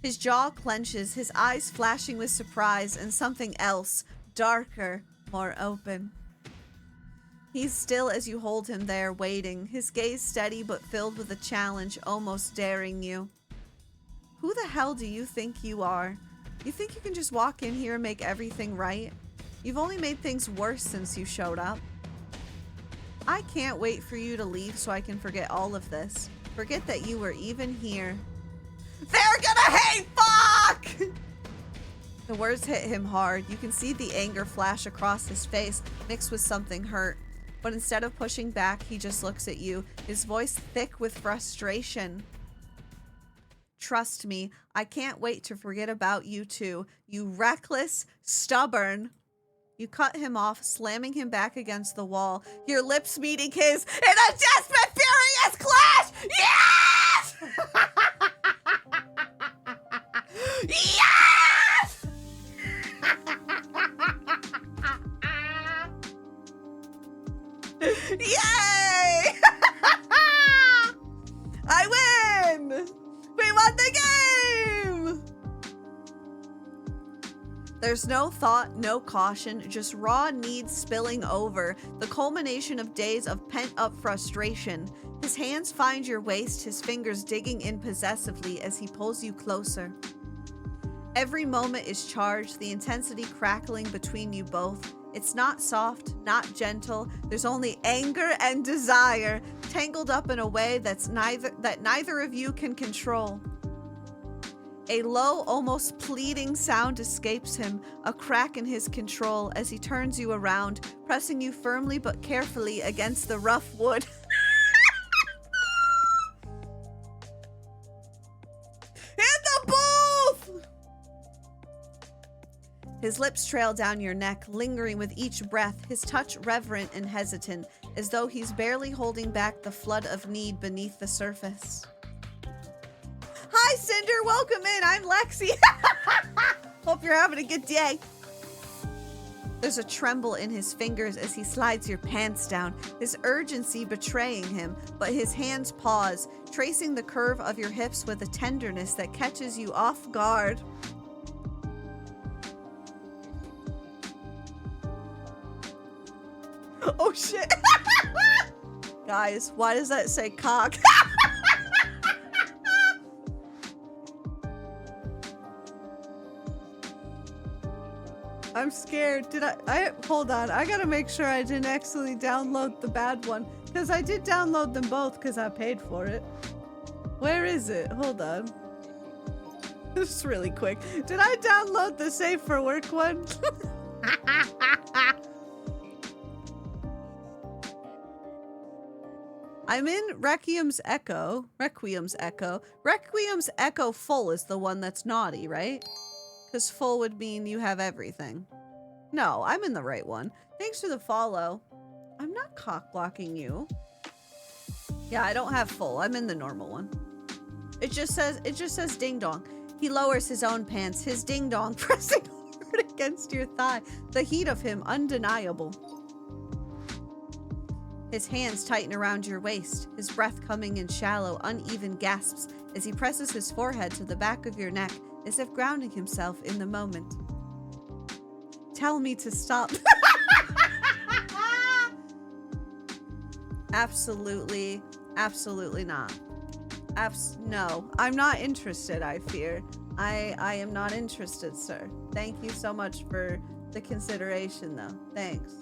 His jaw clenches, his eyes flashing with surprise and something else, darker, more open. He's still as you hold him there, waiting, his gaze steady but filled with a challenge, almost daring you. Who the hell do you think you are? You think you can just walk in here and make everything right? You've only made things worse since you showed up. I can't wait for you to leave so I can forget all of this. Forget that you were even here. Thank The words hit him hard. You can see the anger flash across his face, mixed with something hurt. But instead of pushing back, he just looks at you, his voice thick with frustration. Trust me, I can't wait to forget about you two. You reckless, stubborn. You cut him off, slamming him back against the wall, your lips meeting his in a desperate, furious clash! Yes! Yes! Yay! I win! We won the game! There's no thought, no caution, just raw need spilling over, the culmination of days of pent-up frustration. His hands find your waist, his fingers digging in possessively as he pulls you closer. Every moment is charged, the intensity crackling between you both. It's not soft, not gentle. There's only anger and desire, tangled up in a way that neither of you can control. A low, almost pleading sound escapes him, a crack in his control as he turns you around, pressing you firmly but carefully against the rough wood. In the booth! His lips trail down your neck, lingering with each breath, his touch reverent and hesitant, as though he's barely holding back the flood of need beneath the surface. Hi, Cinder. Welcome in. I'm Lexy. Hope you're having a good day. There's a tremble in his fingers as he slides your pants down, his urgency betraying him, but his hands pause, tracing the curve of your hips with a tenderness that catches you off guard. Oh, shit. Guys, why does that say cock? I'm scared. Did I hold on. I gotta make sure I didn't actually download the bad one. Because I did download them both because I paid for it. Where is it? Hold on. This is really quick. Did I download the Save for Work one? I'm in Requiem's Echo. Requiem's Echo full is the one that's naughty, right? Because full would mean you have everything. No, I'm in the right one. Thanks for the follow. I'm not cock blocking you. Yeah, I don't have full. I'm in the normal one. It just says ding dong. He lowers his own pants, his ding dong pressing hard against your thigh. The heat of him undeniable. His hands tighten around your waist, his breath coming in shallow, uneven gasps as he presses his forehead to the back of your neck, as if grounding himself in the moment. Tell me to stop. Absolutely, absolutely not. No, I'm not interested, I fear. I am not interested, sir. Thank you so much for the consideration, though. Thanks.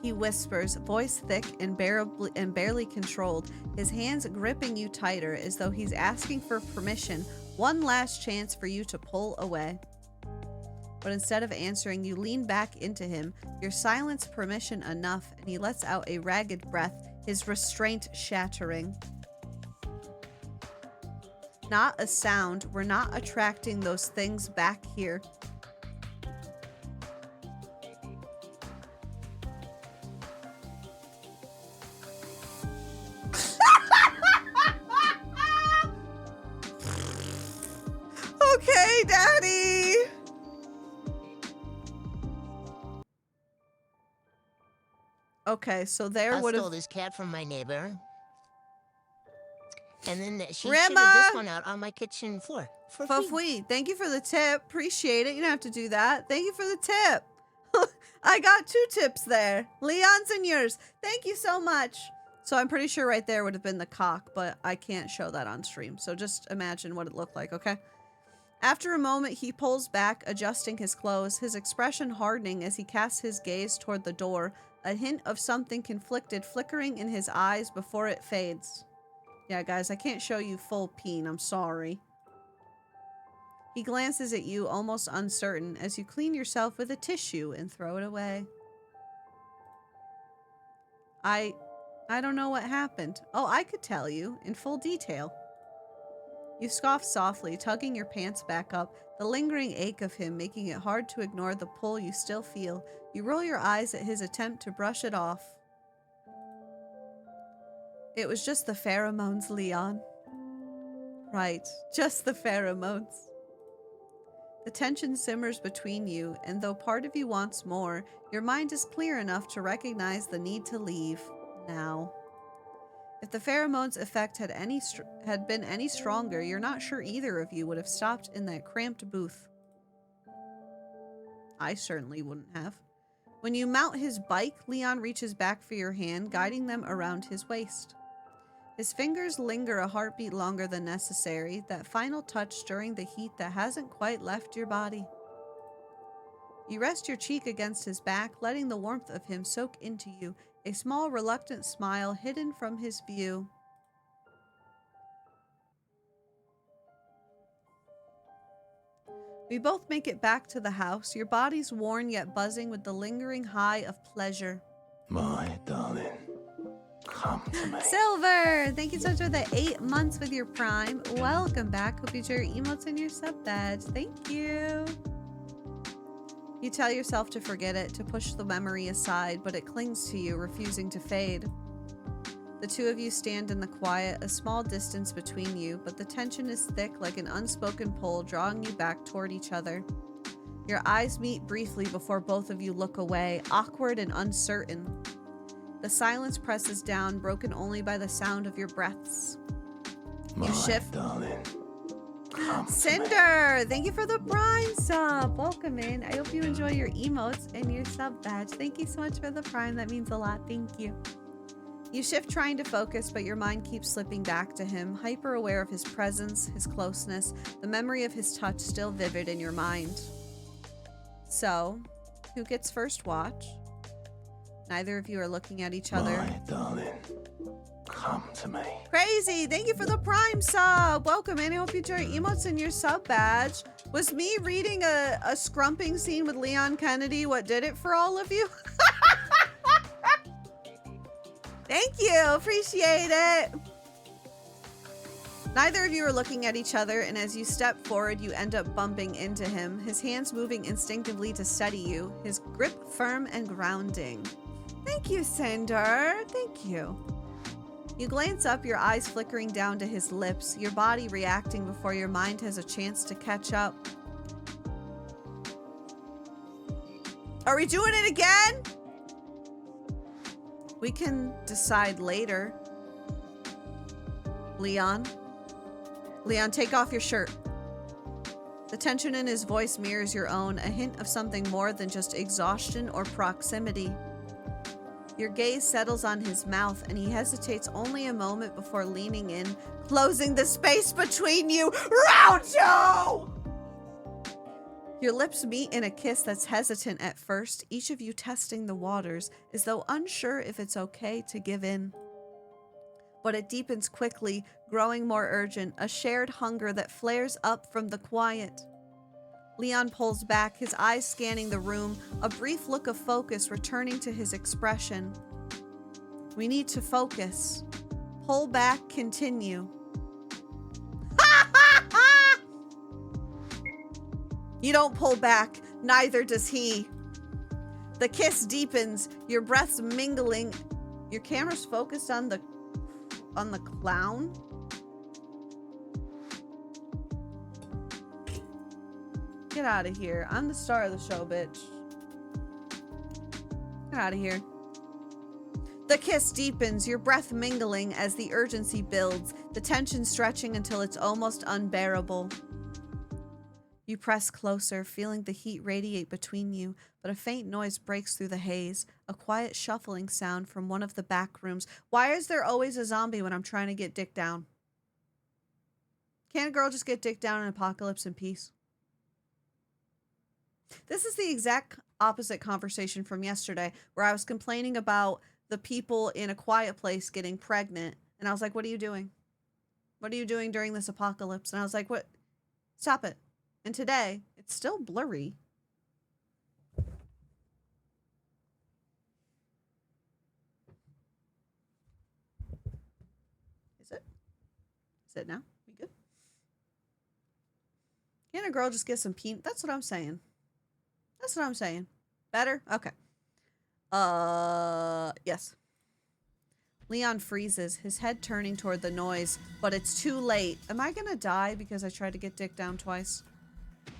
He whispers, voice thick and barely controlled, his hands gripping you tighter as though he's asking for permission, one last chance for you to pull away. But instead of answering, you lean back into him, your silence permission enough, and he lets out a ragged breath, his restraint shattering. Not a sound. We're not attracting those things back here. Okay, Daddy. Okay, so there would I have. stole this cat from my neighbor, and then she Grandma! shitted this one out on my kitchen floor for free. Fafui, thank you for the tip. Appreciate it. You don't have to do that. Thank you for the tip. I got 2 tips there. Leon's and yours. Thank you so much. So I'm pretty sure right there would have been the cock, but I can't show that on stream. So just imagine what it looked like, okay? After a moment, he pulls back, adjusting his clothes, his expression hardening as he casts his gaze toward the door, a hint of something conflicted flickering in his eyes before it fades. Yeah, guys, I can't show you full peen. I'm sorry. He glances at you, almost uncertain, as you clean yourself with a tissue and throw it away. I don't know what happened. Oh, I could tell you in full detail. You scoff softly, tugging your pants back up, the lingering ache of him making it hard to ignore the pull you still feel. You roll your eyes at his attempt to brush it off. It was just the pheromones, Leon. Right, just the pheromones. The tension simmers between you, and though part of you wants more, your mind is clear enough to recognize the need to leave now. If the pheromones' effect had been any stronger, you're not sure either of you would have stopped in that cramped booth. I certainly wouldn't have. When you mount his bike, Leon reaches back for your hand, guiding them around his waist. His fingers linger a heartbeat longer than necessary, that final touch during the heat that hasn't quite left your body. You rest your cheek against his back, letting the warmth of him soak into you, a small reluctant smile hidden from his view. We both make it back to the house, your bodies worn yet buzzing with the lingering high of pleasure. My darling, come to me. Silver! Thank you so much for the 8 months with your Prime. Welcome back. Hope you enjoy your emotes and your sub badge. Thank you. You tell yourself to forget it, to push the memory aside, but it clings to you, refusing to fade. The two of you stand in the quiet, a small distance between you, but the tension is thick like an unspoken pull, drawing you back toward each other. Your eyes meet briefly before both of you look away, awkward and uncertain. The silence presses down, broken only by the sound of your breaths. My You shift. darling, come to me. Cinder, thank you for the Prime sub. Welcome in. I hope you enjoy your emotes and your sub badge. Thank you so much for the Prime. That means a lot. Thank you. You shift trying to focus, but your mind keeps slipping back to him, hyper aware of his presence, his closeness, the memory of his touch still vivid in your mind. So, who gets first watch? Neither of you are looking at each other. My darling, come to me. Crazy! Thank you for the Prime sub! Welcome in. I hope you enjoy emotes and your sub badge. Was me reading a scrumping scene with Leon Kennedy what did it for all of you? Thank you! Appreciate it! Neither of you are looking at each other, and as you step forward, you end up bumping into him, his hands moving instinctively to steady you, his grip firm and grounding. Thank you, Cinder. Thank you. You glance up, your eyes flickering down to his lips, your body reacting before your mind has a chance to catch up. Are we doing it again? We can decide later. Leon? Leon, take off your shirt. The tension in his voice mirrors your own, a hint of something more than just exhaustion or proximity. Your gaze settles on his mouth, and he hesitates only a moment before leaning in, closing the space between you. Round two! Your lips meet in a kiss that's hesitant at first, each of you testing the waters, as though unsure if it's okay to give in. But it deepens quickly, growing more urgent, a shared hunger that flares up from the quiet. Leon pulls back, his eyes scanning the room, a brief look of focus returning to his expression. We need to focus. Pull back, continue. You don't pull back, neither does he. The kiss deepens, your breaths mingling. Your camera's focused on the clown. Get out of here. I'm the star of the show, bitch. Get out of here. The kiss deepens, your breath mingling as the urgency builds, the tension stretching until it's almost unbearable. You press closer, feeling the heat radiate between you, but a faint noise breaks through the haze, a quiet shuffling sound from one of the back rooms. Why is there always a zombie when I'm trying to get dick down? Can't a girl just get dick down in apocalypse in peace? This is the exact opposite conversation from yesterday, where I was complaining about the people in A Quiet Place getting pregnant, and I was like, what are you doing? What are you doing during this apocalypse? And I was like, what? Stop it. And today, it's still blurry. Is it? Is it now? We good? Can a girl just get some peanut? That's what I'm saying. That's what I'm saying. Better? Okay. Yes. Leon freezes, his head turning toward the noise, but it's too late. Am I gonna die because I tried to get Dick down twice?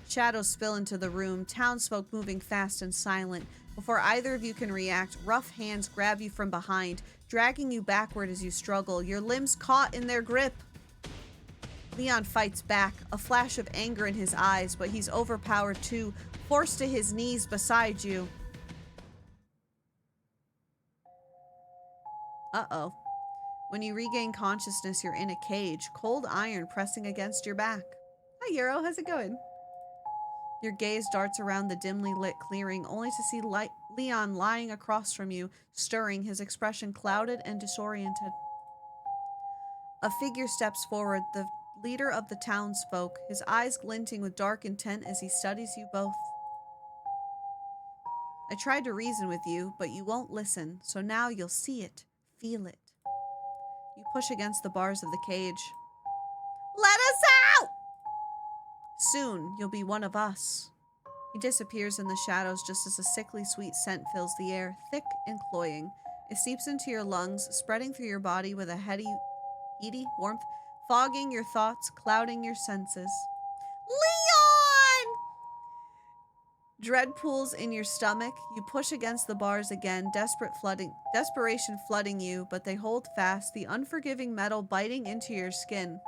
Shadows spill into the room, townsfolk moving fast and silent. Before either of you can react, rough hands grab you from behind, dragging you backward as you struggle, your limbs caught in their grip. Leon fights back, a flash of anger in his eyes, but he's overpowered too, forced to his knees beside you. Uh-oh. When you regain consciousness, you're in a cage, cold iron pressing against your back. Hi, Euro. How's it going? Your gaze darts around the dimly lit clearing, only to see Leon lying across from you, stirring, his expression clouded and disoriented. A figure steps forward, the leader of the townsfolk, his eyes glinting with dark intent as he studies you both. I tried to reason with you, but you won't listen, so now you'll see it, feel it. You push against the bars of the cage. Let us out! Soon, you'll be one of us. He disappears in the shadows just as a sickly sweet scent fills the air, thick and cloying. It seeps into your lungs, spreading through your body with a heady warmth, fogging your thoughts, clouding your senses. Leon! Dread pools in your stomach. You push against the bars again, desperation flooding you, but they hold fast, the unforgiving metal biting into your skin.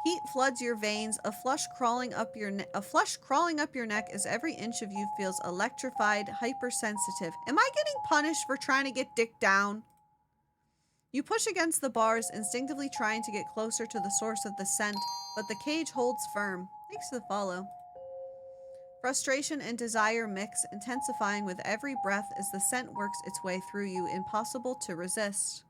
Heat floods your veins, a flush crawling up your neck as every inch of you feels electrified, hypersensitive. Am I getting punished for trying to get Dick down? You push against the bars, instinctively trying to get closer to the source of the scent, but the cage holds firm. Thanks for the follow. Frustration and desire mix, intensifying with every breath as the scent works its way through you, impossible to resist.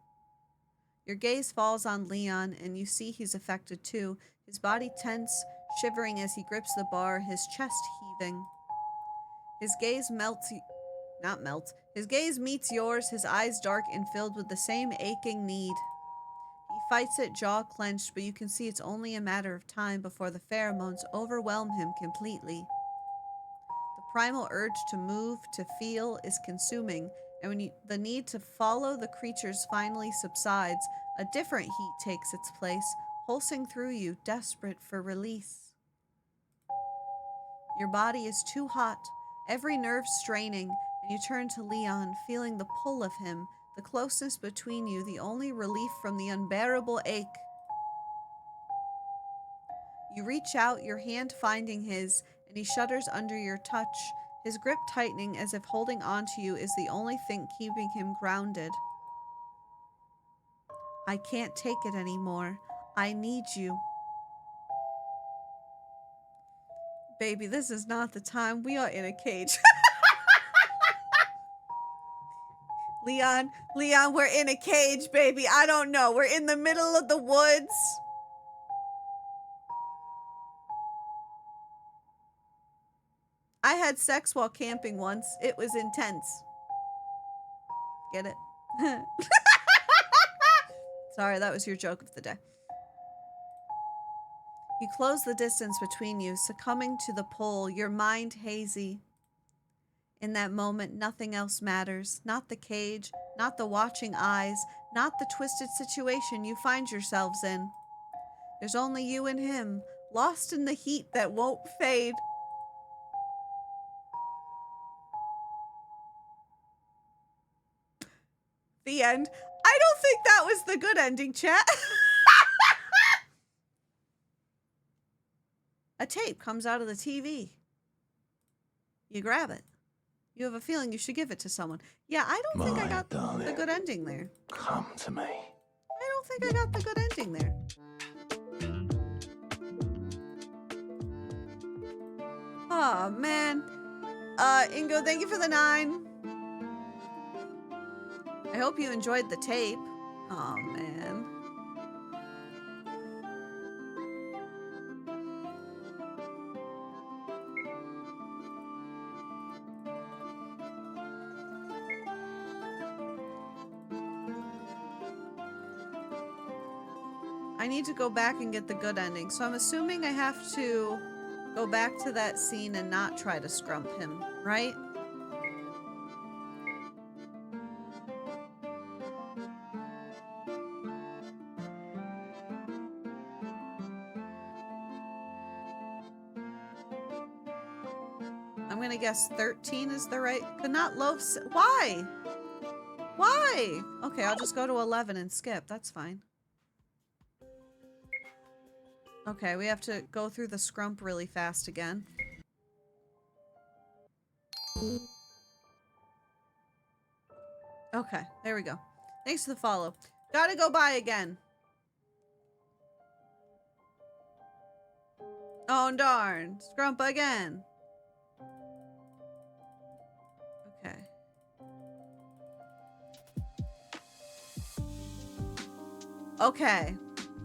Your gaze falls on Leon, and you see he's affected too, his body tense, shivering as he grips the bar, his chest heaving. His gaze His gaze meets yours, his eyes dark and filled with the same aching need. He fights it, jaw clenched, but you can see it's only a matter of time before the pheromones overwhelm him completely. The primal urge to move, to feel, is consuming, and when the need to follow the creatures finally subsides, a different heat takes its place, pulsing through you, desperate for release. Your body is too hot, every nerve straining, and you turn to Leon, feeling the pull of him, the closeness between you, the only relief from the unbearable ache. You reach out, your hand finding his, and he shudders under your touch, his grip tightening as if holding on to you is the only thing keeping him grounded. I can't take it anymore. I need you. Baby, this is not the time. We are in a cage. Leon, we're in a cage, baby. I don't know. We're in the middle of the woods. I had sex while camping once. It was intense. Get it? Sorry, that was your joke of the day. You close the distance between you, succumbing to the pull, your mind hazy. In that moment, nothing else matters. Not the cage, not the watching eyes, not the twisted situation you find yourselves in. There's only you and him, lost in the heat that won't fade. The end. I don't think that was the good ending, chat. A tape comes out of the TV. You grab it. You have a feeling you should give it to someone. Yeah, I don't think I got the good ending there. Come to me. I don't think I got the good ending there. Oh, man. Ingo, thank you for the 9. I hope you enjoyed the tape. Oh, man. I need to go back and get the good ending. So I'm assuming I have to go back to that scene and not try to scrump him, right? I'm gonna guess 13 is the right. Could not loaf. Why? Why? Okay, I'll just go to 11 and skip. That's fine. Okay, we have to go through the scrump really fast again. Okay, there we go. Thanks for the follow. Gotta go by again. Oh, darn. Scrump again. Okay. Okay.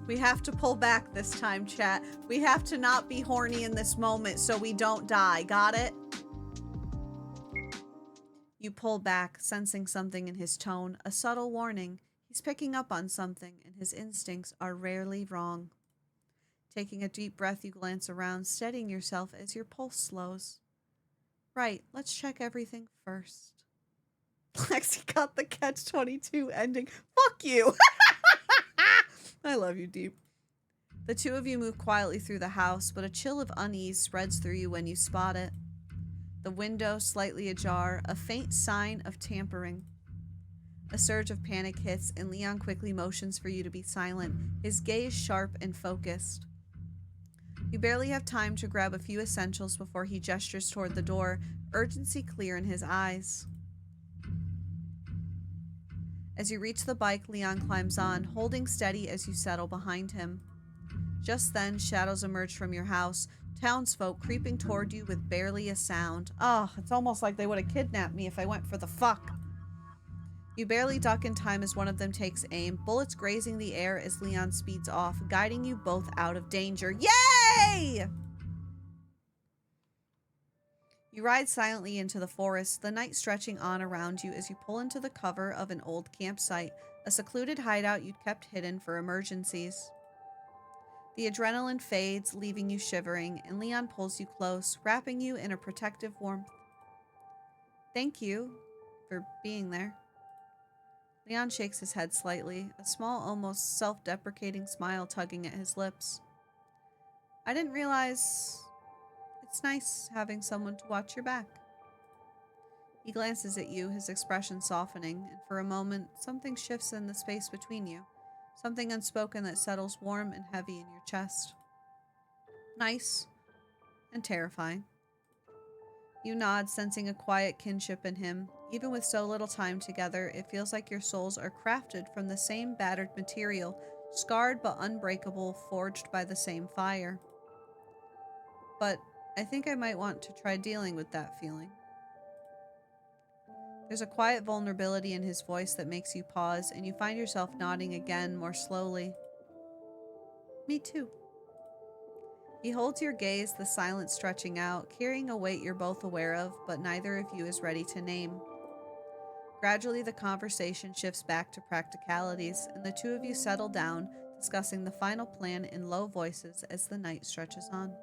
We have to pull back this time, chat. We have to not be horny in this moment so we don't die. Got it? You pull back, sensing something in his tone, a subtle warning. He's picking up on something, and his instincts are rarely wrong. Taking a deep breath, you glance around, steadying yourself as your pulse slows. Right, let's check everything first. Lexy got the catch-22 ending. Fuck you! I love you, Deep. The two of you move quietly through the house, but a chill of unease spreads through you when you spot it. The window slightly ajar, a faint sign of tampering. A surge of panic hits, and Leon quickly motions for you to be silent, his gaze sharp and focused. You barely have time to grab a few essentials before he gestures toward the door, urgency clear in his eyes. As you reach the bike, Leon climbs on, holding steady as you settle behind him. Just then, shadows emerge from your house, townsfolk creeping toward you with barely a sound. Oh, it's almost like they would have kidnapped me if I went for the fuck. You barely duck in time as one of them takes aim, bullets grazing the air as Leon speeds off, guiding you both out of danger. Yay! You ride silently into the forest, the night stretching on around you as you pull into the cover of an old campsite, a secluded hideout you'd kept hidden for emergencies. The adrenaline fades, leaving you shivering, and Leon pulls you close, wrapping you in a protective warmth. Thank you for being there. Leon shakes his head slightly, a small, almost self-deprecating smile tugging at his lips. I didn't realize... It's nice having someone to watch your back. He glances at you, his expression softening, and for a moment, something shifts in the space between you. Something unspoken that settles warm and heavy in your chest. Nice and terrifying. You nod, sensing a quiet kinship in him. Even with so little time together, it feels like your souls are crafted from the same battered material, scarred but unbreakable, forged by the same fire. But I think I might want to try dealing with that feeling. There's a quiet vulnerability in his voice that makes you pause, and you find yourself nodding again, more slowly. Me too. He holds your gaze, the silence stretching out, carrying a weight you're both aware of, but neither of you is ready to name. Gradually, the conversation shifts back to practicalities, and the two of you settle down, discussing the final plan in low voices as the night stretches on.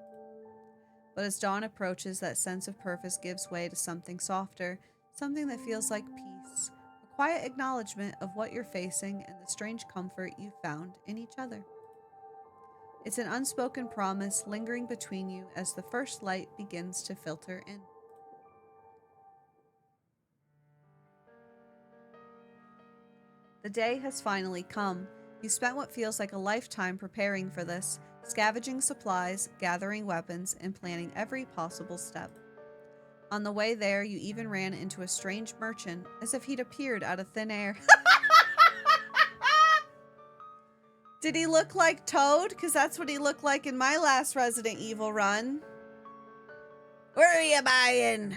But as dawn approaches, that sense of purpose gives way to something softer, something that feels like peace, a quiet acknowledgement of what you're facing and the strange comfort you've found in each other. It's an unspoken promise lingering between you as the first light begins to filter in. The day has finally come. You spent what feels like a lifetime preparing for this, scavenging supplies, gathering weapons, and planning every possible step. On the way there, you even ran into a strange merchant, as if he'd appeared out of thin air. Did he look like Toad? Because that's what he looked like in my last Resident Evil run. Where are you buying?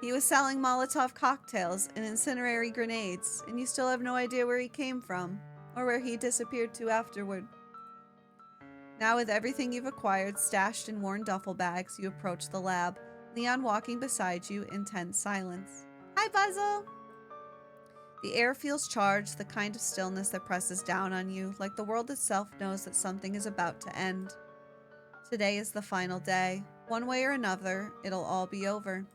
He was selling Molotov cocktails and incendiary grenades, and you still have no idea where he came from, or where he disappeared to afterward. Now with everything you've acquired stashed in worn duffel bags, you approach the lab, Leon walking beside you in tense silence. Hi, Buzzle! The air feels charged, the kind of stillness that presses down on you, like the world itself knows that something is about to end. Today is the final day. One way or another, it'll all be over.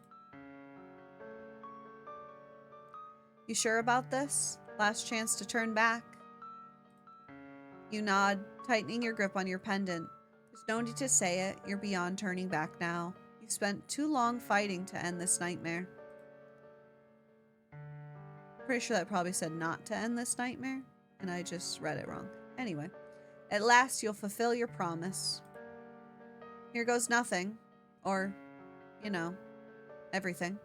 You sure about this? Last chance to turn back? You nod, tightening your grip on your pendant. There's no need to say it, you're beyond turning back now. You spent too long fighting to end this nightmare. Pretty sure that probably said not to end this nightmare, and I just read it wrong. Anyway, at last you'll fulfill your promise. Here goes nothing. Or, you know, everything.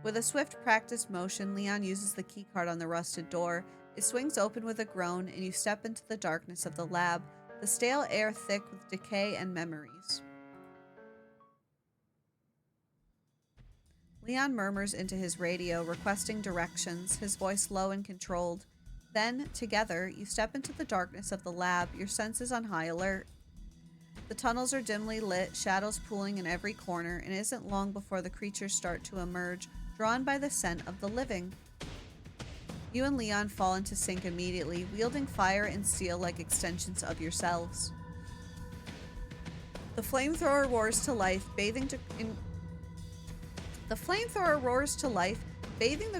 With a swift practiced motion, Leon uses the keycard on the rusted door. It swings open with a groan, and you step into the darkness of the lab, the stale air thick with decay and memories. Leon murmurs into his radio, requesting directions, his voice low and controlled. Then, together, you step into the darkness of the lab, your senses on high alert. The tunnels are dimly lit, shadows pooling in every corner, and it isn't long before the creatures start to emerge, drawn by the scent of the living. You and Leon fall into sync immediately, wielding fire and steel like extensions of yourselves. The flamethrower roars to life, bathing the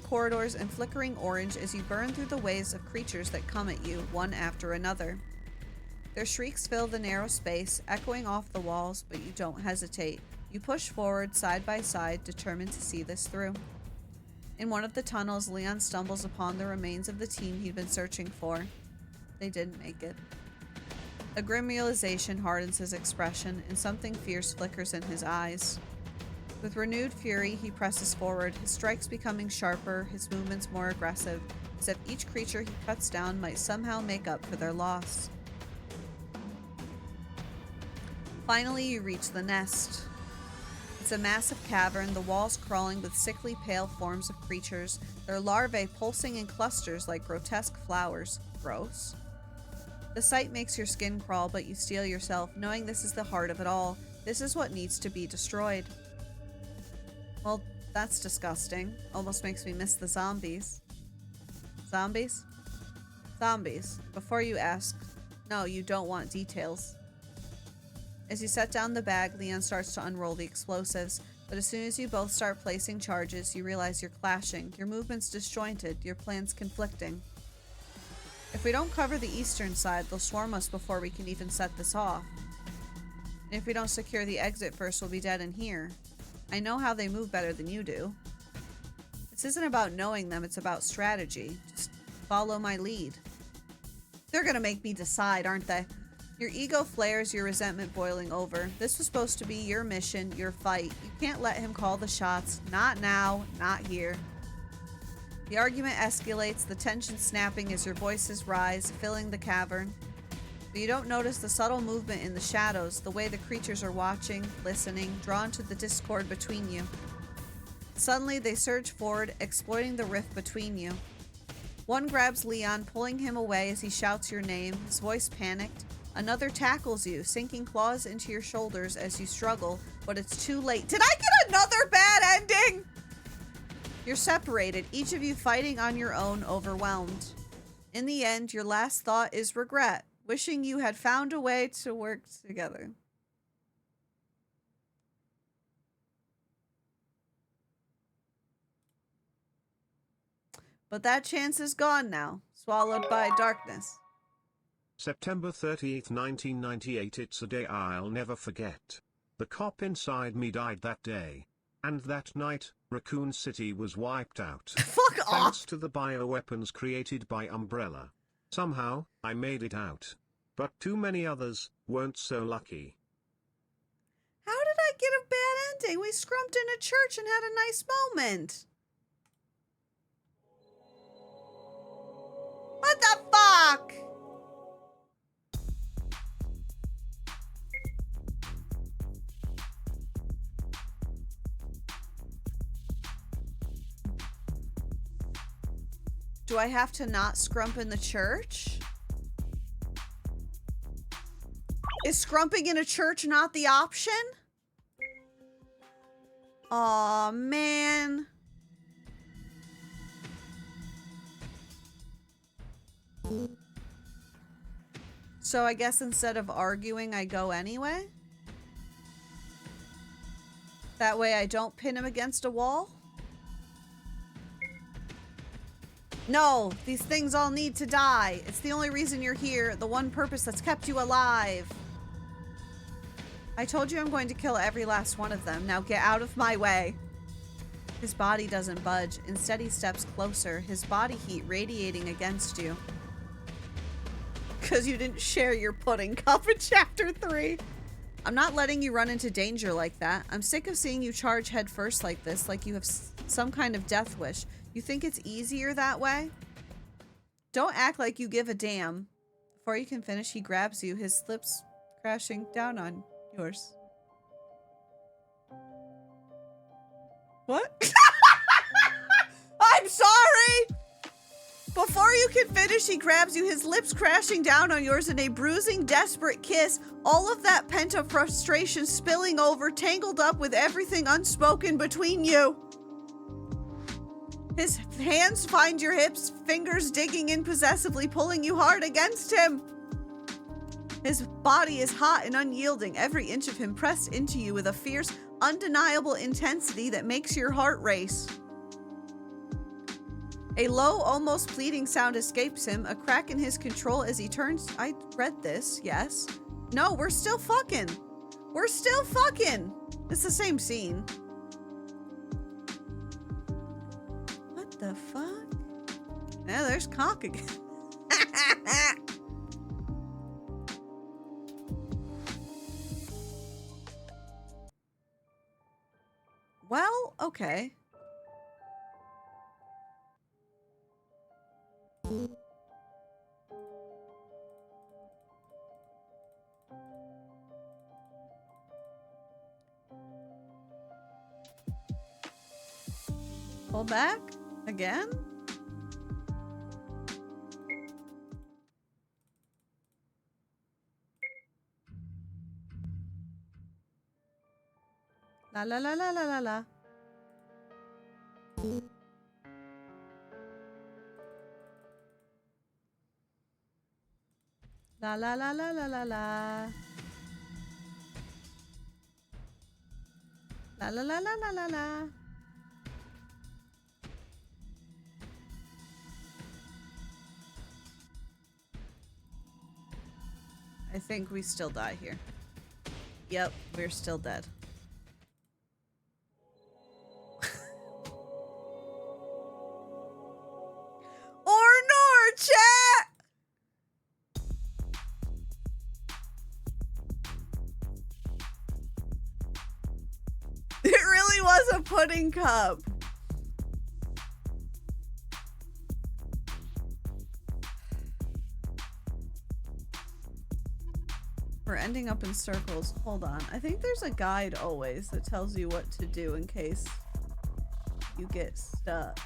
corridors in flickering orange as you burn through the waves of creatures that come at you, one after another. Their shrieks fill the narrow space, echoing off the walls, but you don't hesitate. You push forward, side by side, determined to see this through. In one of the tunnels, Leon stumbles upon the remains of the team he'd been searching for. They didn't make it. A grim realization hardens his expression, and something fierce flickers in his eyes. With renewed fury, he presses forward, his strikes becoming sharper, his movements more aggressive, as if each creature he cuts down might somehow make up for their loss. Finally, you reach the nest. It's a massive cavern, the walls crawling with sickly pale forms of creatures, their larvae pulsing in clusters like grotesque flowers. Gross. The sight makes your skin crawl, but you steel yourself, knowing this is the heart of it all. This is what needs to be destroyed. Well, that's disgusting. Almost makes me miss the zombies. Zombies? Zombies. Before you ask, no, you don't want details. As you set down the bag, Leon starts to unroll the explosives, but as soon as you both start placing charges, you realize you're clashing, your movements disjointed, your plans conflicting. If we don't cover the eastern side, they'll swarm us before we can even set this off. And if we don't secure the exit first, we'll be dead in here. I know how they move better than you do. This isn't about knowing them, it's about strategy. Just follow my lead. They're gonna make me decide, aren't they? Your ego flares, your resentment boiling over. This was supposed to be your mission, your fight. You can't let him call the shots. Not now, not here. The argument escalates, the tension snapping as your voices rise, filling the cavern. But you don't notice the subtle movement in the shadows, the way the creatures are watching, listening, drawn to the discord between you. Suddenly, they surge forward, exploiting the rift between you. One grabs Leon, pulling him away as he shouts your name, his voice panicked. Another tackles you, sinking claws into your shoulders as you struggle, but it's too late. Did I get another bad ending? You're separated, each of you fighting on your own, overwhelmed. In the end, your last thought is regret, wishing you had found a way to work together. But that chance is gone now, swallowed by darkness. September 30th, 1998. It's a day I'll never forget. The cop inside me died that day. And that night, Raccoon City was wiped out. Fuck off! Thanks to the bioweapons created by Umbrella. Somehow, I made it out. But too many others weren't so lucky. How did I get a bad ending? We scrumped in a church and had a nice moment. What the fuck? Do I have to not scrump in the church? Is scrumping in a church not the option? Aw, man. So I guess instead of arguing, I go anyway? That way I don't pin him against a wall? No, these things all need to die. It's the only reason you're here, the one purpose that's kept you alive. I told you I'm going to kill every last one of them. Now get out of my way. His body doesn't budge. Instead, he steps closer, his body heat radiating against you. Because you didn't share your pudding cup in chapter 3. I'm not letting you run into danger like that. I'm sick of seeing you charge head first like this, like you have some kind of death wish. You think it's easier that way? Don't act like you give a damn. Before you can finish, he grabs you, his lips crashing down on yours. What? I'm sorry! Before you can finish, he grabs you, his lips crashing down on yours in a bruising, desperate kiss. All of that pent-up frustration spilling over, tangled up with everything unspoken between you. His hands find your hips, fingers digging in possessively, pulling you hard against him. His body is hot and unyielding, every inch of him pressed into you with a fierce, undeniable intensity that makes your heart race. A low, almost pleading sound escapes him, a crack in his control as he turns. I read this, yes. No, we're still fucking. We're still fucking. It's the same scene. What the fuck? Yeah, there's cock again. Well, okay. Pull back? Again? La la la la la la la. La la la la la la la. La la la la la la la. I think we still die here. Yep, we're still dead. Or nor, chat! It really was a pudding cup. We're ending up in circles. Hold on. I think there's a guide always that tells you what to do in case you get stuck.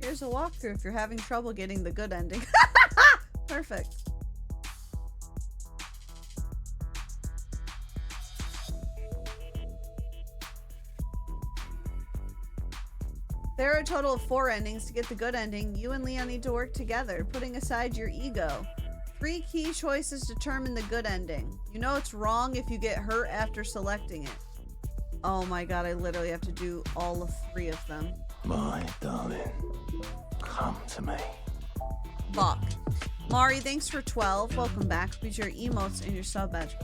Here's a walkthrough if you're having trouble getting the good ending. Perfect. There are a total of 4 endings. To get the good ending, you and Leon need to work together, putting aside your ego. 3 key choices determine the good ending. You know it's wrong if you get hurt after selecting it. Oh my god, I literally have to do all of 3 of them. My darling, come to me. Fuck. Mari, thanks for 12. Welcome back. With your emotes and your sub badge.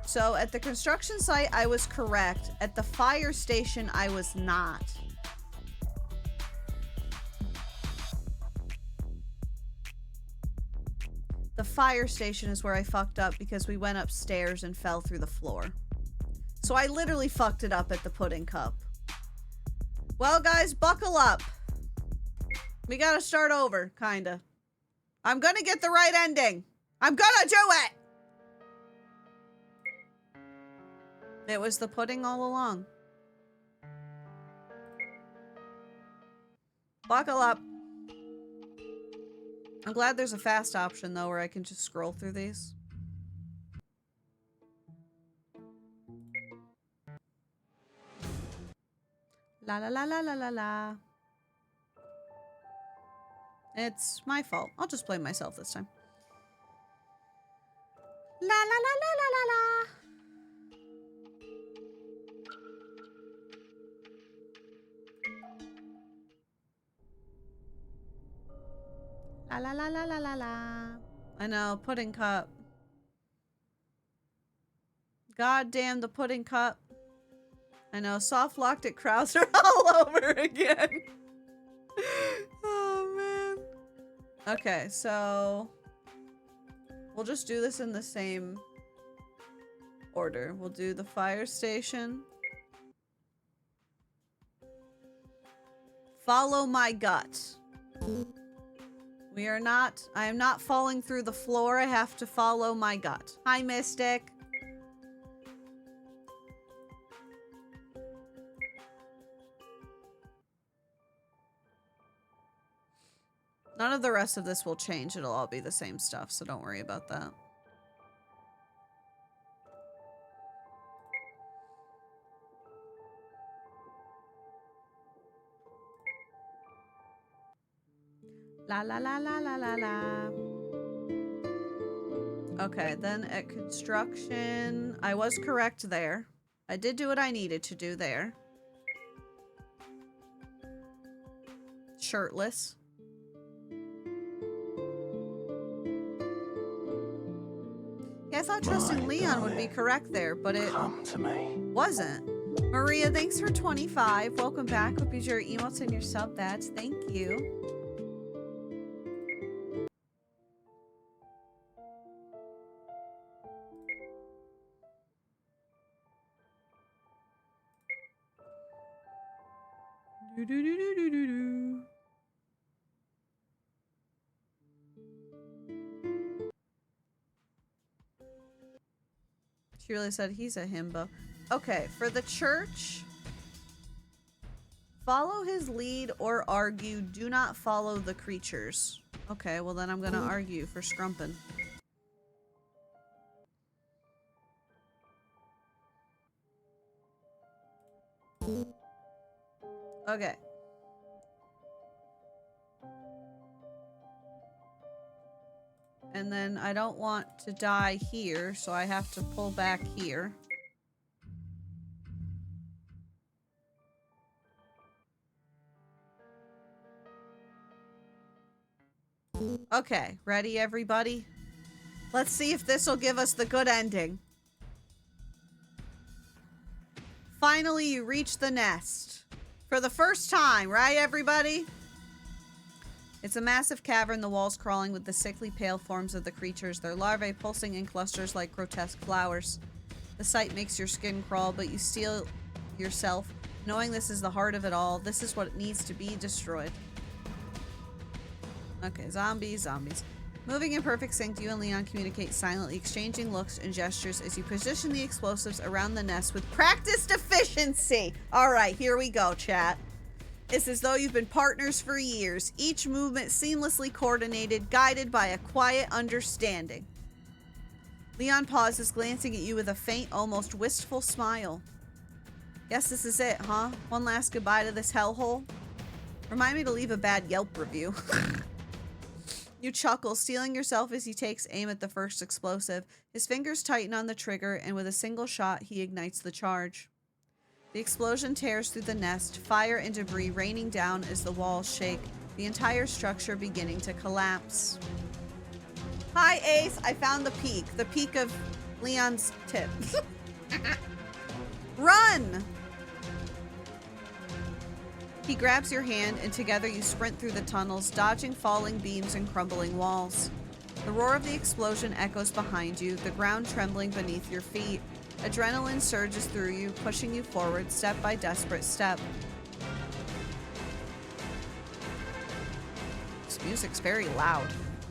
So at the construction site, I was correct. At the fire station, I was not. The fire station is where I fucked up because we went upstairs and fell through the floor. So I literally fucked it up at the pudding cup. Well, guys, buckle up. We gotta start over, kinda. I'm gonna get the right ending. I'm gonna do it! It was the pudding all along. Buckle up. I'm glad there's a fast option, though, where I can just scroll through these. La la la la la la la. It's my fault. I'll just blame myself this time. La la la la la la la. La la la la la la la. I know, pudding cup. God damn the pudding cup. I know, soft locked at Krauser all over again. Oh man. Okay, so we'll just do this in the same order. We'll do the fire station. Follow my gut. We are not, I am not falling through the floor. I have to follow my gut. Hi, Mystic. None of the rest of this will change. It'll all be the same stuff, so don't worry about that. La la la la la la la. Okay, then at construction, I was correct there. I did do what I needed to do there. Shirtless. Yeah, I thought trusting Leon would be correct there, but it wasn't. Maria, thanks for 25. Welcome back. Hope you enjoy your emotes and your sub bats. Thank you. Do do do do do do do. She really said he's a himbo. Okay, for the church, follow his lead or argue. Do not follow the creatures. Okay, well then I'm gonna argue for Scrumpin. Okay. And then I don't want to die here, so I have to pull back here. Okay, ready everybody? Let's see if this will give us the good ending. Finally, you reach the nest. For the first time, right everybody? It's a massive cavern, the walls crawling with the sickly pale forms of the creatures, their larvae pulsing in clusters like grotesque flowers. The sight makes your skin crawl, but you steel yourself, knowing this is the heart of it all. This is what needs to be destroyed. Okay, zombies, zombies. Moving in perfect sync, you and Leon communicate silently, exchanging looks and gestures as you position the explosives around the nest with practiced efficiency. All right, here we go, chat. It's as though you've been partners for years, each movement seamlessly coordinated, guided by a quiet understanding. Leon pauses, glancing at you with a faint, almost wistful smile. Guess this is it, huh? One last goodbye to this hellhole? Remind me to leave a bad Yelp review. You chuckle, steeling yourself as he takes aim at the first explosive. His fingers tighten on the trigger, and with a single shot, he ignites the charge. The explosion tears through the nest, fire and debris raining down as the walls shake, the entire structure beginning to collapse. Hi, Ace. I found the peak of Leon's tip. Run! He grabs your hand, and together you sprint through the tunnels, dodging falling beams and crumbling walls. The roar of the explosion echoes behind you, the ground trembling beneath your feet. Adrenaline surges through you, pushing you forward step by desperate step. This music's very loud.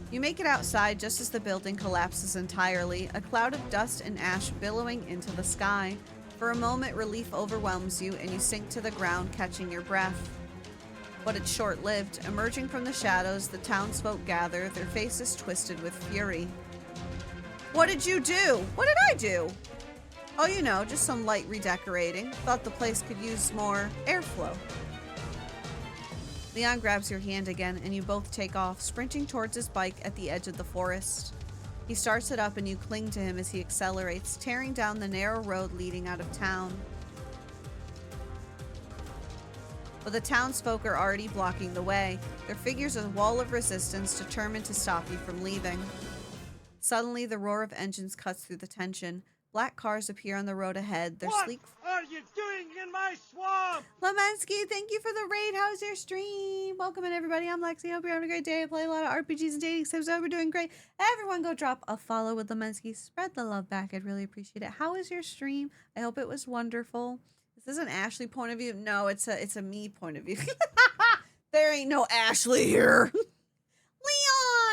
You make it outside just as the building collapses entirely, a cloud of dust and ash billowing into the sky. For a moment, relief overwhelms you, and you sink to the ground, catching your breath. But it's short-lived. Emerging from the shadows, the townsfolk gather, their faces twisted with fury. What did you do? What did I do? Oh, you know, just some light redecorating. Thought the place could use more airflow. Leon grabs your hand again, and you both take off, sprinting towards his bike at the edge of the forest. He starts it up, and you cling to him as he accelerates, tearing down the narrow road leading out of town. But the townsfolk are already blocking the way, their figures a wall of resistance determined to stop you from leaving. Suddenly, the roar of engines cuts through the tension. Black cars appear on the road ahead, their sleek... What are you doing in my swamp? Lemensky, thank you for the raid. How's your stream? Welcome in, everybody. I'm Lexy. Hope you're having a great day. I play a lot of RPGs and dating sims. So we're doing great. Everyone go drop a follow with Lemensky. Spread the love back. I'd really appreciate it. How was your stream? I hope it was wonderful. Is this an Ashley point of view? No, it's a me point of view. There ain't no Ashley here. Leon!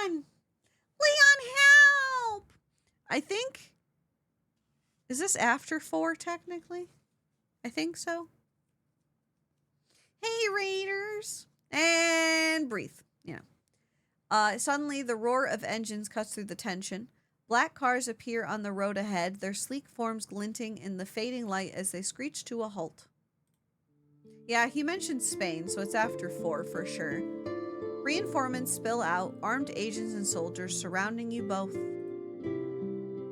Leon, help! I think... Is this after 4, technically? I think so. Hey, Raiders! And breathe. Suddenly, the roar of engines cuts through the tension. Black cars appear on the road ahead, their sleek forms glinting in the fading light as they screech to a halt. Yeah, he mentioned Spain, so it's after 4 for sure. Reinforcements spill out, armed agents and soldiers surrounding you both.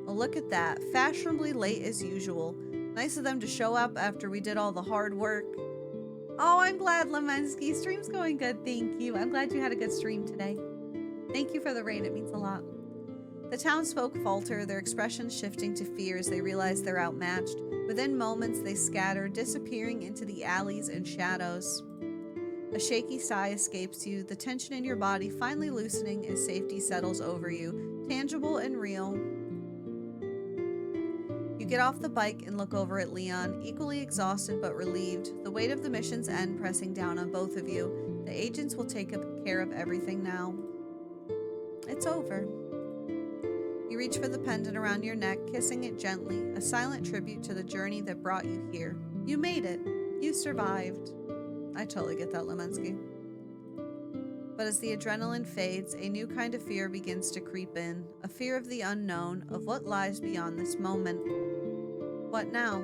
Well, look at that. Fashionably late as usual. Nice of them to show up after we did all the hard work. Oh, I'm glad, Lemensky. Stream's going good, thank you. I'm glad you had a good stream today. Thank you for the raid, it means a lot. The townsfolk falter, their expressions shifting to fear as they realize they're outmatched. Within moments, they scatter, disappearing into the alleys and shadows. A shaky sigh escapes you, the tension in your body finally loosening as safety settles over you, tangible and real. You get off the bike and look over at Leon, equally exhausted but relieved, the weight of the mission's end pressing down on both of you. The agents will take care of everything now. It's over. You reach for the pendant around your neck, kissing it gently, a silent tribute to the journey that brought you here. You made it. You survived. I totally get that, Lemensky. But as the adrenaline fades, a new kind of fear begins to creep in, a fear of the unknown, of what lies beyond this moment. What now?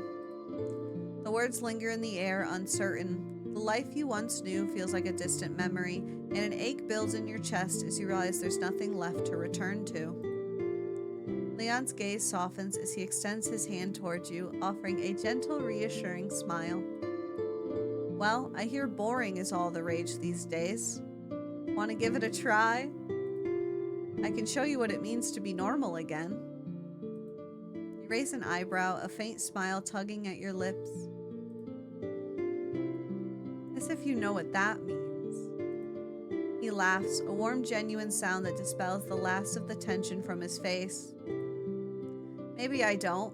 The words linger in the air, uncertain. The life you once knew feels like a distant memory, and an ache builds in your chest as you realize there's nothing left to return to. Leon's gaze softens as he extends his hand towards you, offering a gentle, reassuring smile. Well, I hear boring is all the rage these days. Want to give it a try? I can show you what it means to be normal again. You raise an eyebrow, a faint smile tugging at your lips. As if you know what that means. He laughs, a warm, genuine sound that dispels the last of the tension from his face. Maybe I don't,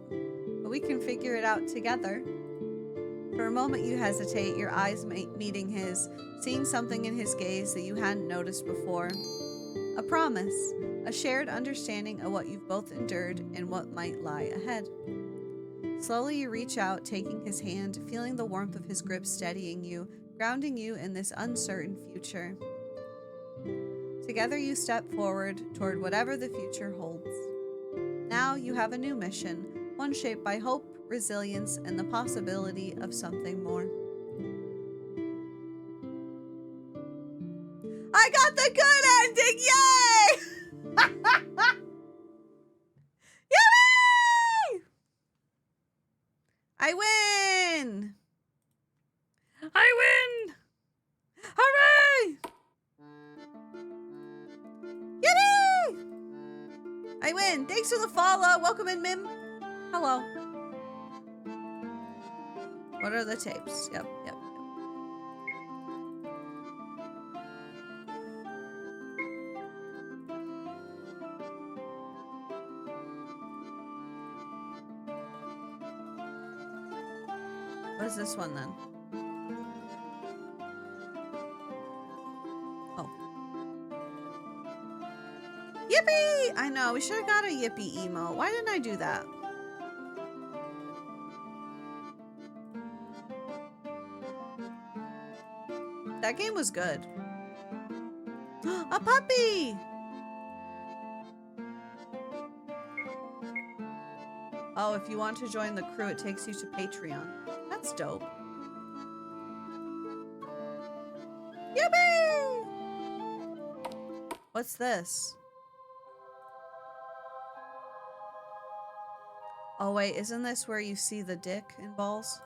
but we can figure it out together. For a moment you hesitate, your eyes meeting his, seeing something in his gaze that you hadn't noticed before. A promise, a shared understanding of what you've both endured and what might lie ahead. Slowly you reach out, taking his hand, feeling the warmth of his grip steadying you, grounding you in this uncertain future. Together you step forward toward whatever the future holds. Now you have a new mission, one shaped by hope, resilience, and the possibility of something more. I got the good ending! Yay! Yay! I win! I win! Hooray! Yay! I win. Thanks for the follow. Welcome in, Mim. Hello. What are the tapes? Yep. What is this one then? Oh. Yippee! I know, we should have got a yippee emo. Why didn't I do that? That game was good. A puppy! Oh, if you want to join the crew, it takes you to Patreon. That's dope. Yippee! What's this? Oh wait, isn't this where you see the dick and balls?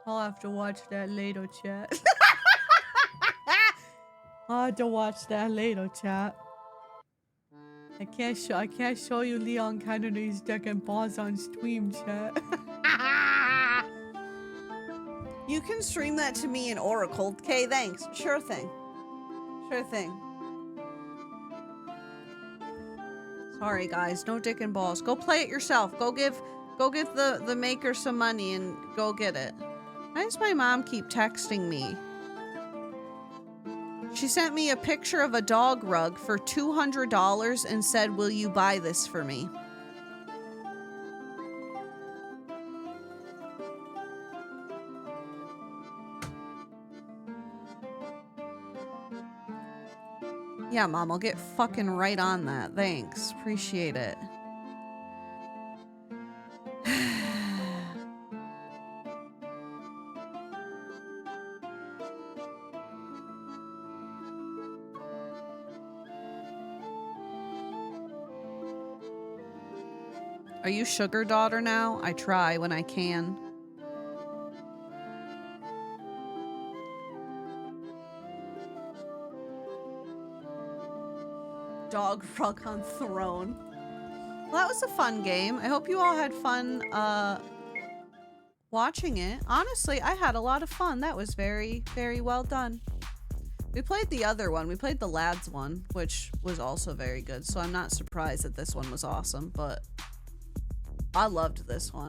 I'll have to watch that later, chat. I'll have to watch that later, chat. I can't show you Leon Kennedy's dick and balls on stream, chat. You can stream that to me in Oracle. Okay, thanks. Sure thing. Sure thing. Sorry, guys. No dick and balls. Go play it yourself. Go give the maker some money and go get it. Why does my mom keep texting me? She sent me a picture of a dog rug for $200 and said, "Will you buy this for me?" Yeah, Mom, I'll get fucking right on that. Thanks. Appreciate it. Are you sugar daughter now? I try when I can. Dog rug on throne. Well, that was a fun game. I hope you all had fun watching it. Honestly, I had a lot of fun. That was very, very well done. We played the other one. We played the lads one, which was also very good. So I'm not surprised that this one was awesome, but I loved this one.